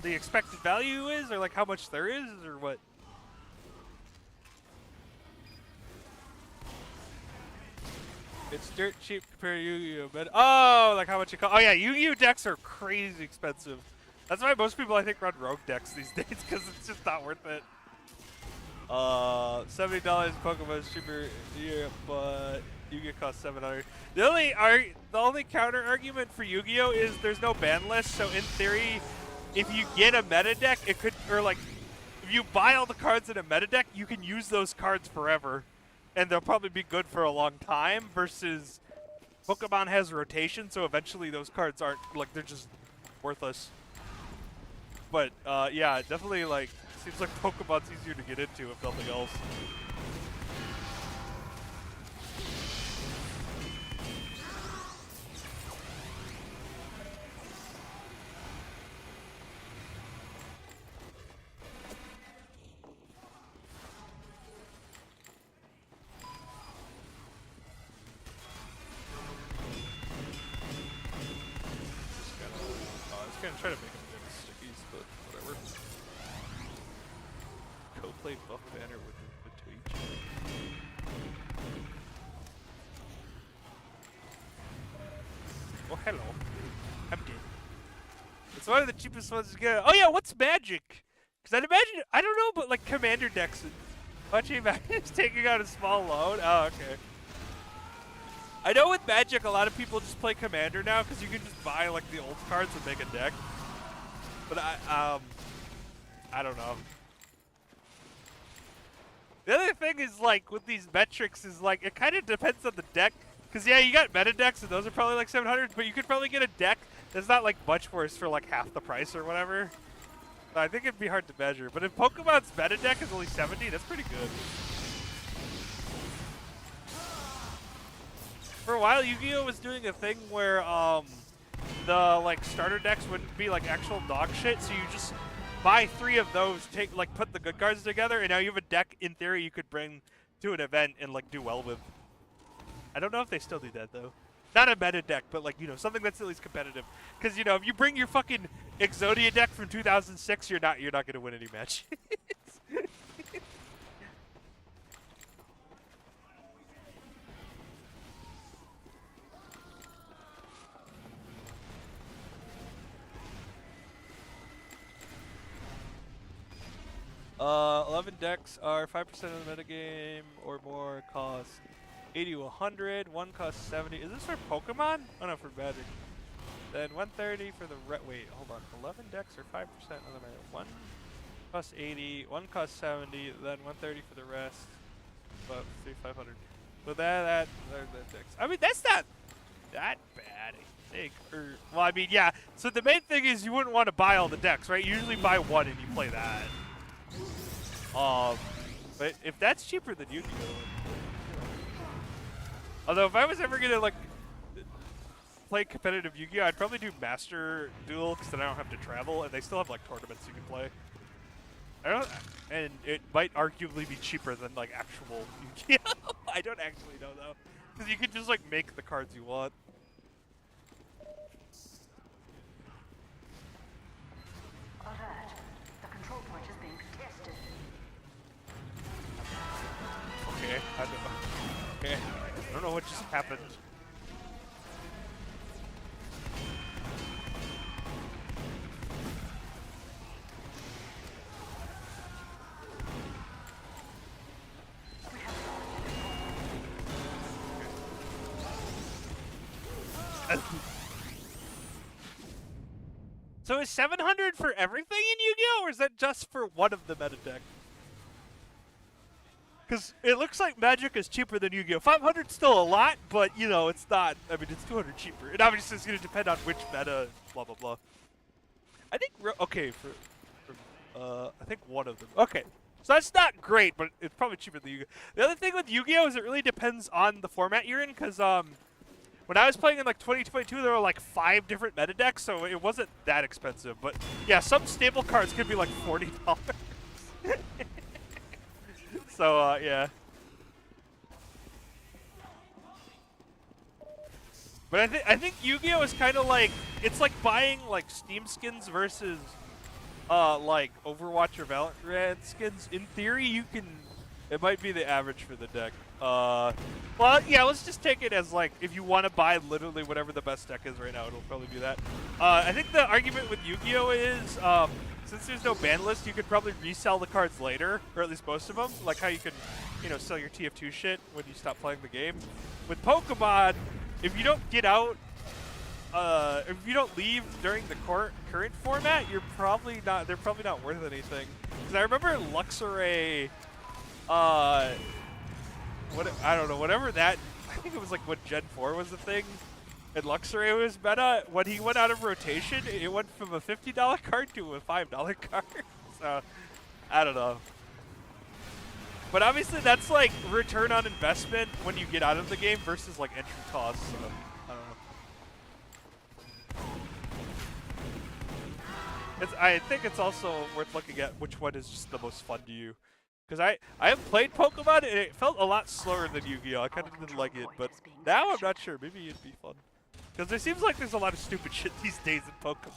the expected value is, or like how much there is, or what? It's dirt cheap compared to Yu-Gi-Oh! But oh, like how much it costs? Oh yeah, Yu-Gi-Oh! Decks are crazy expensive. That's why most people I think run Rogue decks these days, because it's just not worth it. $70 Pokemon is cheaper, yeah, but Yu-Gi-Oh costs $700. The only counter argument for Yu-Gi-Oh is there's no ban list, so in theory, if you get a meta deck, it could, or like, if you buy all the cards in a meta deck, you can use those cards forever, and they'll probably be good for a long time. Versus Pokemon has rotation, so eventually those cards aren't, like, they're just worthless. But yeah, definitely, like, seems like Pokemon's easier to get into if nothing else. Just gonna try to make them into stickies, but whatever. Co-play buff banner with the Twitch. Oh, hello. I'm dead. It's one of the cheapest ones to get. Oh yeah, what's Magic? Because I'd imagine, I don't know, but like Commander decks. Watching Magic's taking out a small load. Oh, okay. I know with Magic, a lot of people just play Commander now because you can just buy like the old cards and make a deck. But I don't know. The other thing is like with these metrics is like it kind of depends on the deck. Because yeah, you got meta decks and those are probably like 700, but you could probably get a deck that's not like much worse for like half the price or whatever. So I think it'd be hard to measure. But if Pokemon's meta deck is only 70, that's pretty good. For a while, Yu-Gi-Oh was doing a thing where the like starter decks wouldn't be like actual dog shit, so you just buy 3 of those, put the good cards together, and now you have a deck in theory you could bring to an event and like do well with. I don't know if they still do that though. Not a meta deck, but like, you know, something that's at least competitive. Because, you know, if you bring your fucking Exodia deck from 2006, you're not gonna win any match. 11 decks are 5% of the metagame or more, cost 80 to 100. One costs 70. Is this for Pokemon? Oh no, for Magic. Then 130 for the wait, hold on. 11 decks are 5% of the meta. One costs 80, one costs 70, then 130 for the rest. About 500. So that the decks. I mean, that's not that bad, I think. Well, I mean, yeah. So the main thing is you wouldn't want to buy all the decks, right? You usually buy one and you play that. But if that's cheaper than Yu-Gi-Oh! Although if I was ever gonna like play competitive Yu-Gi-Oh! I'd probably do Master Duel because then I don't have to travel, and they still have like tournaments you can play. And it might arguably be cheaper than like actual Yu-Gi-Oh! I don't actually know though, because you can just like make the cards you want. Alert. The control point is being contested. Okay, okay. I don't know what just happened. So is 700 for everything in Yu-Gi-Oh, or is that just for one of the meta deck? Because it looks like Magic is cheaper than Yu-Gi-Oh. 500's still a lot, but, you know, it's not. I mean, it's 200 cheaper. And obviously it's going to depend on which meta, blah, blah, blah. I think, okay, I think one of them. Okay, so that's not great, but it's probably cheaper than Yu-Gi-Oh. The other thing with Yu-Gi-Oh is it really depends on the format you're in, because when I was playing in like 2022, there were like 5 different meta decks, so it wasn't that expensive. But yeah, some staple cards could be like $40. So, yeah. But I think Yu-Gi-Oh is kind of like, it's like buying like Steam skins versus like Overwatch or Valorant skins. In theory, it might be the average for the deck. Well, yeah, let's just take it as like, if you want to buy literally whatever the best deck is right now, it'll probably be that. I think the argument with Yu-Gi-Oh is, since there's no ban list, you could probably resell the cards later, or at least most of them. Like how you can, you know, sell your TF2 shit when you stop playing the game. With Pokemon, if you don't get out, if you don't leave during the current format, they're probably not worth anything. Because I remember Luxray, I don't know, whatever that, I think it was like when Gen 4 was the thing, and Luxray was meta, when he went out of rotation, it went from a $50 card to a $5 card. So, I don't know. But obviously that's like return on investment when you get out of the game versus like entry costs, so, I don't know. I think it's also worth looking at which one is just the most fun to you. Because I have played Pokemon and it felt a lot slower than Yu-Gi-Oh! I kind of didn't like it, but now I'm not sure. Maybe it'd be fun. Because there seems like there's a lot of stupid shit these days in Pokemon.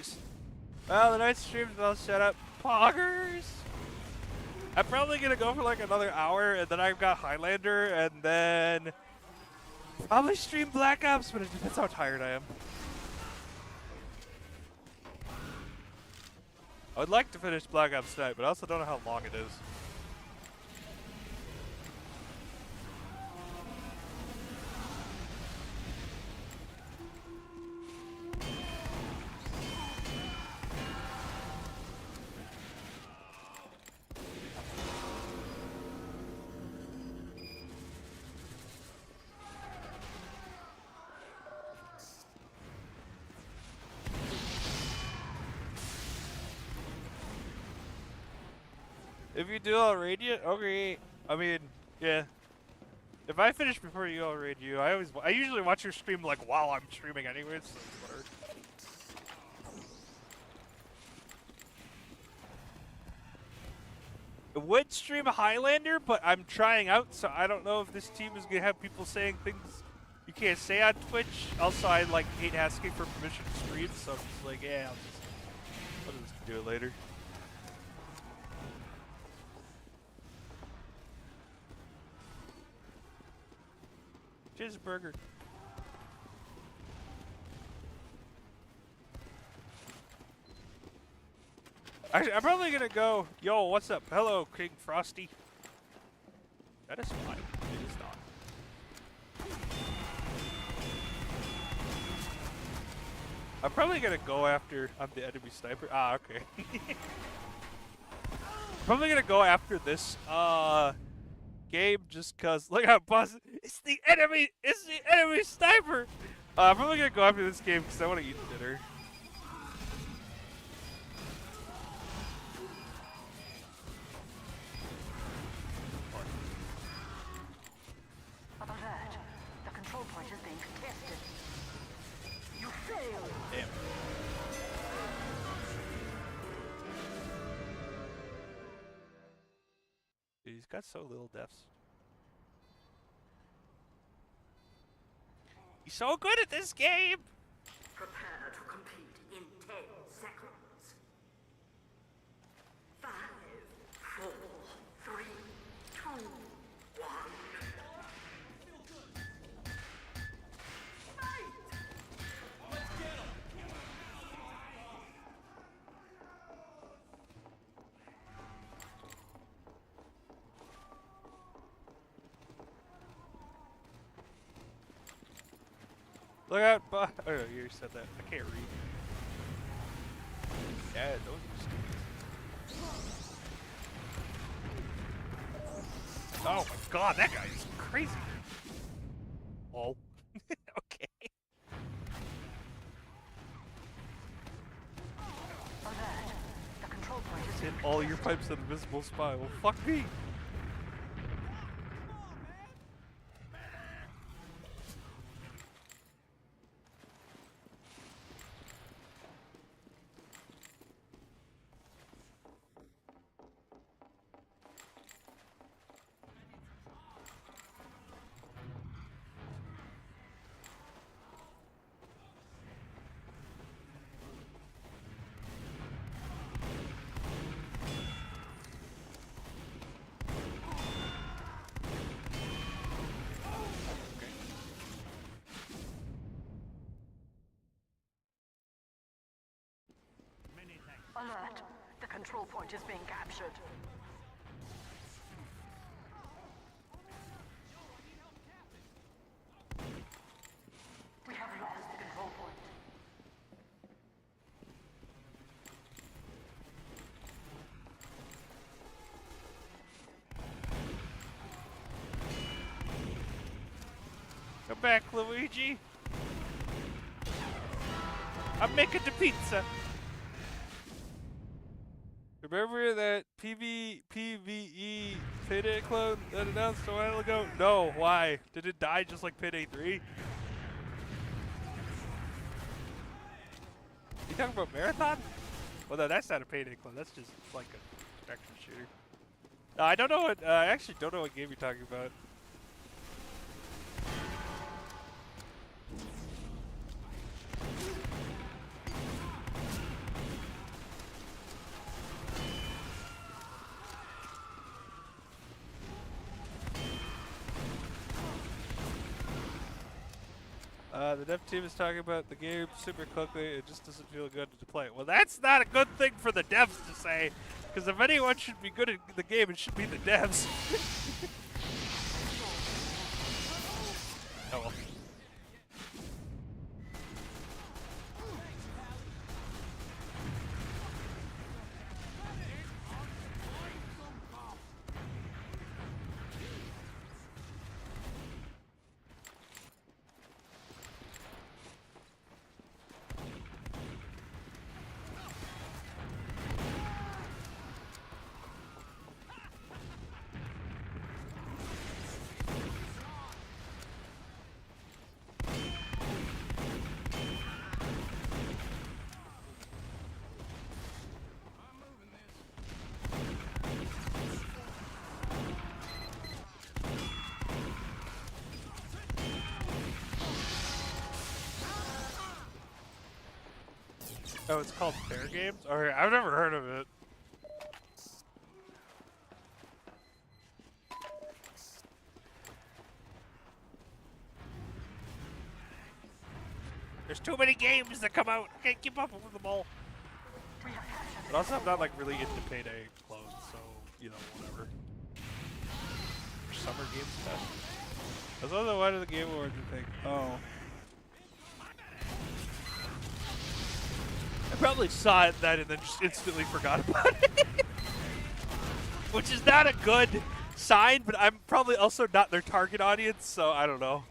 please. Well, the night stream's about to shut up. Poggers! I'm probably gonna go for like another hour, and then I've got Highlander, and then probably stream Black Ops, but it depends how tired I am. I would like to finish Black Ops tonight, but I also don't know how long it is. If you do, I'll raid you. Okay. I mean, yeah. If I finish before you, I'll raid you. I usually watch your stream like while I'm streaming anyways. So whatever. I would stream Highlander, but I'm trying out, so I don't know if this team is gonna have people saying things you can't say on Twitch. Also, I like hate asking for permission to stream, so I'm just like, yeah, I'll just do it later. Cheeseburger. Actually, I'm probably gonna go. Yo, what's up? Hello, King Frosty. That is fine. It is not. I'm probably gonna go after. I'm the enemy sniper. Ah, okay. Probably gonna go after this game just cause look how boss. It's the enemy sniper. I'm probably gonna go after this game because I want to eat dinner. Alert. The control point is being contested. You failed. Damn. Dude, he's got so little deaths. He's so good at this game! Prepare to compete in 10 seconds. 5, 4, 3, 2, 1. Look out! Oh, no, you already said that. I can't read. Yeah, those are stupid. Oh my god, that guy is crazy. Oh. Okay. Alert. The control point is Hit all your pipes at invisible spy. Well, fuck me. alert. The control point is being captured. We have lost the control point. Come back, Luigi. I'm making the pizza. Remember that PvE Payday clone that announced a while ago? No, why? Did it die just like Payday 3? You talking about Marathon? Well, no, that's not a Payday clone. That's just like a action shooter. No, I don't know what. I actually don't know what game you're talking about. The dev team is talking about the game super quickly. It just doesn't feel good to play. Well, that's not a good thing for the devs to say, because if anyone should be good at the game, it should be the devs. Oh well. Oh, it's called Fair Games? Okay, I've never heard of it. There's too many games that come out. I can't keep up with them all. But also, I'm not like really into payday clothes, so you know, whatever. Summer Games Fest. I was wondering why did the Game Awards you think? Oh. I probably saw it then and then just instantly forgot about it. Which is not a good sign, but I'm probably also not their target audience, so I don't know.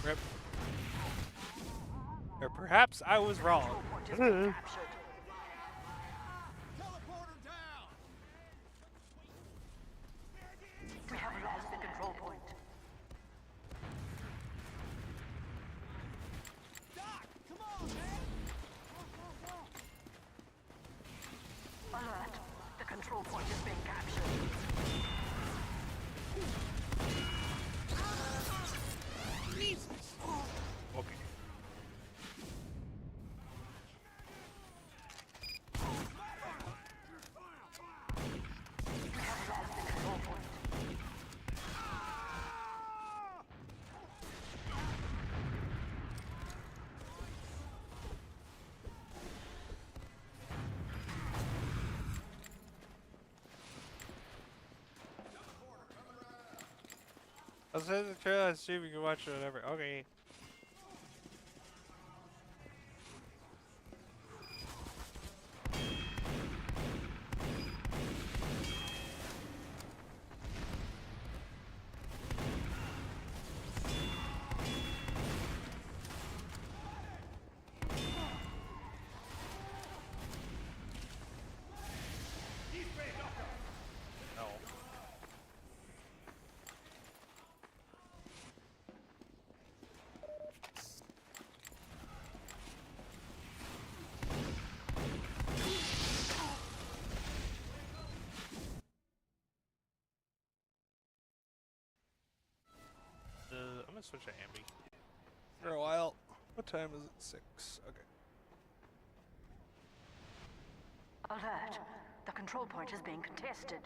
Rip. Or perhaps I was wrong. Point is being captured. We have lost the control point. Doc, come on, man! Alert! The control point is being captured. Okay. We have lost the control point. I'll send the trailer and see if you can watch it whatever. Okay. No. I'm gonna switch to Ambi for a while. What time is it? 6. Okay. Alert! The control point is being contested.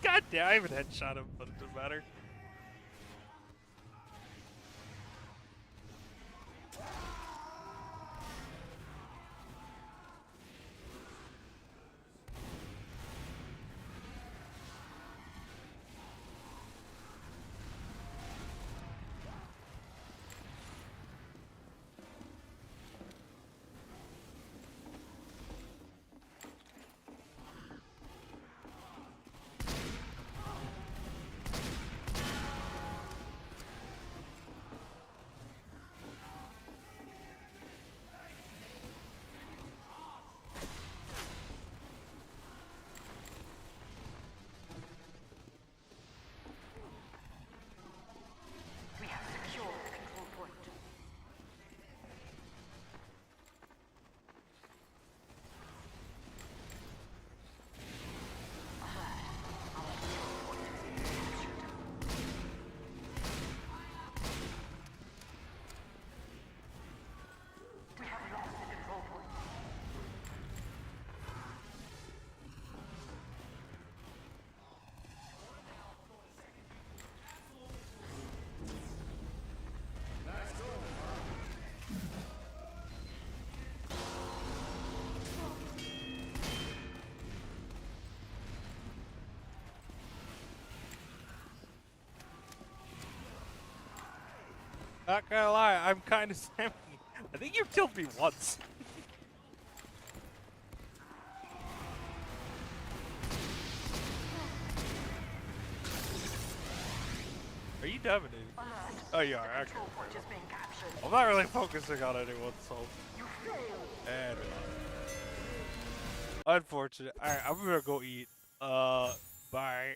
God damn, I even headshot him, but it doesn't matter. We have secured the control point. We have lost the control point. Not gonna lie, I'm kind of spamming. I think you killed me once. Are you dominating? Alert. Oh, you are. The Okay. control point is being captured. I'm not really focusing on anyone, so. You failed. And unfortunate. Alright, I'm gonna go eat. Bye.